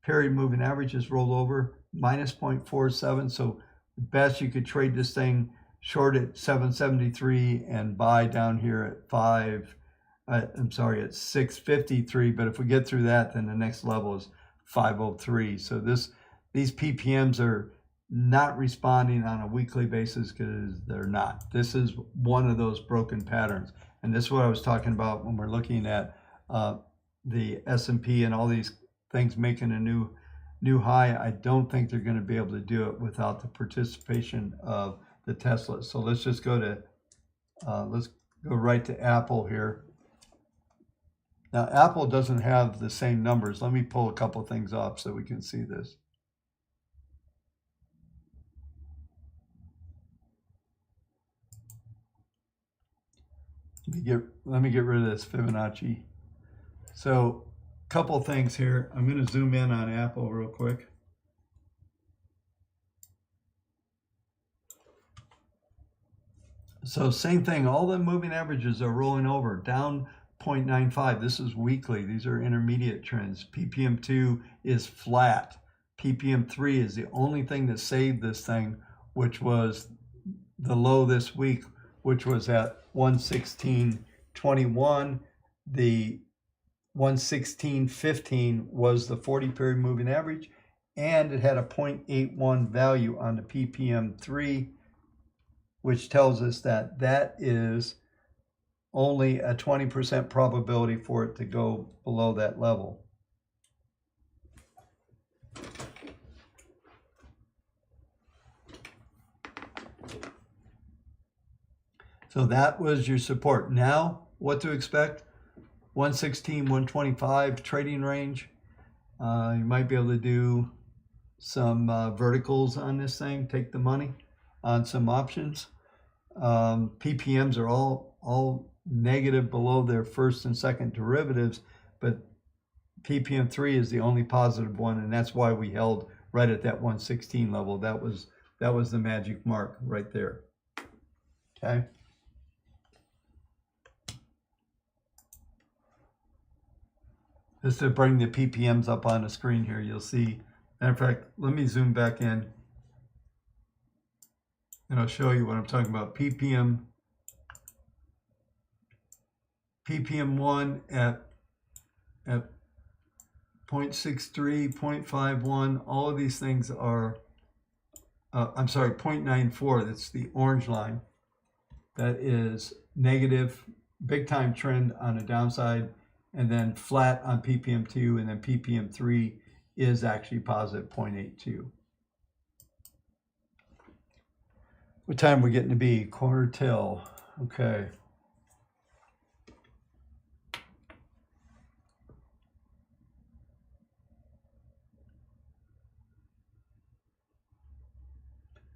period moving average has rolled over minus 0.47. So best you could trade this thing short at 773 and buy down here at at 653. But if we get through that, then the next level is 503. So these PPMs are not responding on a weekly basis because they're not. This is one of those broken patterns. And this is what I was talking about when we're looking at the S&P and all these things making a new high. I don't think they're going to be able to do it without the participation of the Tesla. So let's just go to, let's go right to Apple here. Now, Apple doesn't have the same numbers. Let me pull a couple things off so we can see this. Let me get rid of this Fibonacci. So a couple things here. I'm going to zoom in on Apple real quick. So same thing, all the moving averages are rolling over, down 0.95. This is weekly. These are intermediate trends. PPM2 is flat. PPM3 is the only thing that saved this thing, which was the low this week, which was at 116.21. The 116.15 was the 40 period moving average, and it had a 0.81 value on the PPM3, which tells us that that is only a 20% probability for it to go below that level. So that was your support. Now, what to expect? 116, 125 trading range. You might be able to do some verticals on this thing, take the money on some options. PPMs are all negative below their first and second derivatives, but PPM3 is the only positive one, and that's why we held right at that 116 level. That was the magic mark right there. Okay. Just to bring the PPMs up on the screen here, you'll see. Matter of fact, let me zoom back in, and I'll show you what I'm talking about. PPM1 at 0.63, 0.51, all of these things are, I'm sorry, 0.94, that's the orange line. That is negative, big time trend on the downside, and then flat on PPM2, and then PPM3 is actually positive 0.82. What time are we getting to be? Quarter till. Okay.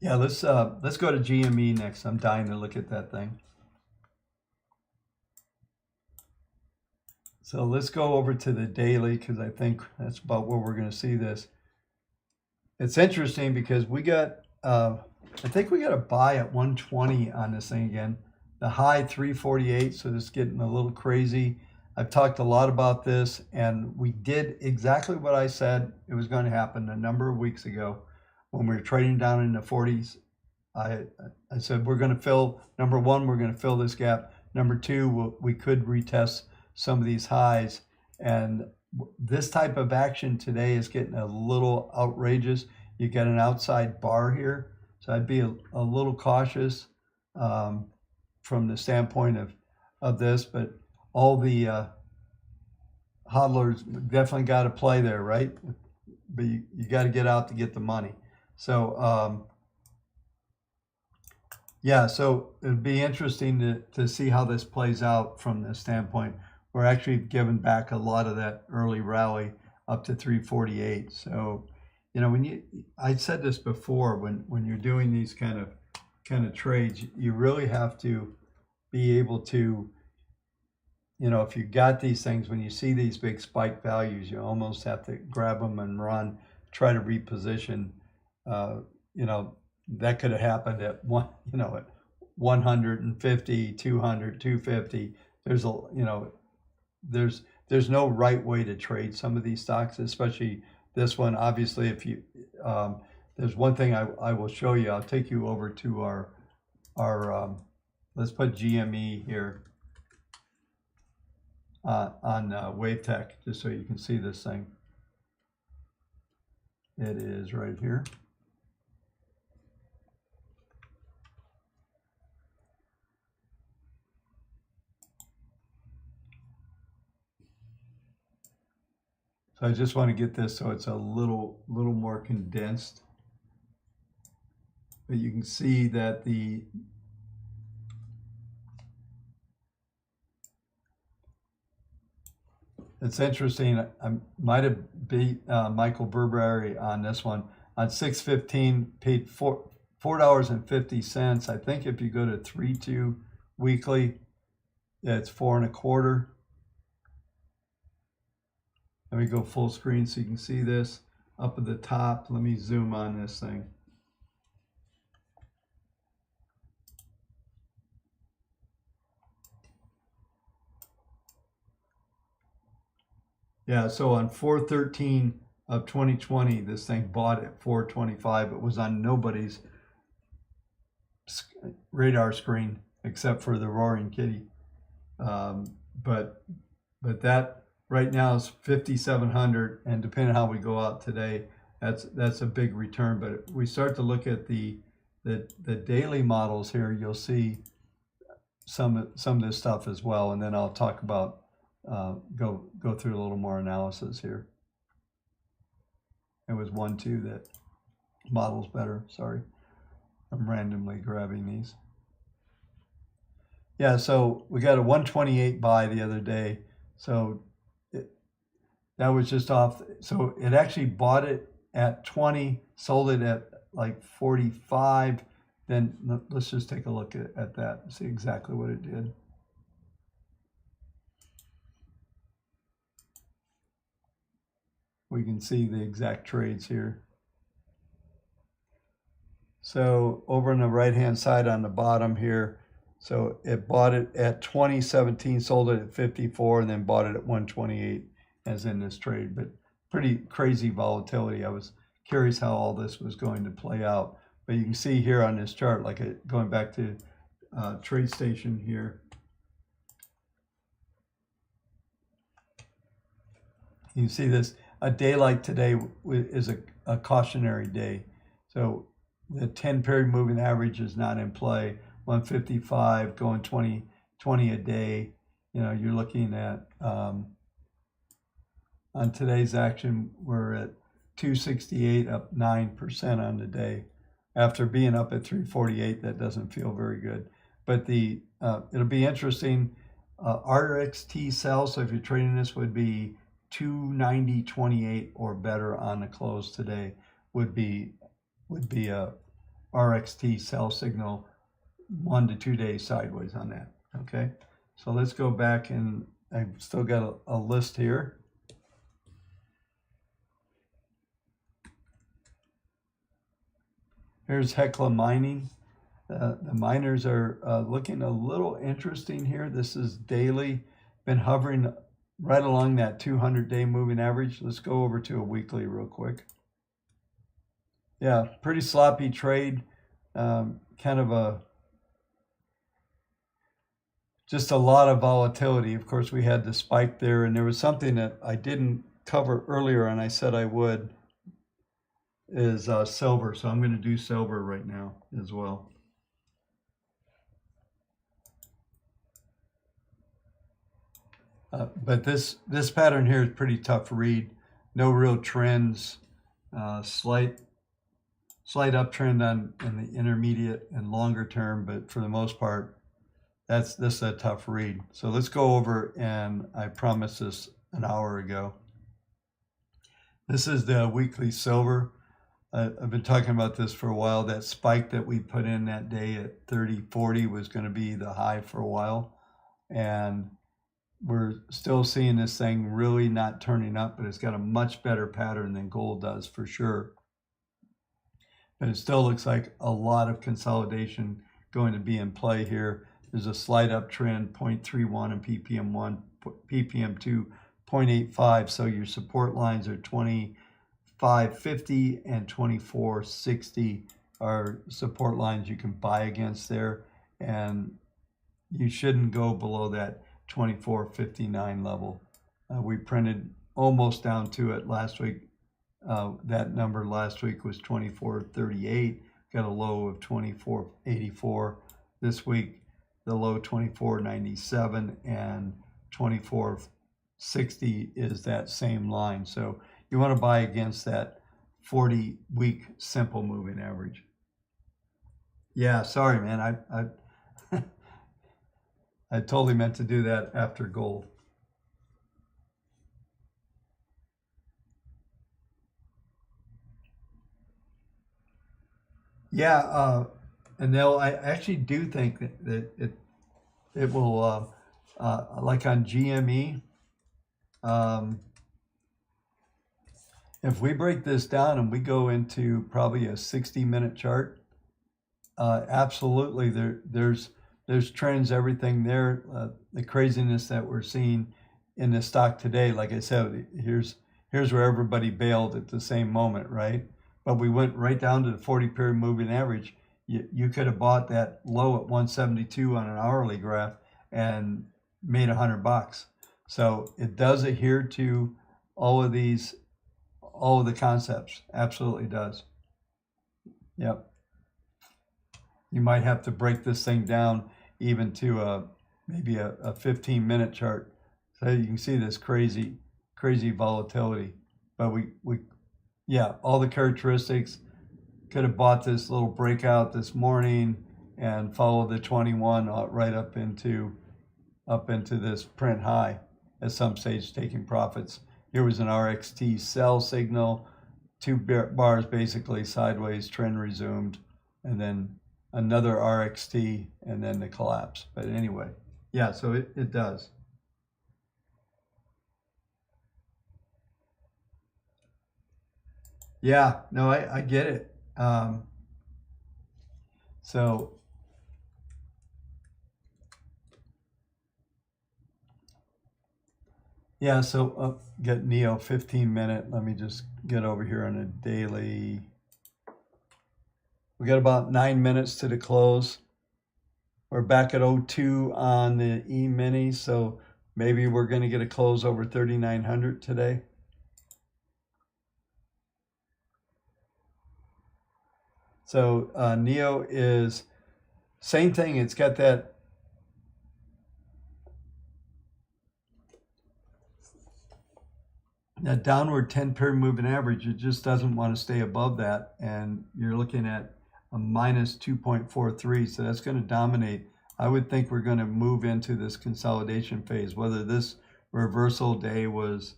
Yeah, let's go to GME next. I'm dying to look at that thing. So let's go over to the daily, because I think that's about where we're going to see this. It's interesting because we got, I think we got a buy at 120 on this thing again. The high 348, so this is getting a little crazy. I've talked a lot about this, and we did exactly what I said it was going to happen a number of weeks ago when we were trading down in the 40s. I said we're going to fill, number one, we're going to fill this gap. Number two, we could retest some of these highs, and this type of action today is getting a little outrageous. You get an outside bar here, so I'd be a little cautious from the standpoint of this, but all the hodlers definitely got to play there, right? But you got to get out to get the money. So yeah, so it'd be interesting to see how this plays out from this standpoint. We're actually giving back a lot of that early rally up to 348. So, you know, I said this before, when you're doing these kind of trades, you really have to be able to, you know, if you got these things, when you see these big spike values, you almost have to grab them and run, try to reposition. you know, that could have happened at one, you know, at 150, 200, 250. There's a, you know, there's no right way to trade some of these stocks, especially this one. Obviously, if you, there's one thing I will show you. I'll take you over to our let's put GME here on WaveTech, just so you can see this thing. It is right here. So I just want to get this so it's a little more condensed. But you can see that it's interesting. I might have beat Michael Burberry on this one. On 615, paid $4.50. I think if you go to 3-2 weekly, it's 4.25. Let me go full screen so you can see this up at the top. Let me zoom on this thing. Yeah, so on 4/13 of 2020, this thing bought at 425. It was on nobody's radar screen except for the Roaring Kitty. But that right now is 5,700, and depending on how we go out today, that's a big return. But if we start to look at the daily models here, you'll see some of this stuff as well, and then I'll talk about go through a little more analysis here. It was 1-2 that models better. Sorry, I'm randomly grabbing these. Yeah, so we got a 128 buy the other day. So that was just off. So it actually bought it at 20, sold it at like 45. Then let's just take a look at that and see exactly what it did. We can see the exact trades here. So over on the right-hand side on the bottom here, so it bought it at 2017, sold it at 54, and then bought it at 128 as in this trade. But pretty crazy volatility. I was curious how all this was going to play out. But you can see here on this chart, like going back to TradeStation here, you can see this. A day like today is a cautionary day. So the 10-period moving average is not in play. 155 going 20 a day. You know, you're looking at on today's action, we're at 268, up 9% on the day. After being up at 348, that doesn't feel very good. But it'll be interesting. RXT sell, so if you're trading this, would be 290.28 or better on the close today. Would be a RXT sell signal, 1 to 2 days sideways on that. Okay, so let's go back, and I've still got a list here. Here's Hecla Mining. The miners are looking a little interesting here. This is daily, been hovering right along that 200-day moving average. Let's go over to a weekly real quick. Yeah, pretty sloppy trade. Kind of just a lot of volatility. Of course, we had the spike there, and there was something that I didn't cover earlier, and I said I would, is silver. So I'm going to do silver right now as well. But this pattern here is pretty tough to read. No real trends. Slight uptrend in the intermediate and longer term, but for the most part, this is a tough read. So let's go over, and I promised this an hour ago. This is the weekly silver. I've been talking about this for a while. That spike that we put in that day at 30.40 was going to be the high for a while, and we're still seeing this thing really not turning up, but it's got a much better pattern than gold does for sure. but it still looks like a lot of consolidation going to be in play here. There's a slight uptrend, 0.31 and ppm1, ppm2, 0.85. So your support lines are 25.50 and 24.60 are support lines you can buy against there, and you shouldn't go below that 24.59 level. We printed almost down to it last week. That number last week was 24.38, got a low of 24.84. This week, the low 24.97 and 24.60 is that same line. So you want to buy against that 40-week simple moving average. Yeah, sorry, man. I totally meant to do that after gold. Yeah, and I actually do think that it will, like on GME, if we break this down and we go into probably a 60-minute chart, absolutely there's trends, everything there. The craziness that we're seeing in the stock today, like I said, here's where everybody bailed at the same moment, right? But we went right down to the 40-period moving average. You could have bought that low at 172 on an hourly graph and made $100. So it does adhere to all of the concepts. Absolutely does. Yep. You might have to break this thing down even to maybe a 15-minute chart, so you can see this crazy volatility. But yeah, all the characteristics. Could have bought this little breakout this morning and followed the 21 right up into this print high at some stage, taking profits. Here was an RXT sell signal, 2 bars basically sideways, trend resumed, and then another RXT, and then the collapse. But anyway, yeah, so it does. Yeah, no, I get it. So yeah, so get Neo 15-minute. Let me just get over here on a daily. We got about 9 minutes to the close. We're back at 02 on the E-mini, so maybe we're going to get a close over 3,900 today. So Neo is same thing. It's got that downward 10-period moving average. It just doesn't want to stay above that, and you're looking at a minus 2.43, so that's going to dominate. I would think we're going to move into this consolidation phase. Whether this reversal day was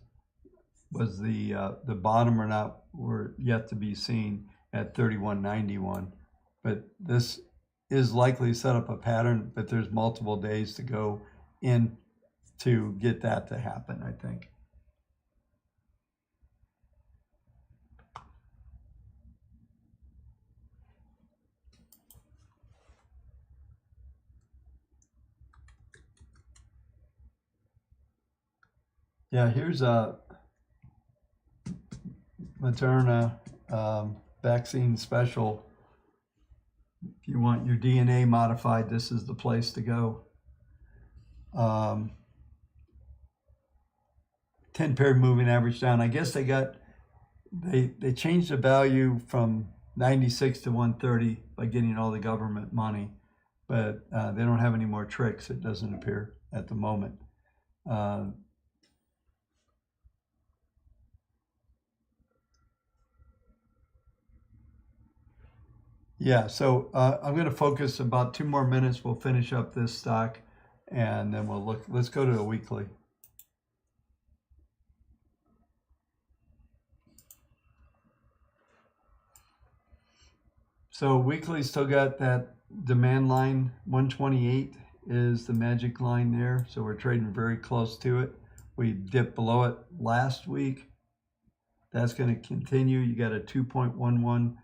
the bottom or not, we're yet to be seen at 31.91. But this is likely to set up a pattern, but there's multiple days to go in to get that to happen, I think. Yeah, here's a Moderna vaccine special. If you want your DNA modified, this is the place to go. 10-period moving average down. I guess they changed the value from 96 to 130 by getting all the government money, but they don't have any more tricks, it doesn't appear at the moment. Yeah, so I'm going to focus about 2 more minutes. We'll finish up this stock, and then we'll look. Let's go to a weekly. So weekly still got that demand line. 128 is the magic line there. So we're trading very close to it. We dipped below it last week. That's going to continue. You got a 2.11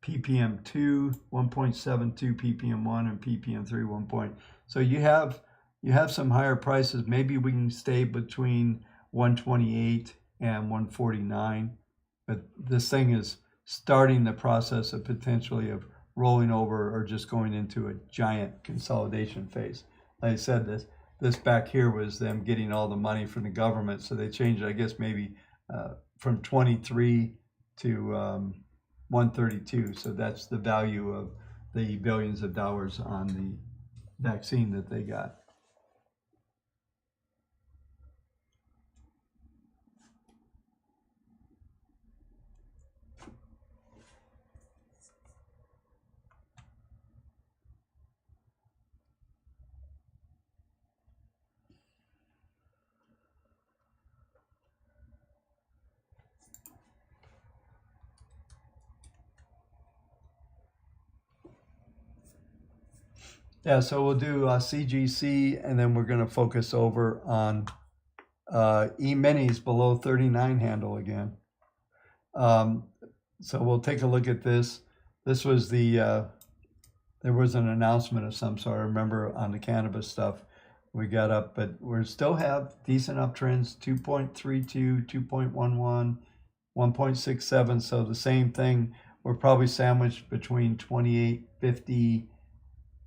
ppm 2, 1.72 ppm 1, and ppm 3 1. So you have some higher prices. Maybe we can stay between 128 and 149, but this thing is starting the process of potentially of rolling over or just going into a giant consolidation phase. Like I said, this back here was them getting all the money from the government, so they changed it, I guess, maybe from 23 to 132. So that's the value of the billions of dollars on the vaccine that they got. Yeah, so we'll do CGC, and then we're going to focus over on E-minis below 39 handle again. So we'll take a look at this. This was the, there was an announcement of some sort, I remember, on the cannabis stuff. We got up, but we still have decent uptrends, 2.32, 2.11, 1.67. So the same thing. We're probably sandwiched between 28.50,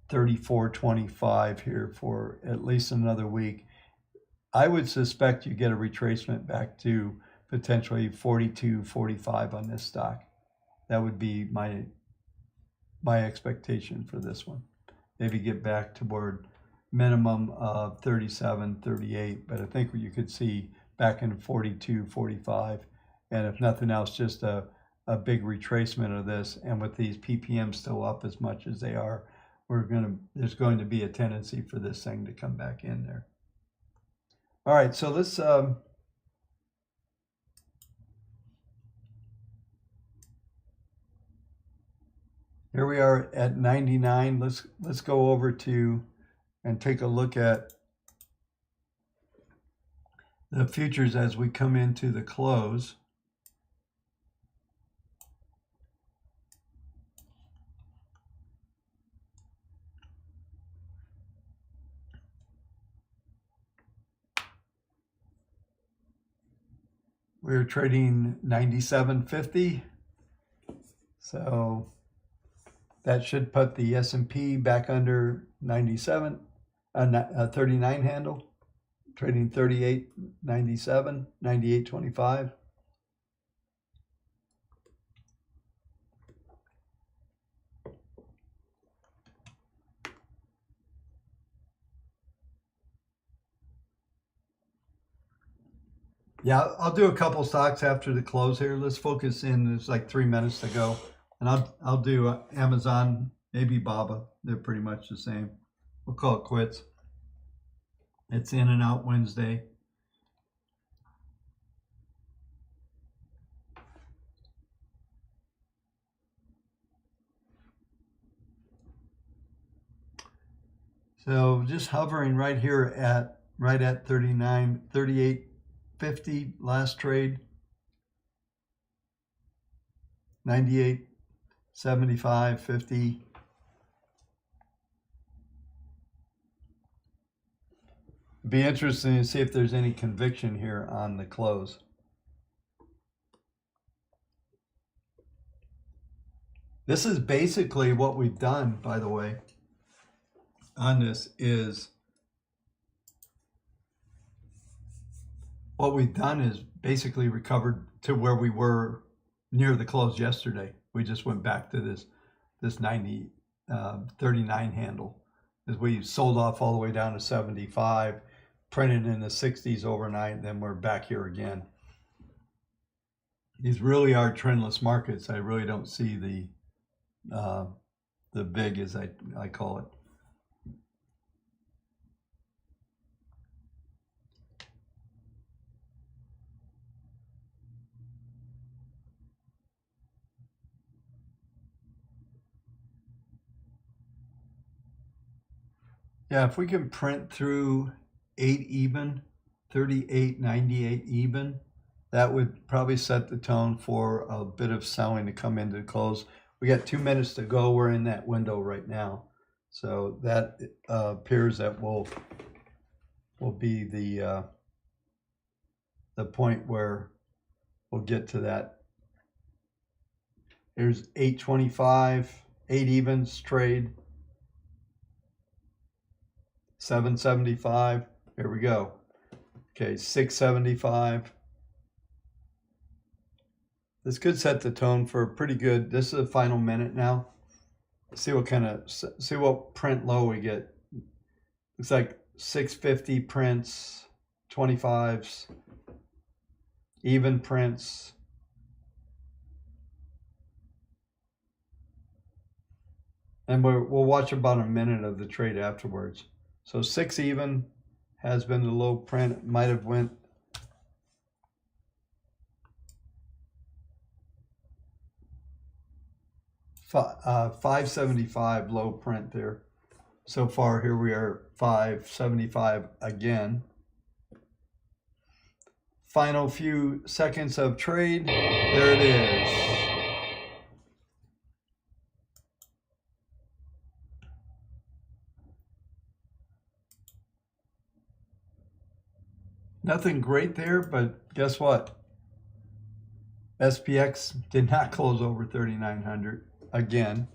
34.25 here for at least another week. I would suspect you get a retracement back to potentially 42.45 on this stock. That would be my expectation for this one. Maybe get back toward minimum of 37, 38, but I think you could see back in 42, 45, and if nothing else, just a big retracement of this. And with these ppm still up as much as they are, there's going to be a tendency for this thing to come back in there. All right, so let's here we are at 99. Let's go over to and take a look at the futures as we come into the close. We're trading 97.50. So that should put the S&P back under 97, 39 handle, trading 38.97, 98.25. Yeah, I'll do a couple stocks after the close here. Let's focus in. There's like 3 minutes to go, and I'll do Amazon, maybe Baba. They're pretty much the same. We'll call it quits. It's in and out Wednesday. So just hovering right here at 39, 38.50 last trade. 98.75.50. Be interesting to see if there's any conviction here on the close. This is basically what we've done, by the way, on this is what we've done is basically recovered to where we were near the close yesterday. We just went back to this 39 handle as we sold off all the way down to 75, printed in the 60s overnight, then we're back here again. These really are trendless markets. I really don't see the big, as I call it. Yeah, if we can print through 8 even, 38.98 even, that would probably set the tone for a bit of selling to come into the close. We got 2 minutes to go. We're in that window right now. So that appears that will be the point where we'll get to that. Here's 825, 8 evens trade, 775. Here we go. Okay, 675. This could set the tone for a pretty good. This is the final minute now. See what print low we get. Looks like 650 prints, 25s, even prints. And we'll watch about a minute of the trade afterwards. So 6 even has been the low print. It might have went 575 low print there. So far, here we are, 575 again. Final few seconds of trade. There it is. Nothing great there, but guess what? SPX did not close over 3,900 again.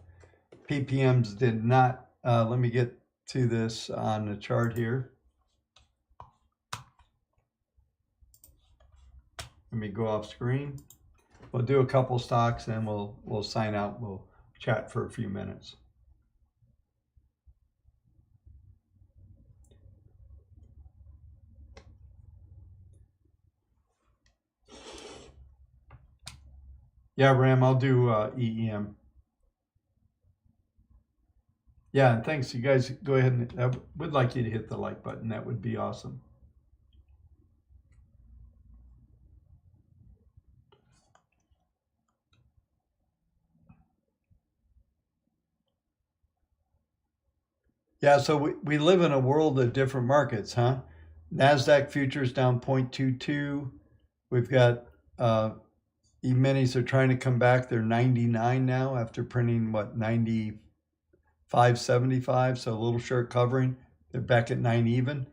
PPMs did not. Let me get to this on the chart here. Let me go off screen. We'll do a couple stocks and we'll sign out. We'll chat for a few minutes. Yeah, Ram, I'll do EEM. Yeah, and thanks. You guys go ahead and I would like you to hit the like button. That would be awesome. Yeah, so we live in a world of different markets, huh? NASDAQ futures down 0.22. We've got E-minis are trying to come back. They're 99 now after printing, what, 95.75, so a little short covering. They're back at 9 even.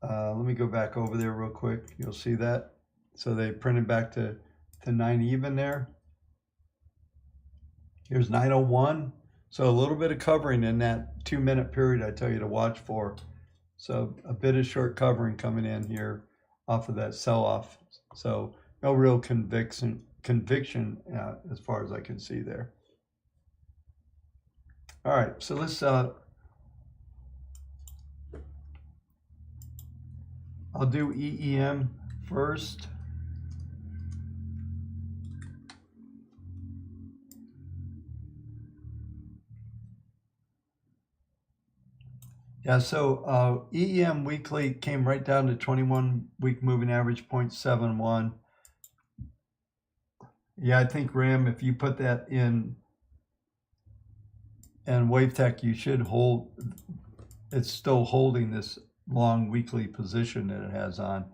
Let me go back over there real quick. You'll see that. So they printed back to 9 even there. Here's 901. So a little bit of covering in that 2-minute period I tell you to watch for. So a bit of short covering coming in here off of that sell-off. So no real conviction as far as I can see there. All right, so let's I'll do EEM first. Yeah, so EEM weekly came right down to 21-week moving average 0.71. Yeah, I think, Ram, if you put that in and WaveTech, you should hold, it's still holding this long weekly position that it has on.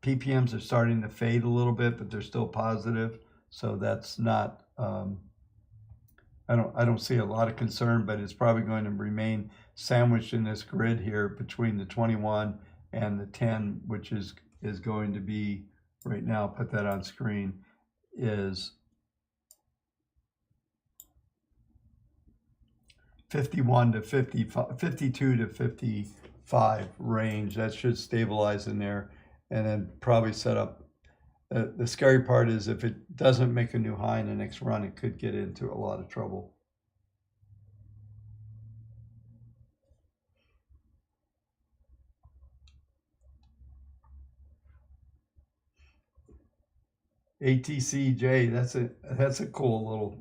PPMs are starting to fade a little bit, but they're still positive. So that's not, I don't see a lot of concern, but it's probably going to remain sandwiched in this grid here between the 21 and the 10, which is going to be right now, put that on screen, is 51 to 55, 52 to 55 range. That should stabilize in there and then probably set up. The scary part is if it doesn't make a new high in the next run, it could get into a lot of trouble. ATCJ, that's a cool little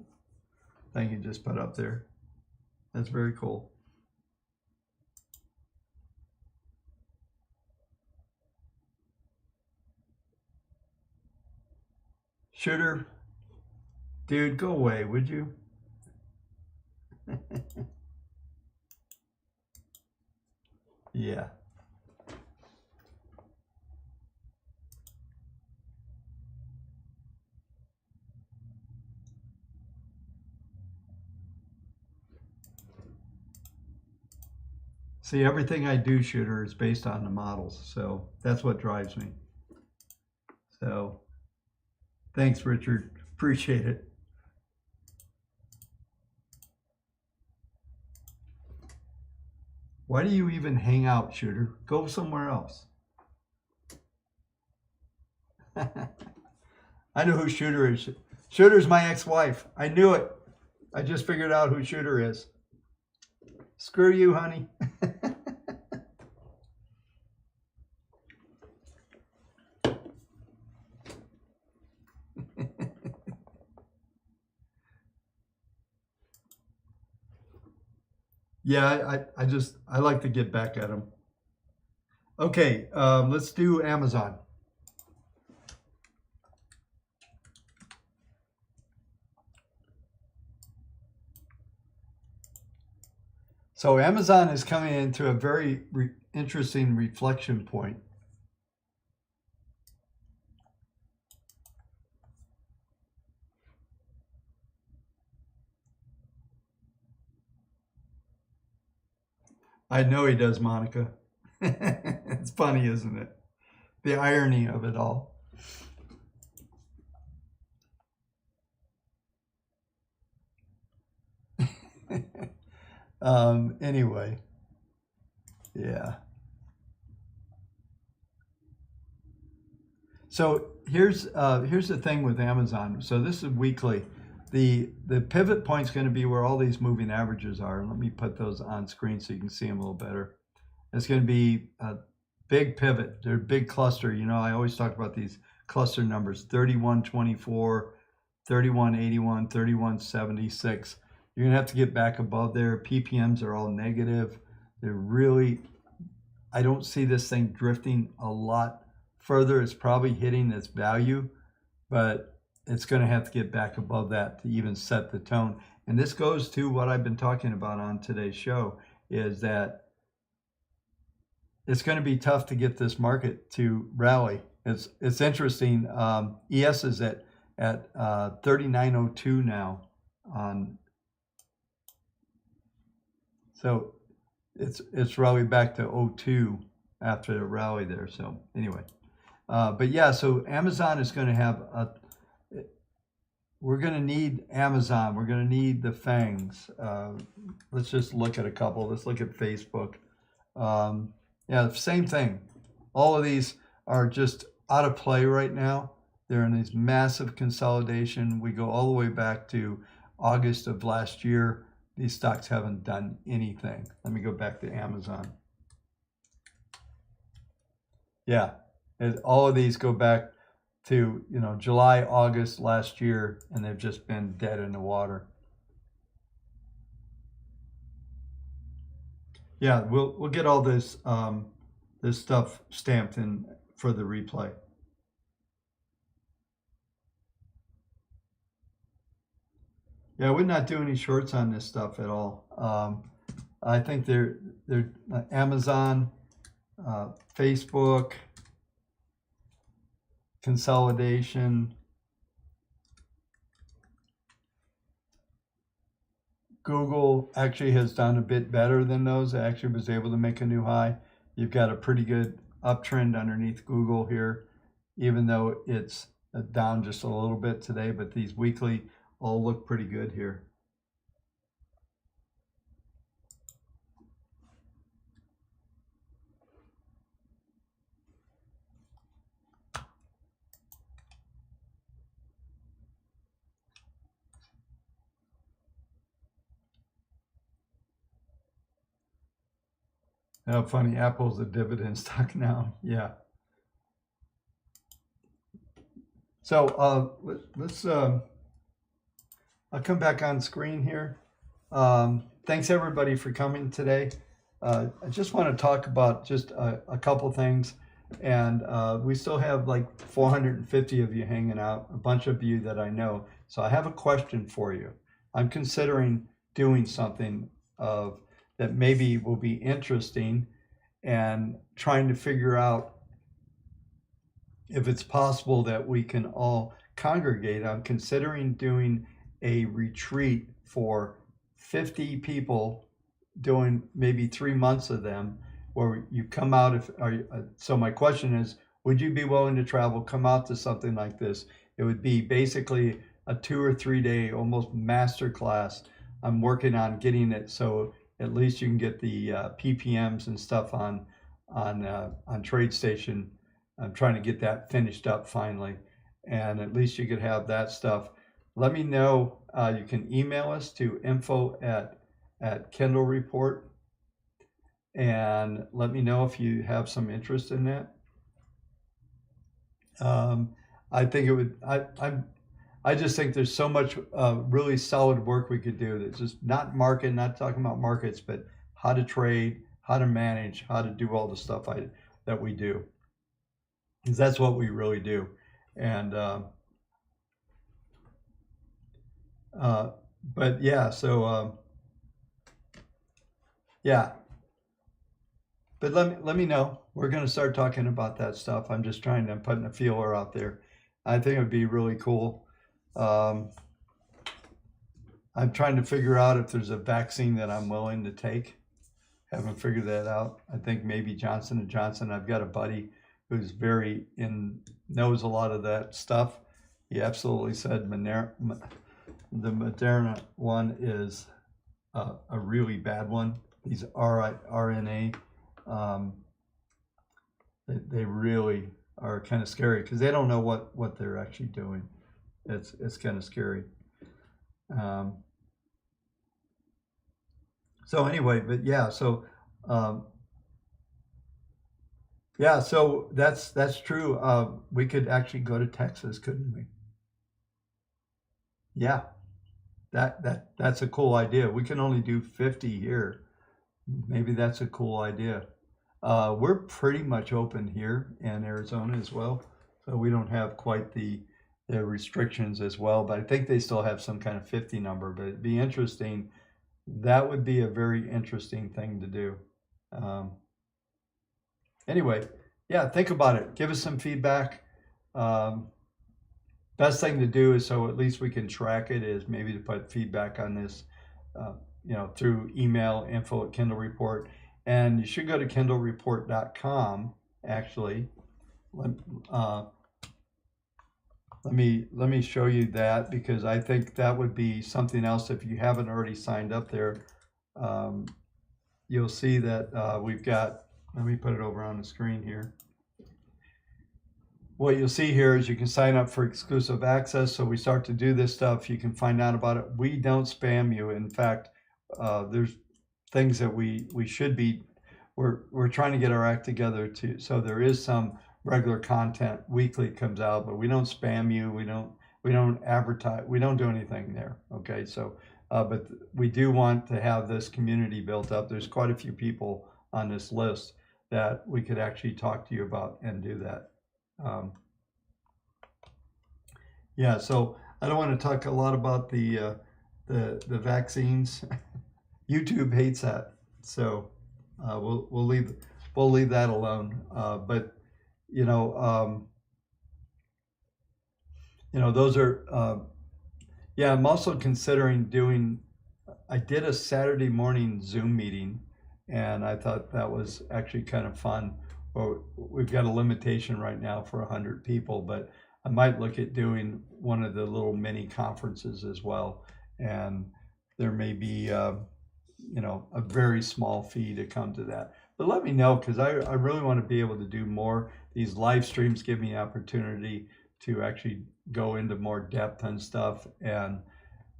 thing you just put up there. That's very cool. Shooter, dude, go away, would you? Yeah. See, everything I do, Shooter, is based on the models. So that's what drives me. So thanks, Richard. Appreciate it. Why do you even hang out, Shooter? Go somewhere else. I know who Shooter is. Shooter's my ex-wife. I knew it. I just figured out who Shooter is. Screw you, honey. Yeah, I like to get back at him. Okay, let's do Amazon. So Amazon is coming into a very interesting reflection point. I know he does, Monica. It's funny, isn't it? The irony of it all. Anyway, yeah. So here's the thing with Amazon. So this is weekly. The pivot point is going to be where all these moving averages are. Let me put those on screen so you can see them a little better. It's going to be a big pivot. They're a big cluster. You know, I always talk about these cluster numbers: 3124, 3181, 3176. You're going to have to get back above there. PPMs are all negative. They're really, I don't see this thing drifting a lot further. It's probably hitting its value, but it's going to have to get back above that to even set the tone. And this goes to what I've been talking about on today's show, is that it's going to be tough to get this market to rally. It's interesting. ES is at 3902 now on. So it's rallied back to 02 after the rally there. So anyway, but yeah, so Amazon is going to have we're going to need Amazon. We're going to need the FANGs. Let's just look at a couple. Let's look at Facebook. Yeah, same thing. All of these are just out of play right now. They're in this massive consolidation. We go all the way back to August of last year. These stocks haven't done anything. Let me go back to Amazon. Yeah, all of these go back to, you know, July, August last year, and they've just been dead in the water. Yeah, we'll get all this this stuff stamped in for the replay. Yeah, I would not do any shorts on this stuff at all. I think they're Amazon, Facebook, consolidation, Google actually has done a bit better than those. It actually was able to make a new high. You've got a pretty good uptrend underneath Google here, even though it's down just a little bit today, but these weekly all look pretty good here. How funny, Apple's a dividend stock now. Yeah. So let's I'll come back on screen here. Thanks everybody for coming today. I just want to talk about just a couple things, and we still have like 450 of you hanging out, a bunch of you that I know. So I have a question for you. I'm considering doing something that maybe will be interesting, and trying to figure out if it's possible that we can all congregate. I'm considering doing a retreat for 50 people doing maybe 3 months of them, where you come out. So my question is, would you be willing to travel, come out to something like this? It would be basically a 2 or 3 day almost master class. I'm working on getting it so at least you can get the PPMs and stuff on TradeStation. I'm trying to get that finished up finally, and at least you could have that stuff. Let me know. You can email us to info@Kendall Report, and let me know if you have some interest in that. I think it would. I just think there's so much really solid work we could do. That's just not talking about markets, but how to trade, how to manage, how to do all the stuff that we do, because that's what we really do. And but yeah, so yeah. But let me know. We're going to start talking about that stuff. I'm putting a feeler out there. I think it would be really cool. I'm trying to figure out if there's a vaccine that I'm willing to take. Haven't figured that out. I think maybe Johnson & Johnson. I've got a buddy who's knows a lot of that stuff. He absolutely said the Moderna one is a really bad one. These RNA, they really are kind of scary because they don't know what they're actually doing. It's kind of scary. So anyway, but yeah, so yeah, so that's true. We could actually go to Texas, couldn't we? Yeah, that's a cool idea. We can only do 50 here. Maybe that's a cool idea. We're pretty much open here in Arizona as well, so we don't have quite the restrictions as well, but I think they still have some kind of 50 number, but it'd be interesting. That would be a very interesting thing to do. Anyway, yeah, think about it. Give us some feedback. Best thing to do is, so at least we can track it, is maybe to put feedback on this, through email, info@Kendall Report. And you should go to kendallreport.com, actually. Let me show you that, because I think that would be something else. If you haven't already signed up there, you'll see that we've got, let me put it over on the screen here. What you'll see here is you can sign up for exclusive access. So we start to do this stuff, you can find out about it. We don't spam you. In fact, there's things that we should be, we're trying to get our act together too. So there is some regular content weekly comes out, but we don't spam you. We don't advertise. We don't do anything there. Okay. So, but we do want to have this community built up. There's quite a few people on this list that we could actually talk to you about and do that. Yeah. So I don't want to talk a lot about the vaccines. YouTube hates that. So, we'll leave that alone. But those are, yeah, I'm also considering I did a Saturday morning Zoom meeting, and I thought that was actually kind of fun. Well, we've got a limitation right now for 100 people, but I might look at doing one of the little mini conferences as well. And there may be, a very small fee to come to that. But let me know, because I really want to be able to do more. These live streams give me an opportunity to actually go into more depth and stuff. And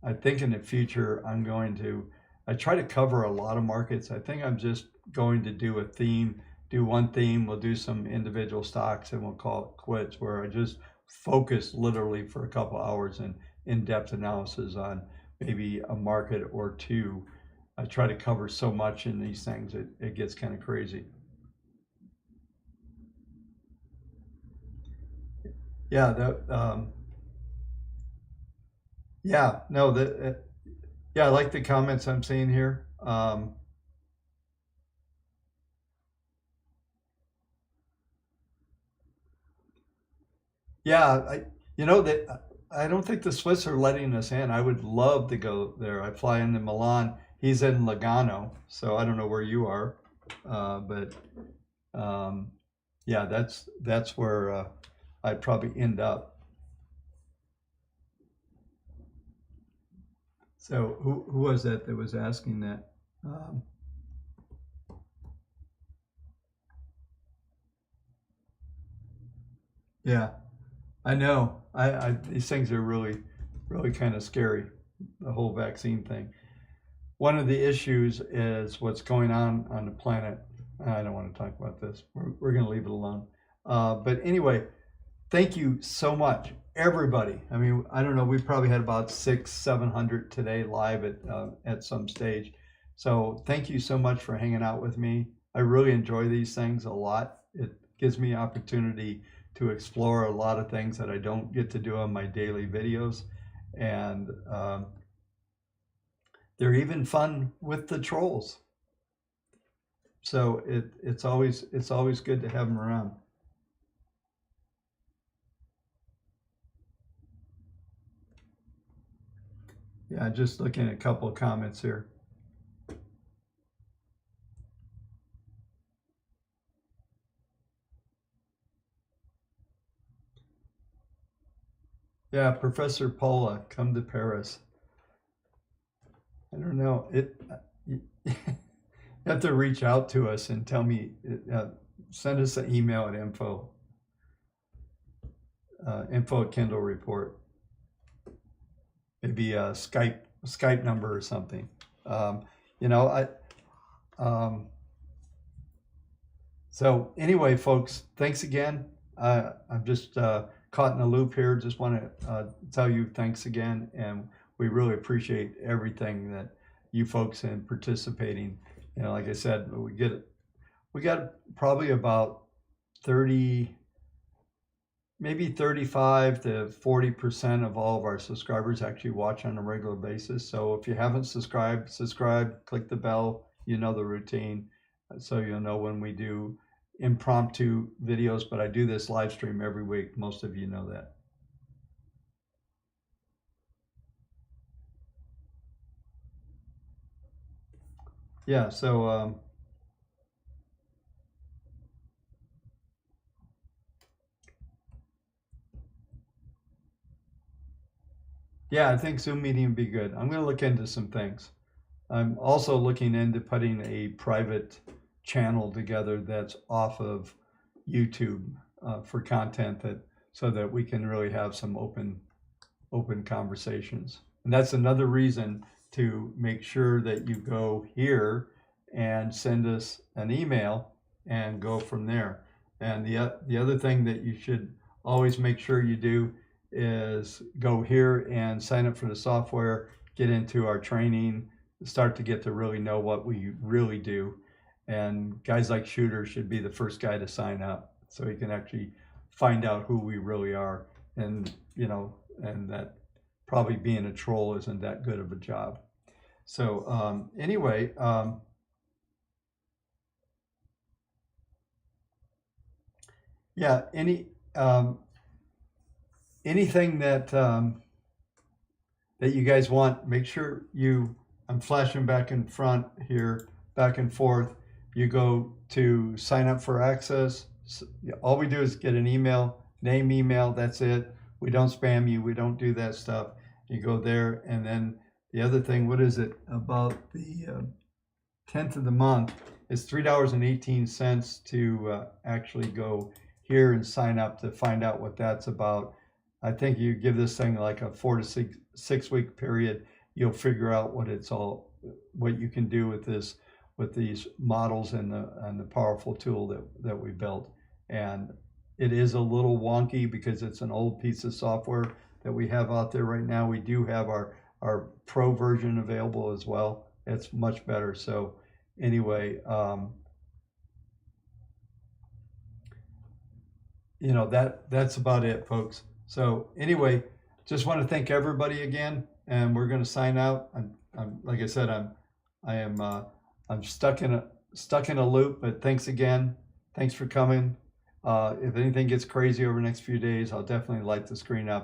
I think in the future, I try to cover a lot of markets. I think I'm just going to do one theme. We'll do some individual stocks and we'll call it quits, where I just focus literally for a couple hours in in-depth analysis on maybe a market or two. I try to cover so much in these things, it gets kind of crazy. Yeah, I like the comments I'm seeing here. Yeah, I don't think the Swiss are letting us in. I would love to go there. I fly into Milan he's in Lugano, so I don't know where you are, but yeah, that's where I'd probably end up. So who was that was asking that? Yeah, I know. These things are really kind of scary, the whole vaccine thing. One of the issues is what's going on the planet. I don't want to talk about this. We're going to leave it alone. But anyway, thank you so much, everybody. I mean, I don't know. We probably had about 600-700 today live at some stage. So thank you so much for hanging out with me. I really enjoy these things a lot. It gives me opportunity to explore a lot of things that I don't get to do on my daily videos, and they're even fun with the trolls. So it's always good to have them around. Yeah, just looking at a couple of comments here. Yeah, Professor Paula, come to Paris. I don't know. You have to reach out to us and tell me, send us an email at info at Kendall Report. Maybe a Skype number or something. So anyway, folks, thanks again. I'm just caught in a loop here. Just want to tell you thanks again, and we really appreciate everything that you folks in participating. Like I said, we got probably about 30, maybe 35 to 40% of all of our subscribers actually watch on a regular basis. So if you haven't subscribed, click the bell, the routine, so you'll know when we do impromptu videos. But I do this live stream every week. Most of you know that. Yeah, so yeah, I think Zoom meeting would be good. I'm going to look into some things. I'm also looking into putting a private channel together that's off of YouTube for content, so that we can really have some open conversations. And that's another reason to make sure that you go here and send us an email and go from there. And the other thing that you should always make sure you do is go here and sign up for the software, get into our training, start to get to really know what we really do. And guys like Shooter should be the first guy to sign up, so he can actually find out who we really are. And and that probably being a troll isn't that good of a job. So anyway, yeah, anything that that you guys want, make sure I'm flashing back in front here, back and forth. You go to sign up for access. All we do is get an email, name, email, that's it. We don't spam you, we don't do that stuff. You go there, and then the other thing, what is it, about the 10th of the month, is $3.18 to actually go here and sign up to find out what that's about. I think you give this thing like a 4 to 6 week period, you'll figure out what you can do with this, with these models and the powerful tool that we built. And it is a little wonky because it's an old piece of software that we have out there right now. We do have our pro version available as well. It's much better. So anyway, that's about it, folks. So anyway, just want to thank everybody again, and we're going to sign out. I'm like I said, I'm stuck in a loop, but thanks again. Thanks for coming. If anything gets crazy over the next few days, I'll definitely light the screen up.